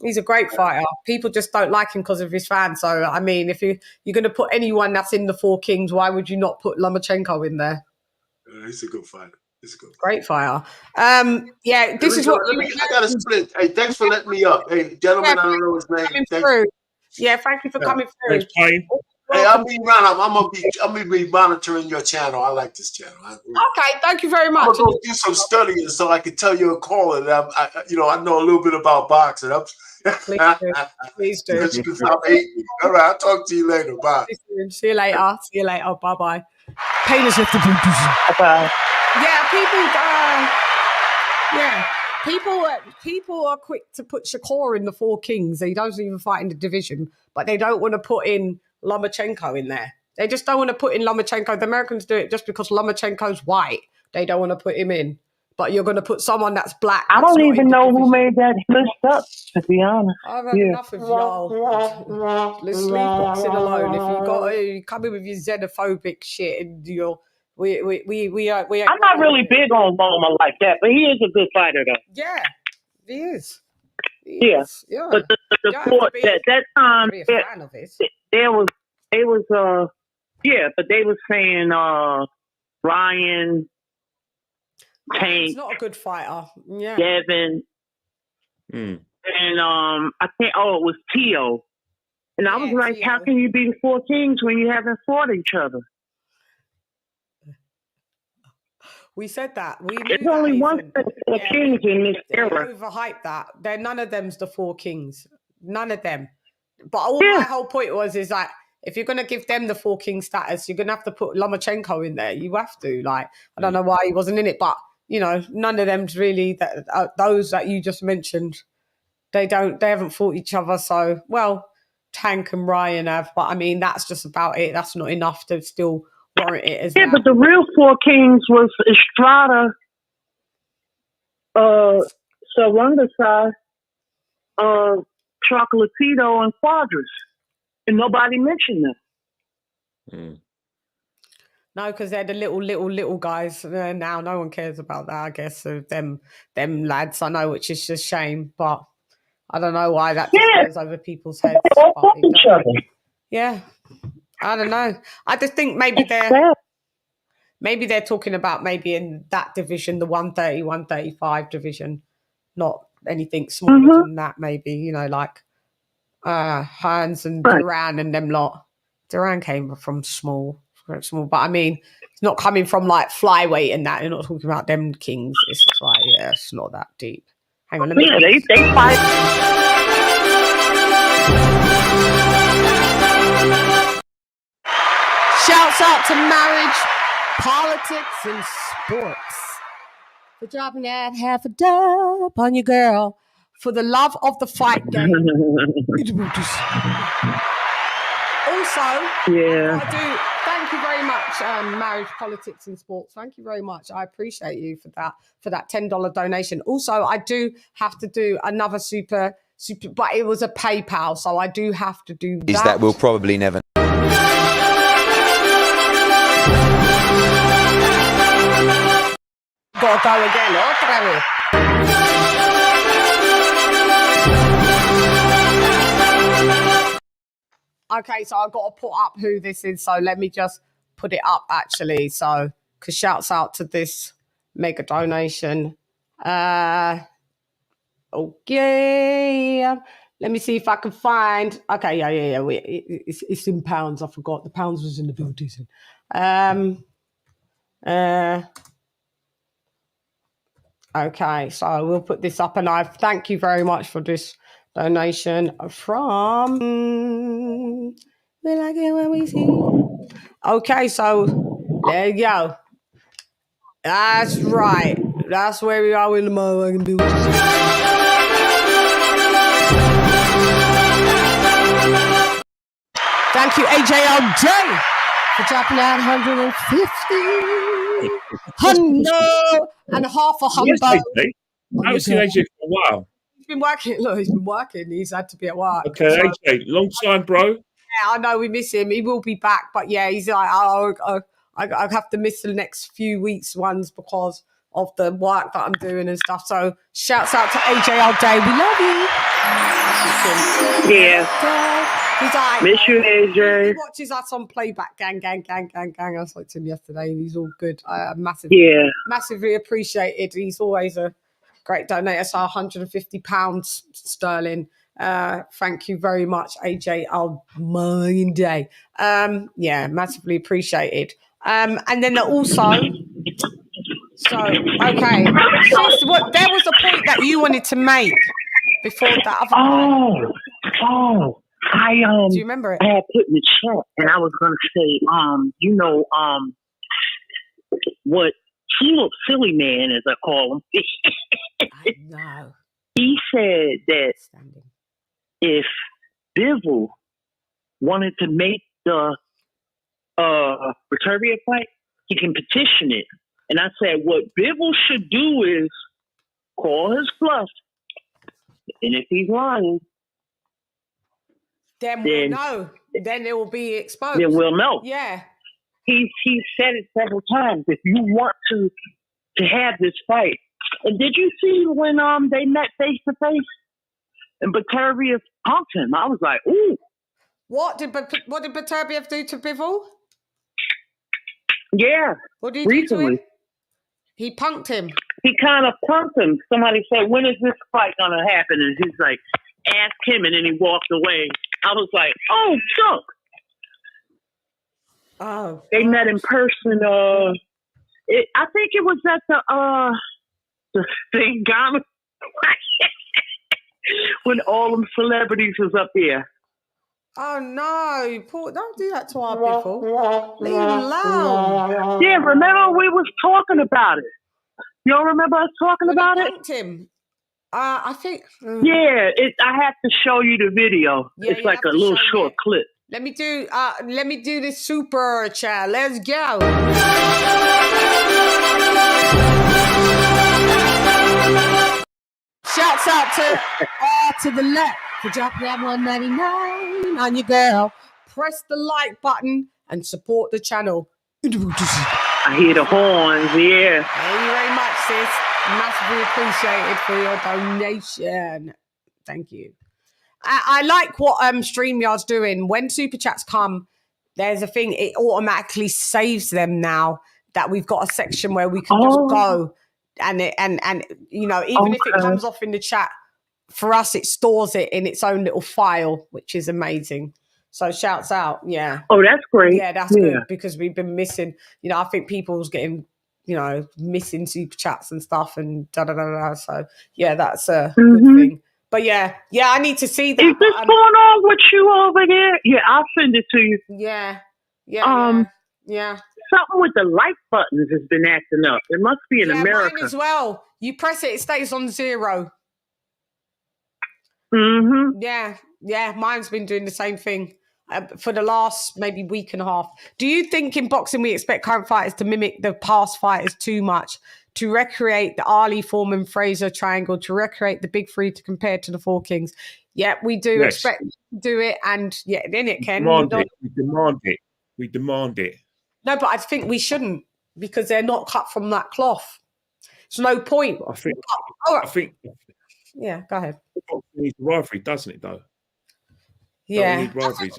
He's a great fighter. People just don't like him because of his fans. So, I mean, if you're going to put anyone that's in the Four Kings, why would you not put Lomachenko in there? He's a good fighter. Great fighter. Yeah, this is what I got to split. Hey, thanks for letting me up. Hey, gentlemen, I don't know his name. Yeah, thank you for coming through. Hey, I'll be around. I'm gonna be monitoring your channel. I like this channel. Okay, thank you very much. I'm gonna go do some studying so I can tell you a call, and I know a little bit about boxing. Please do. You can stop hating me. All right, I'll talk to you later. Bye. See you later. Bye bye. Pain is left to do. Bye. Yeah, people are quick to put Shakur in the Four Kings. He doesn't even fight in the division, but they don't want to put in Lomachenko in there. They just don't want to put in Lomachenko. The Americans do it just because Lomachenko's white. They don't want to put him in. But you're going to put someone that's black. I don't even know who made that list up, to be honest. I've had enough of y'all. Let's leave boxing alone. If you come in with your xenophobic shit and you're we are. I'm not really big on Loma like that, but he is a good fighter, though. Yeah, he is. Yeah. But that time, but they were saying Ryan, Tank. He's not a good fighter. Yeah. Devin. And I think it was Tio. And I was like, Tio. How can you be the Four Kings when you haven't fought each other? We said that. There's only one set of kings in this era. They overhyped that. None of them's the Four Kings. None of them. But my whole point is like, if you're going to give them the Four King status, you're going to have to put Lomachenko in there. You have to. Like, I don't know why he wasn't in it, but none of them's really those that you just mentioned. They haven't fought each other. So, Tank and Ryan have, but I mean, that's just about it. That's not enough to still warrant it as but the real Four Kings was Estrada, Sarungasai, Chocolatito, and Quadras. And nobody mentioned them. No, because they're the little guys. Now no one cares about that, I guess. So them lads, I know, which is a shame, but I don't know why that goes over people's heads. Yeah, I don't know. I just think maybe they're talking about maybe in that division, the 130, 135 division, not anything smaller than that. Maybe like Hearns and Duran and them lot. Duran came from small, but I mean, it's not coming from like flyweight and that. You're not talking about them kings. It's just like, it's not that deep. Hang on, let me. Yeah, they fight. Shouts out to marriage, politics, and sports. For dropping that half a dub on your girl. For the love of the fight game. I do. Thank you very much, Marriage, Politics and Sports. Thank you very much. I appreciate you for that $10 donation. Also, I do have to do another super, but it was a PayPal, so I do have to do that. Is that we'll probably never. Gotta go again, otra vez. Okay, so I've got to put up who this is. So let me just put it up, actually. So, because shouts out to this mega donation. Okay. Let me see if I can find. Okay, yeah. It's in pounds. I forgot. The pounds was in the building. Okay, so we'll put this up, and I thank you very much for this donation from. Will I get when we see? Okay, so there you go. That's right. That's where we are in the motherfucking building. Thank you, AJLJ, for dropping out 150. Hundo and half a humbo. I haven't seen AJ for a while. He's been working. Look, he's been working. He's had to be at work. Okay, so, AJ, long time, bro. Yeah, I know we miss him. He will be back, but yeah, he's like, I have to miss the next few weeks ones because of the work that I'm doing and stuff. So shouts out to AJ all day. We love you. Yeah. He's like, miss you, AJ. He watches us on playback. Gang. I spoke to him yesterday and he's all good. Massively appreciated. He's always a great donator. So £150 sterling. Thank you very much, AJ Almonday. Yeah, massively appreciated. And then also, so okay, sis, there was a point that you wanted to make before that other I do you remember it? I had put in the chat, and I was gonna say, what little silly man, as I call him. I know. He said that if Bivol wanted to make the Vitervia fight, he can petition it. And I said, what Bivol should do is call his bluff. And if he's lying, then we'll know. Then it will be exposed. Then we'll know. Yeah. He said it several times. If you want to have this fight. And did you see when they met face to face? And Vitervia punked him. I was like, ooh. What did Vitervia do to Bivol? Yeah. What did he do to him? He punked him. He kind of punked him. Somebody said, when is this fight going to happen? And he's like, ask him. And then he walked away. I was like, oh, chunk. Oh. They met in person. I think it was at the thing, Ghana. When all them celebrities was up there. Oh no, Paul, don't do that to our people. Leave him alone. Yeah, remember we was talking about it. You don't remember us talking about it? Him. I think. Yeah, I have to show you the video. Yeah, it's like a little short clip. Let me do this super chat. Let's go. Shouts out to the left for dropping that 199 on your girl. Press the like button and support the channel. I hear the horns, yeah. Thank you very much, sis. Massively appreciated for your donation. Thank you. I like what StreamYard's doing. When super chats come, there's a thing, it automatically saves them now that we've got a section where we can just go and you know, even if it comes off in the chat, for us it stores it in its own little file, which is amazing. So shouts out, yeah. Oh, that's great. Yeah, that's good because we've been missing, you know, I think people's getting, you know, missing super chats and stuff and da-da-da-da. So yeah, that's a good thing. But yeah, I need to see that. Is this going on with you over here? Yeah, I'll send it to you. Yeah. Something with the like buttons has been acting up. It must be in America. Mine as well. You press it stays on 0. Mm-hmm. Yeah, mine's been doing the same thing. for the last maybe week and a half. Do you think in boxing we expect current fighters to mimic the past fighters too much, to recreate the Ali, Foreman, Fraser triangle, to recreate the big three to compare to the four kings? Yeah, we do expect them to do it, and then it can. We demand it. We demand it. No, but I think we shouldn't, because they're not cut from that cloth. There's no point. I think. Yeah, go ahead. Boxing needs rivalry, doesn't it? Though. Yeah. We need rivalries.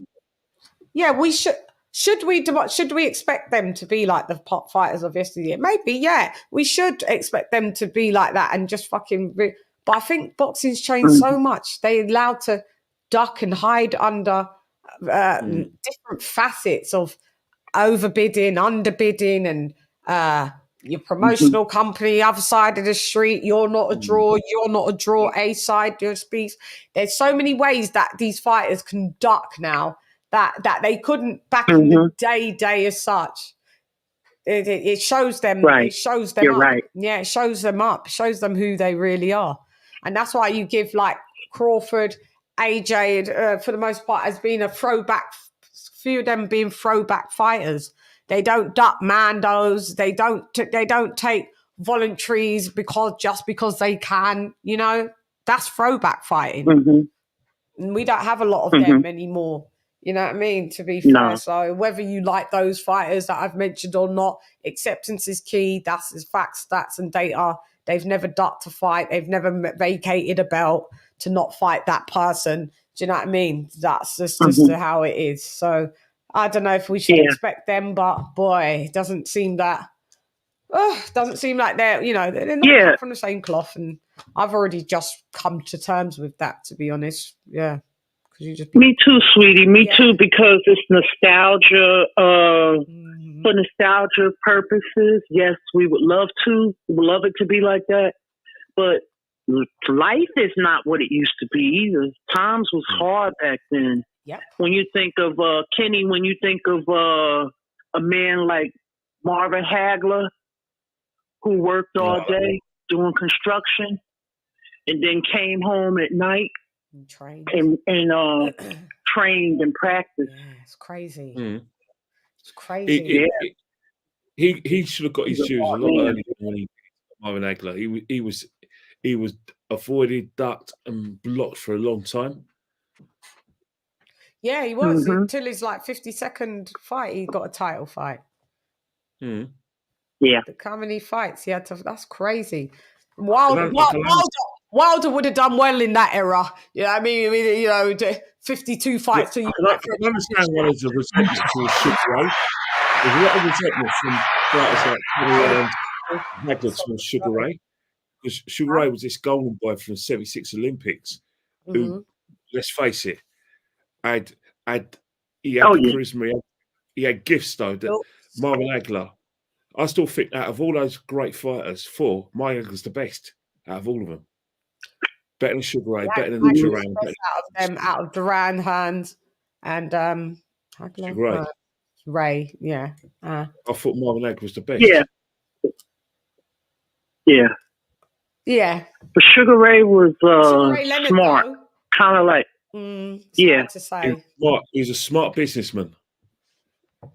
Yeah, we should. Should we expect them to be like the pop fighters of yesterday? Maybe, yeah. We should expect them to be like that and just fucking. But I think boxing's changed so much. They're allowed to duck and hide under different facets of overbidding, underbidding, and your promotional company, other side of the street. You're not a draw. You're not a draw. A side, your speech. There's so many ways that these fighters can duck now that they couldn't back in the day as such. It shows them. Right. It shows them. You're up. right. Yeah, it shows them up. Shows them who they really are, and that's why you give like Crawford, AJ, for the most part, as being a throwback. Few of them being throwback fighters. They don't duck mandos. They don't take voluntaries because they can. You know, that's throwback fighting. And we don't have a lot of them anymore. You know what I mean? To be fair. No. So whether you like those fighters that I've mentioned or not, acceptance is key. That's his facts, stats, and data. They've never ducked a fight. They've never vacated a belt to not fight that person. Do you know what I mean? That's just how it is. So I don't know if we should expect them, but boy, it doesn't seem that. Doesn't seem like they're they're not cut from the same cloth, and I've already just come to terms with that, to be honest. Yeah. Me too, sweetie. Me too, because it's nostalgia. For nostalgia purposes, yes, we would love it to be like that. But life is not what it used to be either. Times was hard back then. Yep. When you think of Kenny, when you think of a man like Marvin Hagler, who worked all day doing construction, and then came home at night. Trained trained and practiced. Yeah, it's crazy. It's crazy. He should have got his shoes a lot earlier than Marvin Hagler. He was avoided, ducked, and blocked for a long time. Yeah, he was until his 52nd fight. He got a title fight. Yeah. Look how many fights he had to. That's crazy. Wilder would have done well in that era. You know what I mean? 52 fights. I understand why there's a resentment towards Sugar Ray. There's a lot of resentment from fighters like Hagler towards Sugar Ray. Because Sugar Ray was this golden boy from the 76 Olympics who, let's face it, he had charisma. He had gifts, though, that Marvin Hagler, I still think out of all those great fighters, Marvin Hagler's the best out of all of them. Better than Sugar Ray, better than Duran. Out of Duran, Hans, and Ray. Yeah. I thought Marvin Hagler was the best. Yeah. But Sugar Ray was smart, kind of like. To say. He's a smart businessman.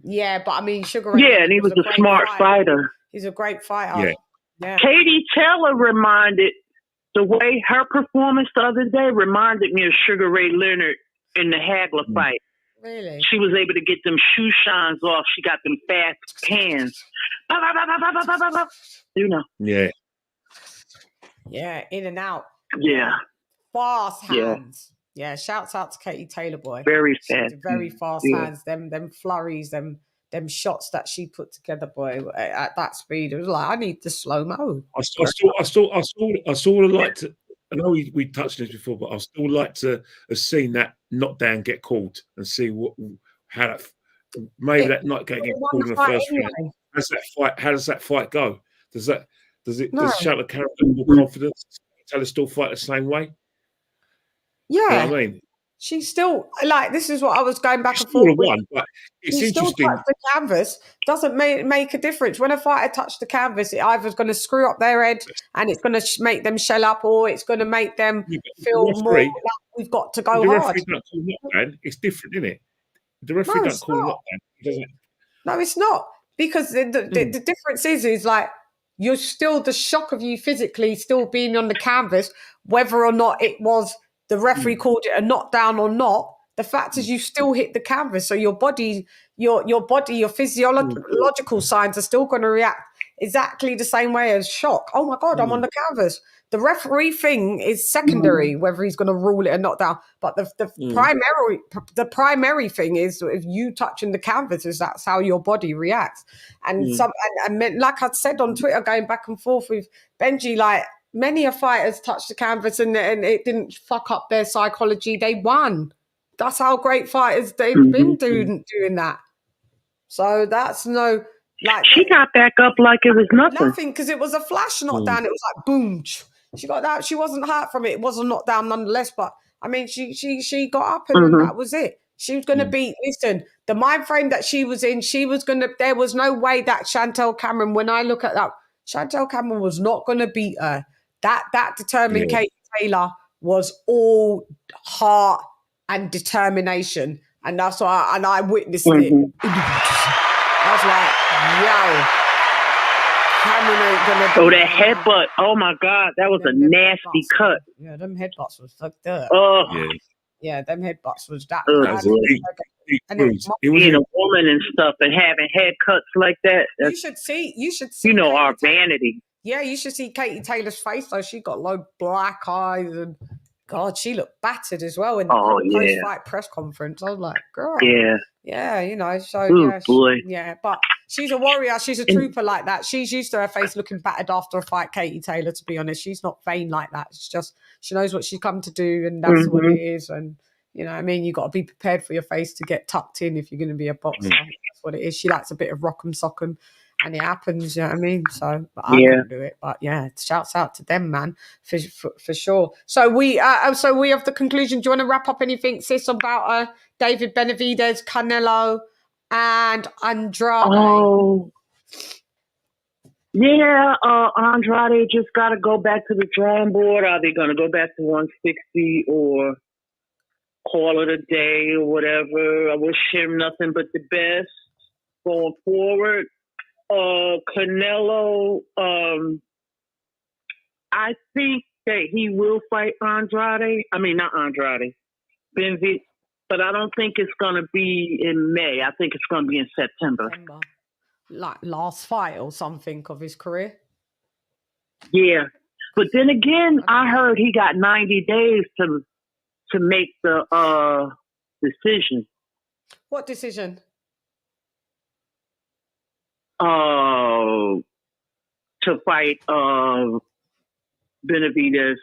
Yeah, but I mean, Sugar Ray. Yeah, and he was a smart fighter. He's a great fighter. Yeah. Katy Taylor the way her performance the other day reminded me of Sugar Ray Leonard in the Hagler fight. Really? She was able to get them shoe shines off. She got them fast hands. You know. Yeah. Yeah, in and out. Yeah. Fast hands. Yeah, shouts out to Katy Taylor, boy. Very fast. Very fast hands. Them flurries, them shots that she put together, boy, at that speed. It was like, I need the slow-mo. I still like to. I know we touched on this before, but I still like to have seen that knockdown get called and see how that not get called in the first round. How does that fight go? Does it show the character more confidence? Tell her still fight the same way? Yeah. You know what I mean? She's still this is what I was going back and forth with. But it's she interesting. Still touched the canvas. Doesn't make a difference. When a fighter touched the canvas, it either's going to screw up their head and it's going to make them shell up, or it's going to make them feel more like we've got to go hard. It's different, isn't it? The referee don't call a knockdown. He doesn't. No, it's not. Because the difference is like you're still the shock of you physically still being on the canvas, whether or not it was the referee called it a knockdown or not. The fact is you still hit the canvas. So your body, your physiological signs are still going to react exactly the same way as shock. Oh my God, I'm on the canvas. The referee thing is secondary, whether he's going to rule it or knockdown. But the primary thing is if you touching the canvas, that's how your body reacts. And like I said on Twitter, going back and forth with Benji, like many of fighters touched the canvas and it didn't fuck up their psychology. They won. That's how great fighters they've been doing that. So that's no like she got back up like it was nothing because it was a flash knockdown. It was like boom. She got that. She wasn't hurt from it. It wasn't knockdown nonetheless. But I mean, she got up and that was it. She was going to beat. Listen, the mind frame that she was in, she was going to. There was no way that Chantel Cameron. When I look at that, Chantel Cameron was not going to beat her. That determined Katy Taylor was all heart and determination, and that's why. And I witnessed it. I was like, yo. That headbutt. Oh my God, that was a nasty cut. Yeah, them headbutts was fucked up. Oh, yeah, them headbutts was that. Being a woman and stuff and having head cuts like that. You should see. You know, our vanity. Yeah, you should see Katy Taylor's face though. She got low black eyes and God, she looked battered as well in the post-fight press conference. I was like, girl. Yeah, you know, so but she's a warrior. She's a trooper like that. She's used to her face looking battered after a fight, Katy Taylor, to be honest. She's not vain like that. It's just, she knows what she's come to do and that's what it is. And, you know what I mean? You got to be prepared for your face to get tucked in if you're going to be a boxer. That's what it is. She likes a bit of rock'em sock'em and it happens, you know what I mean? So, but I couldn't do it. But yeah, shouts out to them, man, for sure. So we have the conclusion. Do you want to wrap up anything, sis, about David Benavidez, Canelo, and Andrade? Oh, yeah. Andrade just got to go back to the drawing board. Are they going to go back to 160 or call it a day or whatever? I wish him nothing but the best going forward. Canelo, I think that he will fight Andrade. I mean, not Andrade, Benavidez. But I don't think it's going to be in May. I think it's going to be in September. Like last fight or something of his career? Yeah. But then again, I heard he got 90 days to make the decision. What decision? To fight Benavidez.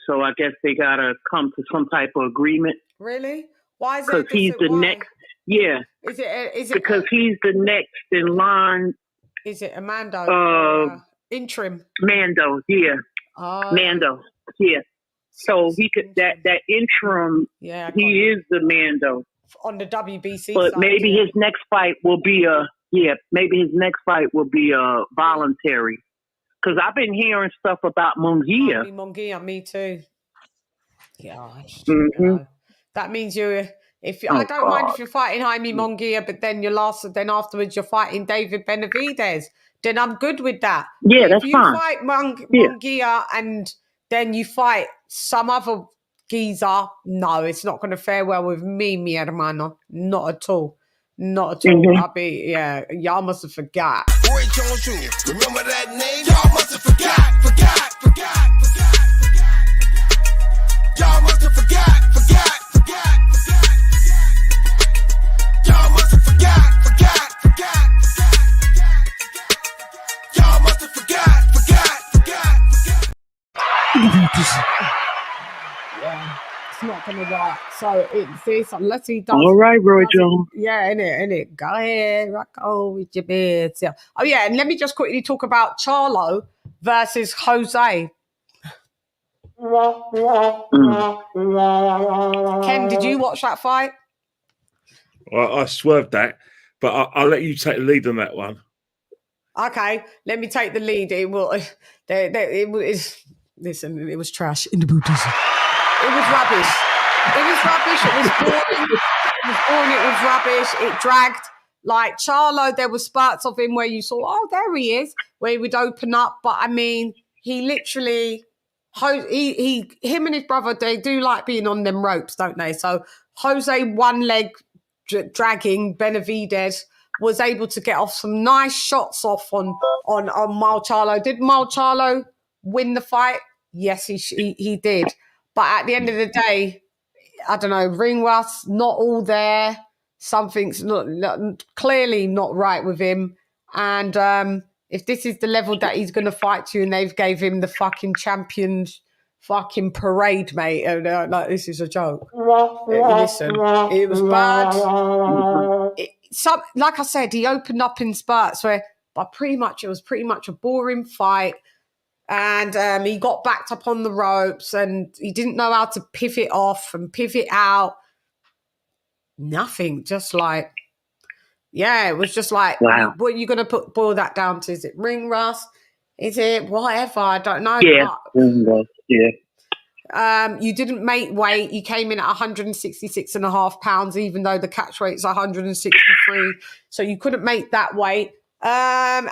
So I guess they got to come to some type of agreement. Really? Why is it? Because he's the next. Yeah. Is it because he's the next in line? Is it a Mando? Interim. Mando, yeah. Mando, yeah. So he could that interim. Yeah. He is the Mando on the WBC. But side, maybe his next fight will be maybe his next fight will be voluntary. Because I've been hearing stuff about Munguia. Munguia, me too. Yeah. You know. That means I don't mind if you're fighting Jaime Munguia, but then then afterwards you're fighting David Benavidez. Then I'm good with that. Yeah, that's fine. If you fight Munguia and then you fight some other geezer, no, it's not going to fare well with me, mi hermano. Not at all. Not at all. I'll be, y'all must have forgot. Roy Jones Jr., remember that name? Y'all must have forgot. Y'all must have forgot. Y'all must have forgot. Y'all must have forgot. Yeah, it's not going to work. So it's this, unless he does. All right, Roy Jones. Yeah, innit. Go ahead, rock on with your bits. Yeah. Oh, yeah, and let me just quickly talk about Charlo versus Jose. Ken, did you watch that fight? I swerved that, but I'll let you take the lead on that one. Okay, let me take the lead. Listen, it was trash in the booties. It was rubbish. It was rubbish. It was boring. It was rubbish. It dragged. Like Charlo, there were spurts of him where you saw, oh, there he is, where he would open up. But I mean, he literally, him and his brother, they do like being on them ropes, don't they? So Jose, one leg dragging Benavidez, was able to get off some nice shots off on Mal Charlo. Did Mal Charlo win the fight? Yes, he did. But at the end of the day, I don't know, ring rust, not all there. Something's clearly not right with him. And if this is the level that he's going to fight to, and they've gave him the fucking champions fucking parade, mate, like this is a joke. Listen, it was bad. Like I said, he opened up in spurts where, but it was pretty much a boring fight. And he got backed up on the ropes, and he didn't know how to pivot off and pivot out. Nothing, just like, yeah, it was just like, wow. What are you going to boil that down to? Is it ring rust? Is it whatever? I don't know. Yeah, yeah. You didn't make weight. You came in at 166.5 pounds, even though the catch weight's 163. So you couldn't make that weight. And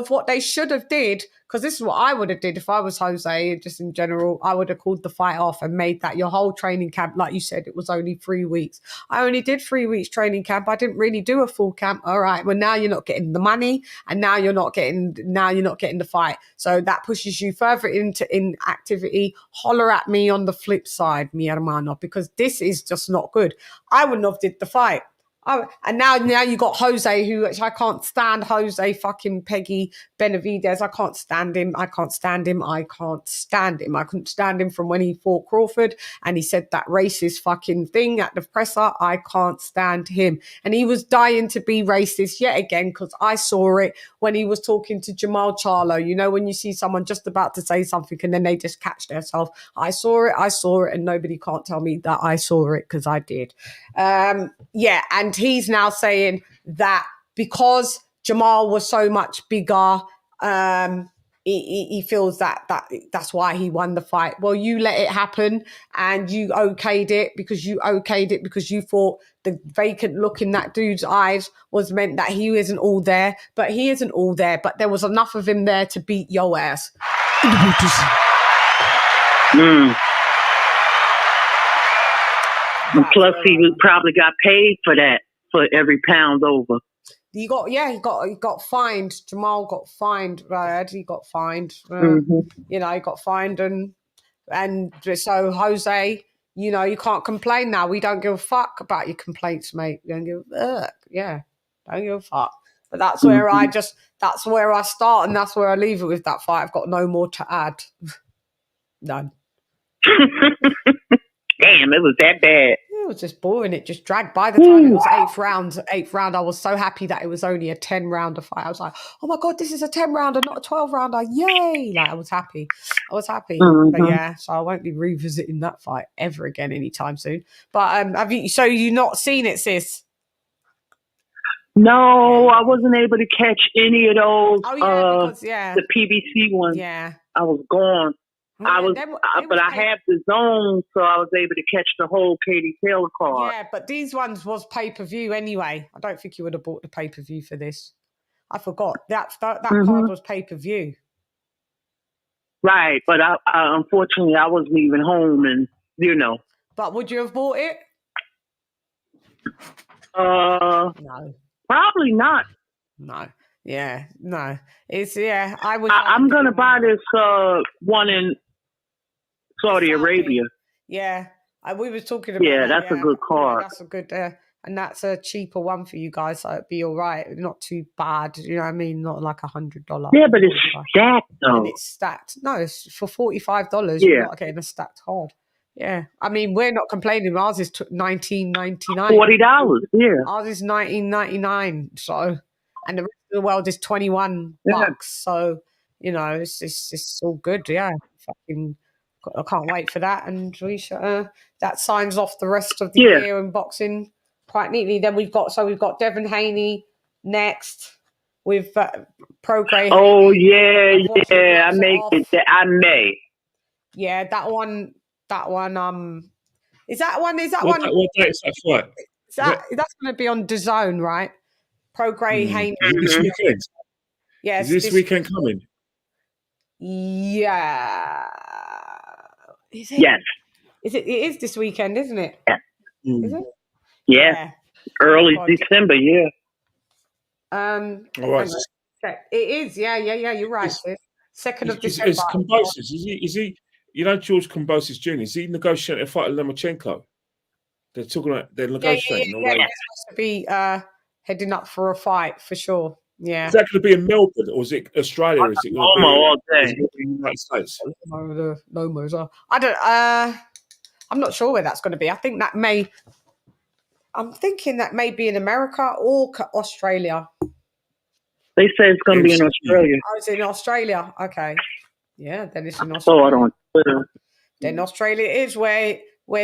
what they should have did, because this is what I would have did if I was Jose, just in general, I would have called the fight off and made that your whole training camp. Like you said, it was only 3 weeks. I only did 3 weeks training camp. I didn't really do a full camp. All right. Well, now you're not getting the money, and now you're not getting the fight. So that pushes you further into inactivity. Holler at me on the flip side, mi hermano, because this is just not good. I wouldn't have did the fight. Oh, and now you got Jose, who I can't stand. Jose fucking Peggy Benavidez. I can't stand him. I couldn't stand him from when he fought Crawford and he said that racist fucking thing at the presser. I can't stand him. And he was dying to be racist yet again, because I saw it when he was talking to Jamal Charlo. You know, when you see someone just about to say something and then they just catch themselves. I saw it, and nobody can't tell me that I saw it, because I did. Yeah, and he's now saying that because Jamal was so much bigger, he feels that's why he won the fight. Well, you let it happen, and you okayed it because you thought the vacant look in that dude's eyes was meant that he isn't all there. But he isn't all there. But there was enough of him there to beat your ass. And plus, he probably got paid for that, for every pound over. He got fined. Jamal got fined, right? He got fined. You know, he got fined, and so Jose, you know, you can't complain now. We don't give a fuck about your complaints, mate. We don't give a fuck. Yeah, don't give a fuck. But that's where that's where I start, and that's where I leave it with that fight. I've got no more to add. None. Damn, it was that bad. It was just boring. It just dragged. By the time it was eighth round, I was so happy that it was only a 10-rounder fight. I was like, oh my God, this is a 10-rounder, not a 12-rounder. Yay. Like, I was happy. But yeah, so I won't be revisiting that fight ever again anytime soon. But have you not seen it, sis? No, I wasn't able to catch any of those. Oh yeah, the PBC ones. Yeah, I was gone. Yeah, but I have the zone, so I was able to catch the whole Katy Taylor card. Yeah, but these ones was pay-per-view anyway. I don't think you would have bought the pay-per-view for this. I forgot that card was pay-per-view. Right, but I unfortunately I wasn't even home, and you know. But would you have bought it? No, probably not. No. Yeah, no. I would. I'm gonna buy this one in Saudi Arabia. Yeah, we were talking about. Yeah, that's a good card. Yeah, that's a good, and that's a cheaper one for you guys, so it'd be all right. Not too bad, you know what I mean? Not like $100. Yeah, but it's stacked though. And it's stacked. No, it's for $45. Yeah. You're not getting a stacked card. Yeah, I mean, we're not complaining. Ours is $19.99. $40. Yeah, ours is $19.99. So, and the rest of the world is $21. So, you know, it's all good. Yeah, I can't wait for that. And we should, that signs off the rest of the year in boxing quite neatly. Then we've got Devin Haney next with Prograis. Oh yeah, I may. Yeah, that one. Is that one? Is that What one? date is that fight? That's going to be on DAZN, right? Pro Gray Haney. Is it this weekend? Yes. Is this weekend coming? Yeah. Is it? Yes. It is this weekend, isn't it? Yeah. Is it? Yeah. Early December, yeah. All right. It is, yeah. You're right. 2nd of December. Is Kambosos, is he? You know George Kambosos Jr. Is he negotiating a fight with Lomachenko? They're talking about they're negotiating. Yeah. They're supposed to be heading up for a fight for sure. Yeah. Is that going to be in Melbourne or is it Australia? Or is it going to be all day? In the United States? Lomo's. I'm not sure where that's going to be. I'm thinking that may be in America or Australia. They say it's going to be in Australia. Oh, it's in Australia. Okay. Yeah, then it's in Australia. I saw it on Twitter. Then Australia is where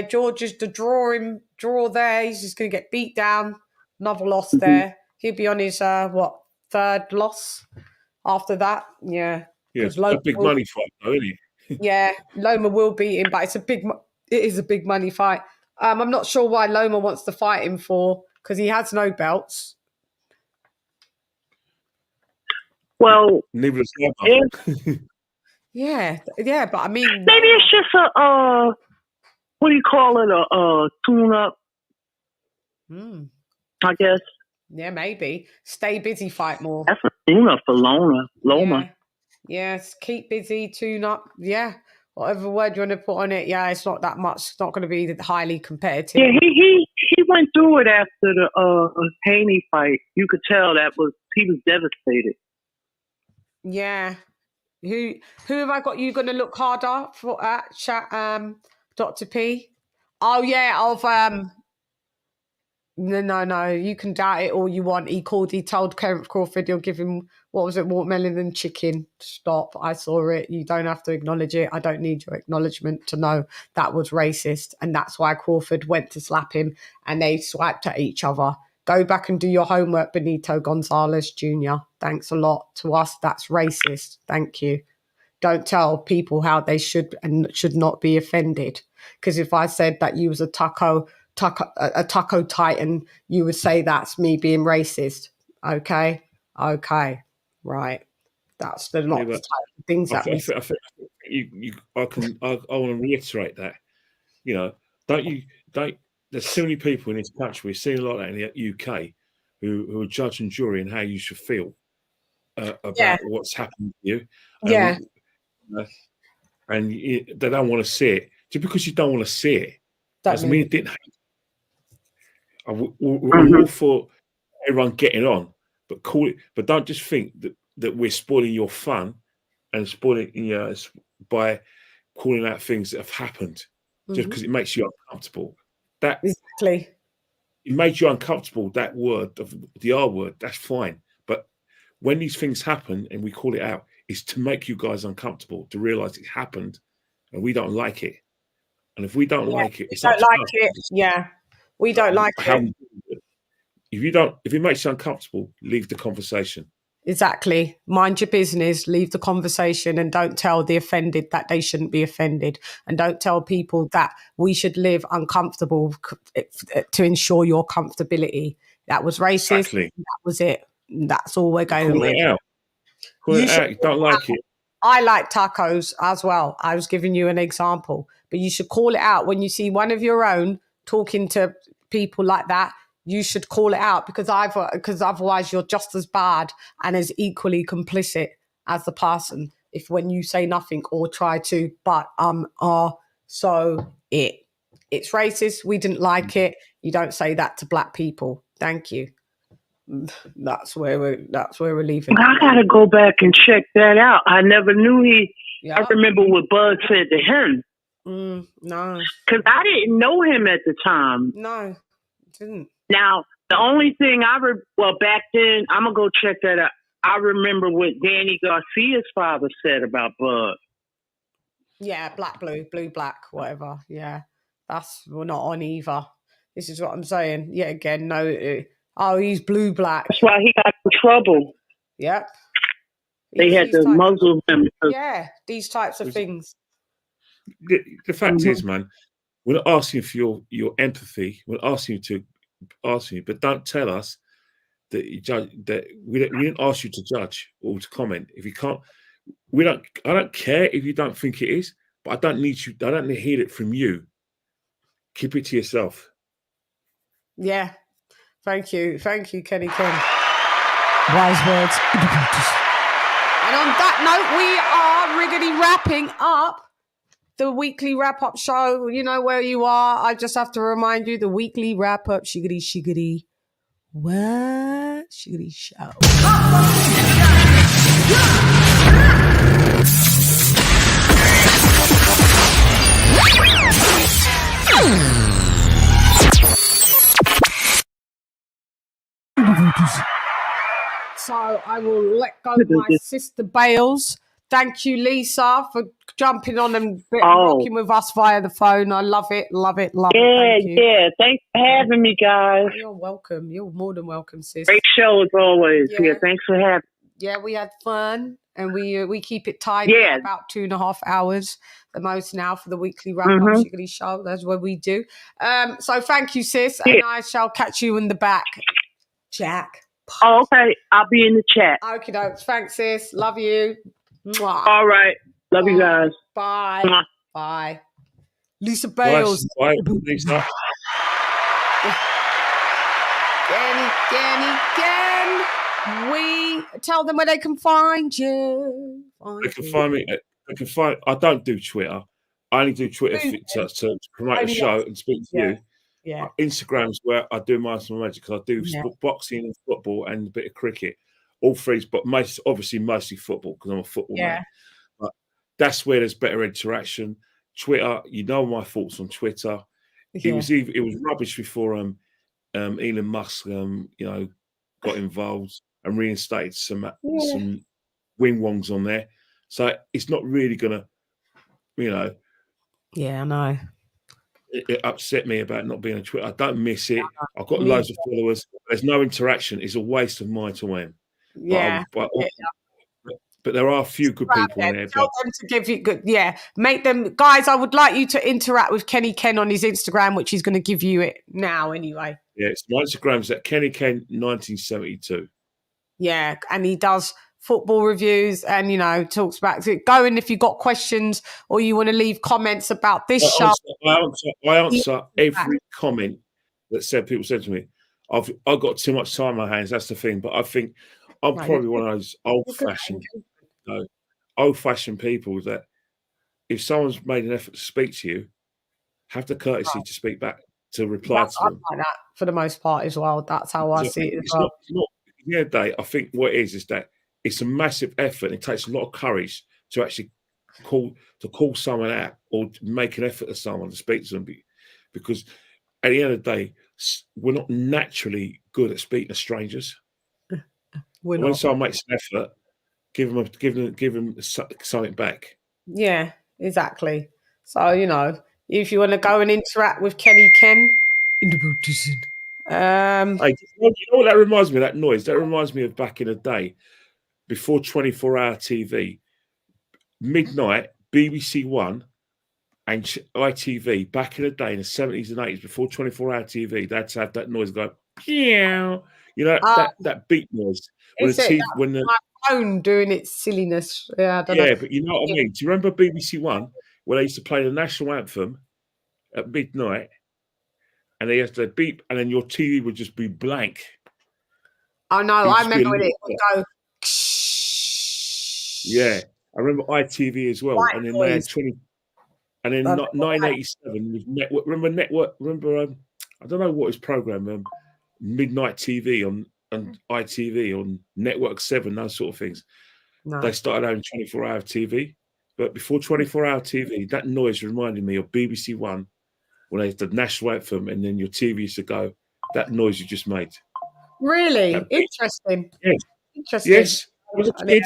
George is the draw there. He's just going to get beat down. Another loss there. He'll be on his, 3rd loss after that. Yeah. Yeah, it's a big money fight, though, isn't it? Yeah, Loma will beat him, but it is a big money fight. I'm not sure why Loma wants to fight him for, because he has no belts. Well, neither does Loma. Yeah, but I mean, maybe it's just a what do you call it? A tune-up. I guess. Yeah, maybe stay busy, fight more. That's a tune-up for Loma. Yes, keep busy, tune up. Yeah, whatever word you want to put on it. Yeah, it's not that much. It's not going to be highly competitive. Yeah, he went through it after the Haney fight. You could tell he was devastated. Yeah. Who have I got you going to look harder for at Dr. P? Oh yeah, no, you can doubt it all you want. He told Kenneth Crawford he'll give him, what was it, watermelon and chicken. Stop, I saw it. You don't have to acknowledge it. I don't need your acknowledgement to know that was racist. And that's why Crawford went to slap him and they swiped at each other. Go back and do your homework, Benito Gonzalez Jr. Thanks a lot. To us, that's racist. Thank you. Don't tell people how they should and should not be offended. Because if I said that you was a taco titan, you would say that's me being racist. Okay, right. That's not the type of things that we. I want to reiterate that. You know, don't. There's so many people in this country. We've seen a lot of that in the UK, who are judge and jury and how you should feel about what's happened to you. And they don't want to see it. Just because you don't want to see it doesn't mean it didn't happen. We're all for everyone getting on, but call it. But don't just think that we're spoiling your fun and spoiling by calling out things that have happened just because it makes you uncomfortable. That exactly. It made you uncomfortable. That word, the R word, that's fine. But when these things happen and we call it out, it's to make you guys uncomfortable, to realize it happened and we don't like it. And if we don't like it, it's don't like it. Yeah, we don't like it. If it makes you uncomfortable, leave the conversation. Exactly. Mind your business, leave the conversation, and don't tell the offended that they shouldn't be offended. And don't tell people that we should live uncomfortable to ensure your comfortability. That was racist. Exactly. That was it. That's all we're going with. Call it out. You don't like it. I like tacos as well. I was giving you an example. But you should call it out when you see one of your own talking to people like that. You should call it out because otherwise you're just as bad and as equally complicit as the person. If when you say nothing or try to, so it's racist. We didn't like it. You don't say that to black people. Thank you. That's where we're leaving. I gotta go back and check that out. I never knew I remember what Bud said to him. No, because I didn't know him at the time. No, didn't. Now, the only thing back then, I'm going to go check that out. I remember what Danny Garcia's father said about Bud. Yeah, black, blue, blue, black, whatever. Yeah, we're not on either. This is what I'm saying. Yeah, again, no. He's blue, black. That's why he got in trouble. Yep. They had to muzzle him. Yeah, these types of things. The fact is, man, We're not asking for your empathy. We're asking you to but don't tell us that you judge. That we didn't ask you to judge or to comment. If you can't, I don't care if you don't think it is, but I don't need you. I don't need to hear it from you. Keep it to yourself. Yeah. Thank you, Kenny Ken. Wise words. And on that note, we are riggedy wrapping up the weekly wrap-up show. You know where you are. I just have to remind you, the weekly wrap-up, shiggity, what? Shiggity show. So I will let go of my sister Bales. Thank you, Lisa, for jumping on and rocking with us via the phone. I love it. Thank you. Yeah. Thanks for having me, guys. You're welcome. You're more than welcome, sis. Great show as always. Yeah, thanks for having me. Yeah, we had fun, and we keep it tidy at about 2.5 hours the most now for the weekly wrap-up Shiggity show. That's what we do. So thank you, sis, and I shall catch you in the back, Jack. Oh, okay. I'll be in the chat. Okay, dokes. Thanks, sis. Love you. Mwah. All right. Love you guys. Bye. Mwah. Bye. Lisa Bales. Bye, Lisa. Again. We tell them where they can find you. They can find me. I don't do Twitter. I only do Twitter to promote a show and speak to you. Yeah. Instagram's where I do my magic because I do boxing and football and a bit of cricket. All three, but mostly football because I'm a football man. But that's where there's better interaction. Twitter, you know my thoughts on Twitter. It was rubbish before Elon Musk got involved and reinstated some wing-wongs on there. So it's not really gonna, Yeah, I know. It upset me about not being on Twitter. I don't miss it. I've got loads of followers. There's no interaction. It's a waste of my time. Yeah. But there are a few good people in there. Tell them to give you good. Yeah. Make them, guys, I would like you to interact with Kenny Ken on his Instagram, which he's going to give you it now anyway. Yeah, my Instagram's at Kenny Ken 1972. Yeah. And he does football reviews and, talks about it. Go in if you've got questions or you want to leave comments about this show. I answer every comment that people said to me. I've got too much time on my hands. That's the thing. But I think I'm probably one of those old-fashioned people that if someone's made an effort to speak to you, have the courtesy to speak back, to reply to them. Like that for the most part as well. That's how I see it as well. I think what it is that it's a massive effort. It takes a lot of courage to actually call someone out or make an effort to someone to speak to them, because at the end of the day, we're not naturally good at speaking to strangers. When someone makes an effort, give them something back. Yeah, exactly. So if you want to go and interact with Kenny Ken, Hey, you know what that reminds me of? That noise. That reminds me of back in the day, before 24-hour TV, midnight, BBC One and ITV, back in the day in the 70s and 80s, before 24-hour TV, they had to have that noise go, pew. That beat noise. When my phone doing its silliness. Yeah, I don't know. But you know what I mean? Do you remember BBC One, where they used to play the national anthem at midnight, and they used to beep, and then your TV would just be blank? Oh, no, I remember when it would go. Yeah, I remember ITV as well, and then they had 20. And then 987 was network. Remember, I don't know what his program, midnight TV on ITV on Network 7, those sort of things. No. They started having 24-hour TV, but before 24-hour TV, that noise reminded me of BBC One when they had the national anthem, and then your TV used to go. That noise you just made. Really interesting. Yes. Interesting. Yes. I was a kid.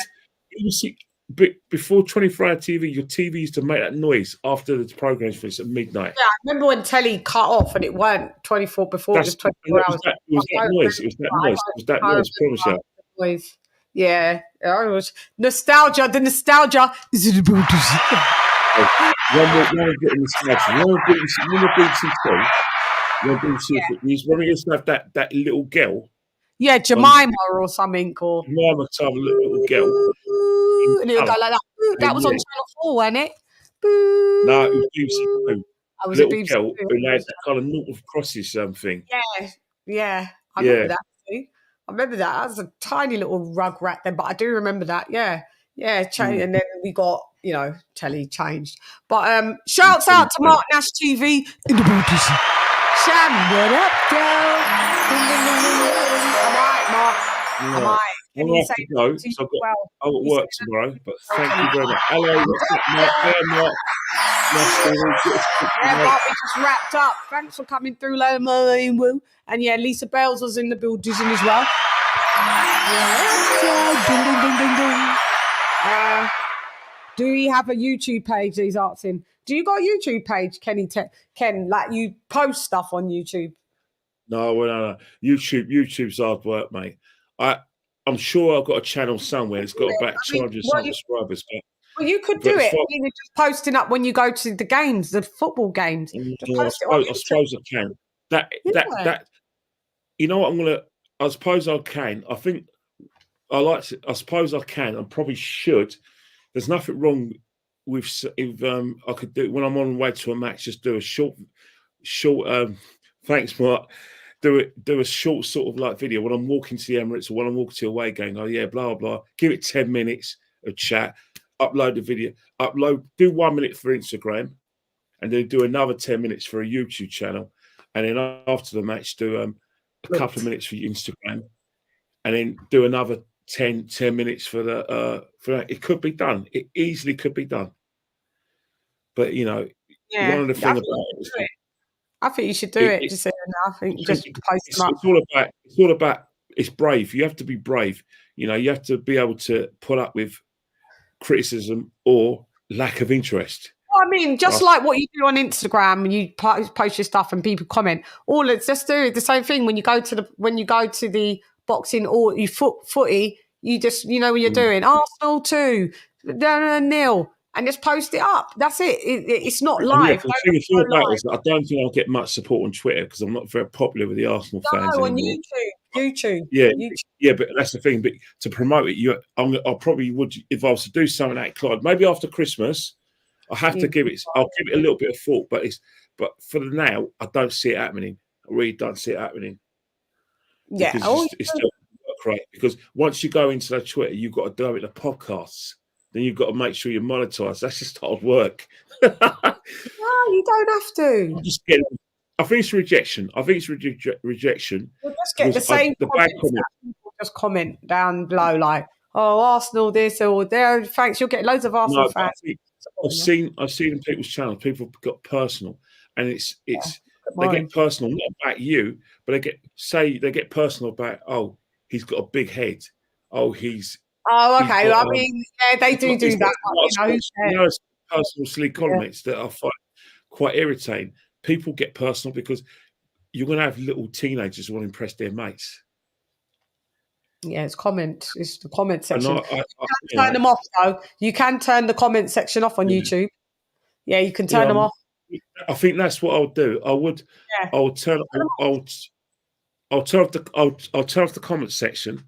But before 24-hour TV, your TV used to make that noise after the programs finished at midnight. Yeah, I remember when telly cut off and it weren't 24 before. It was 24 hours. It was that noise. It was that noise. Promise you. Noise. Yeah, it was nostalgia. The nostalgia. One will get in the smash. One will beat himself. When we used to have that little girl. Yeah, Jemima or something, or Jemima type of little girl. And it would go like that. That was on Channel 4, wasn't it? No, it was BBC Two. I was little a BBC girl who had that kind of naught of crosses thing. Yeah. I remember that too. I remember that. I was a tiny little rug rat then, but I do remember that. Yeah. And then we got, telly changed. But shouts out to Mark Nash TV in the booties. Sham, what up, girl? I'm right, Mark. I'm right. I have to go, so I've got work tomorrow, but thank you very much. Hello, what's up, Mark? Mark. Mark, we just wrapped up. Thanks for coming through, Woo. And Lisa Bells was in the building as well. Do you have a YouTube page? He's asking. Do you got a YouTube page, Ken? Like you post stuff on YouTube? No. YouTube's hard work, mate. I'm sure I've got a channel somewhere. It's got about 200 subscribers. Well, you could do it. You're just posting up when you go to the games, the football games. I suppose I can. That. You know what? I suppose I can. I think I suppose I can. I probably should. There's nothing wrong with if I could do when I'm on the way to a match. Just do a short. Thanks, Mark. Do a short sort of like video when I'm walking to the Emirates or when I'm walking to away game. Oh yeah, blah blah. Give it 10 minutes of chat. Upload the video. Do 1 minute for Instagram, and then do another 10 minutes for a YouTube channel, and then after the match do a couple of minutes for Instagram, and then do another 10 minutes for that. It could be done. It easily could be done. But one of the things about it is. I think you should do it. Just I think just post them up. It's all about. It's brave. You have to be brave. You have to be able to put up with criticism or lack of interest. Well, I mean, just like what you do on Instagram, you post your stuff and people comment. Just do the same thing when you go to the boxing or you footy. You just what you're doing. Arsenal 2, 0, and just post it up. That's it. It's not live. The thing it's all about is that I don't think I'll get much support on Twitter because I'm not very popular with the Arsenal fans anymore. On YouTube. Yeah, but that's the thing. But to promote it, I probably would if I was to do something like Clyde. Maybe after Christmas, I have to give it. I'll give it a little bit of thought. But for now, I don't see it happening. I really don't see it happening. Yeah, it's still great because once you go into that Twitter, you've got to do it in the podcasts. Then you've got to make sure you're monetized. That's just hard work. No, you don't have to. I think it's rejection. Rejection. We'll just get the same comments. People just comment down below like, "Oh, Arsenal this or there." Thanks, you'll get loads of Arsenal fans. I've seen in people's channels, people got personal, and it's they get personal not about you, but they get personal about he's got a big head. He's. Oh, okay. I mean, they do that. Personal silly comments that I find quite irritating. People get personal because you're going to have little teenagers who want to impress their mates. Yeah, it's the comment section. You can turn them off, though. You can turn the comment section off on YouTube. Yeah, you can turn them off. I think that's what I'll do. I'll turn off the comment section.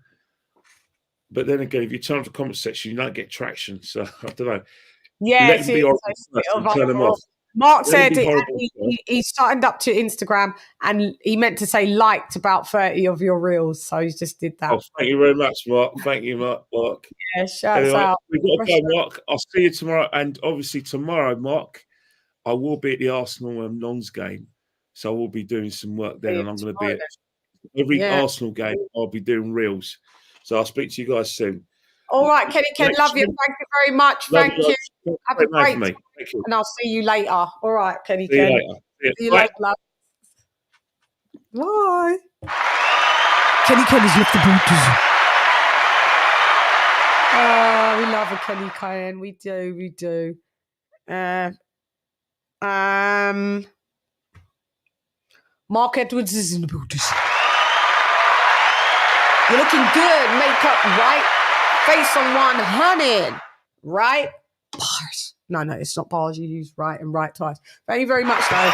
But then again, if you turn off the comment section, you don't get traction. So I don't know. Yeah, turn them off. Mark said he signed up to Instagram and he meant to say liked about 30 of your reels. So he just did that. Oh, thank you very much, Mark. Thank you, Mark. Yeah, shouts out. We've got to go, Mark. I'll see you tomorrow. And obviously tomorrow, Mark, I will be at the Arsenal Nons game. So I will be doing some work then. And I'm going to be at every Arsenal game. I'll be doing reels. So I'll speak to you guys soon. All right, Kenny Ken, love you. Thank you very much. Thank you. Have a great time. And I'll see you later. All right, Kenny Ken. See you later. Love. Bye. Kenny Ken has left the booties. Oh, we love a Kenny Ken. We do. Mark Edwards is in the booties. You're looking good. Makeup right. Face on 100. Right? Bars. No, it's not bars. You use right and right twice. Thank you very much, though.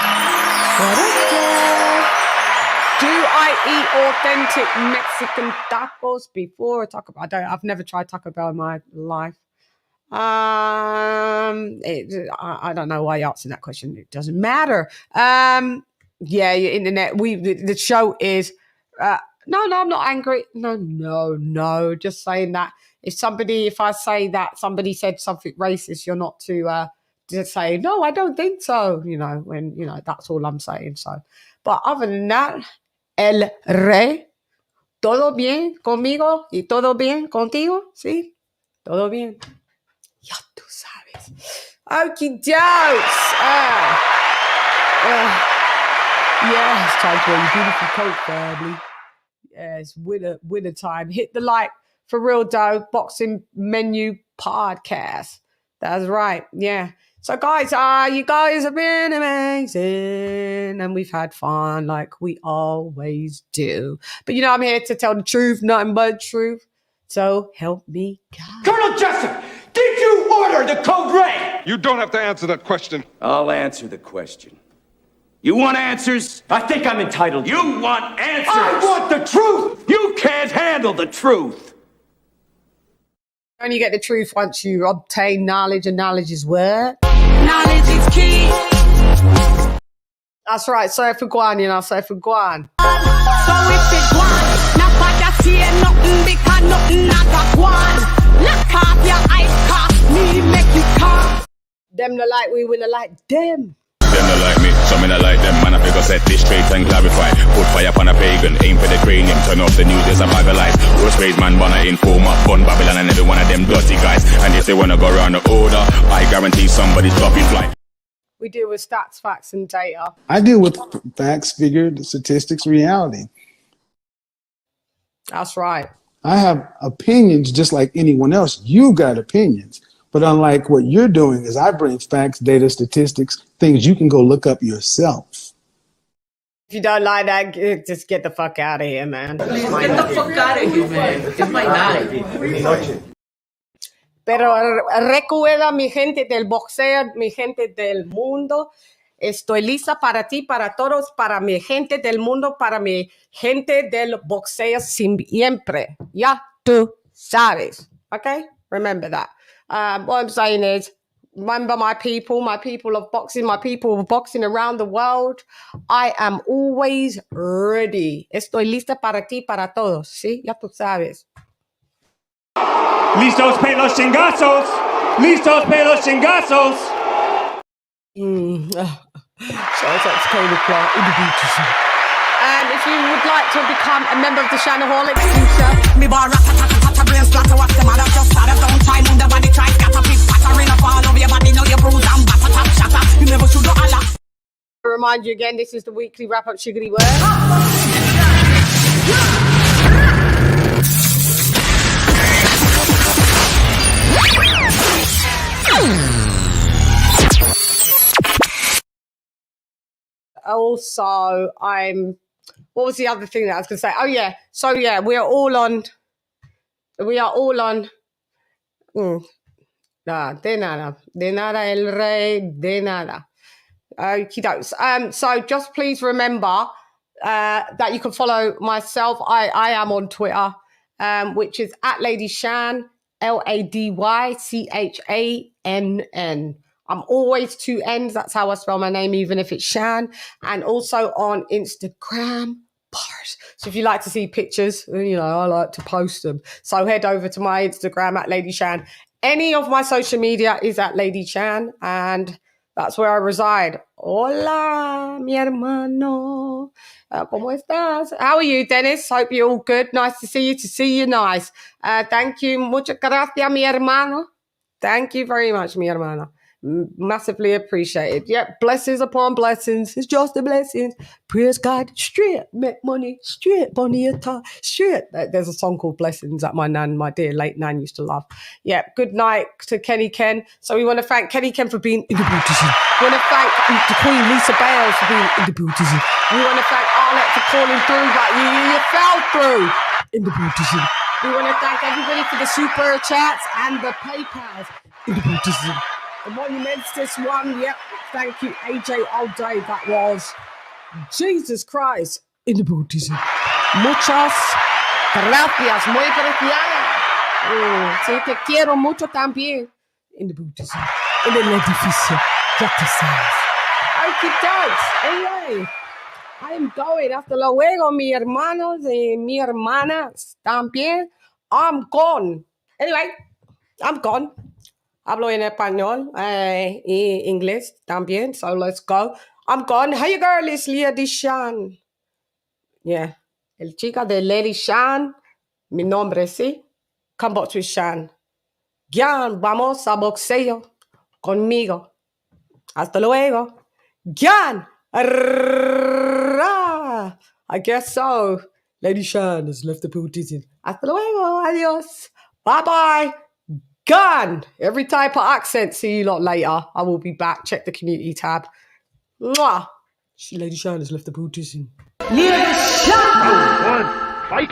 Do I eat authentic Mexican tacos before a Taco Bell? I've never tried Taco Bell in my life. I don't know why you're asking that question. It doesn't matter. Yeah, your internet. The show is. No, I'm not angry. No. Just saying that if I say that somebody said something racist, you're not to just say no. I don't think so. When that's all I'm saying. So, but other than that, el rey, todo bien conmigo y todo bien contigo, sí, todo bien. Ya tú sabes. Okie dokes. Yeah, it's time to wear your beautiful coat, family. Yes, winner time. Hit the like for real though. Boxing Menu Podcast. That's right. Yeah. So guys, you guys have been amazing, and we've had fun like we always do. But I'm here to tell the truth, nothing but the truth. So help me God. Colonel Jessup, did you order the code red? You don't have to answer that question. I'll answer the question. You want answers? I think I'm entitled. You want answers? I want the truth! You can't handle the truth! You only get the truth once you obtain knowledge, and knowledge is what? Knowledge is key. That's right, say for Guan, say for Guan. So if it Guan, not what you see, nothing because nothing not a Guan. Lock off your eyes, cost me, make you cough. Them the like, we will like them. Them not like me, so me not like them. Man, I figure set this straight and clarify. Put fire upon a pagan, aim for the cranium. Turn off the news, there's a bag of lies. Roast raised man, wanna inform up, fun Babylon and every one of them dirty guys. And if they wanna go around the order, I guarantee somebody's dropping flight. We deal with stats, facts, and data. I deal with facts, figures, statistics, reality. That's right. I have opinions just like anyone else. You got opinions. But unlike what you're doing is I bring facts, data, statistics, things you can go look up yourself. If you don't like that, just get the fuck out of here, man. Get the fuck out of here, man. It's my night. Pero recuerda, mi gente del boxeo, mi gente del mundo, estoy lista para ti, para todos, para mi gente del mundo, para mi gente del boxeo siempre. Ya tú sabes. Okay? Remember that. What I'm saying is, remember my people of boxing, my people of boxing around the world. I am always ready. Estoy lista para ti, para todos. ¿Sí? Ya tú sabes. Listos para los chingazos. Listos para los chingazos. Shout out to Katy Taylor in the beauty. And if you would like to become a member of the Channaholics, do so. Me bar rat-a-tat-a-tat-a brain splatter. What's the matter? Just start. Don't try. Move the body. Try. Scatter. Pick. Pattering up all over your body. Know your bruise and batter. Tap. Shatter. You never should do a lot. To remind you again, this is the weekly wrap-up sugary word. Also, what was the other thing that I was going to say? Oh, yeah. So, yeah, we are all on. De nada, el rey, de nada. Okie dokes. So just please remember that you can follow myself. I am on Twitter, which is at LadyChann, LadyChann. I'm always 2 N's. That's how I spell my name, even if it's Shan. And also on Instagram. Bars. So if you like to see pictures, I like to post them. So head over to my Instagram at LadyChann. Any of my social media is at LadyChann, and that's where I reside. Hola, mi hermano. ¿Cómo estás? How are you, Dennis? Hope you're all good. Nice to see you. Nice. Thank you. Muchas gracias, mi hermano. Thank you very much, mi hermano. Massively appreciated. Yep, blessings upon blessings. It's just a blessing. Praise God. Straight. Make money. Straight. Bonita. Straight. There's a song called Blessings that my dear late nan used to love. Yeah, good night to Kenny Ken. So we want to thank Kenny Ken for being in the beauty. We want to thank the Queen Lisa Bales for being in the beauty. We want to thank Arlette for calling through, but you fell through in the beauty. We want to thank everybody for the super chats and the PayPals. In the bootism. The monumentous one, yep. Thank you, AJ all day. That was Jesus Christ in the bootism. Muchas gracias, muy gracias. Sí, te quiero mucho también. In the bootism. En el edificio. Ya te sabes. Okie dokes. Anyway, I am going. Hasta luego, mi hermanos y mi hermanas también. I'm gone. Anyway, I'm gone. Hablo en español y inglés también, so let's go. I'm gone. Hey girl, it's LadyChann. Yeah. El chica de LadyChann. Mi nombre, ¿sí? Come box with Chan. Gian, vamos a boxeo conmigo. Hasta luego. Gian. I guess so. LadyChann has left the pool dizzy. Hasta luego. Adios. Bye-bye. Gun. Every type of accent. See you lot later. I will be back. Check the community tab. Mwah. LadyChann has left the pool dizzy. LadyChann. Fight.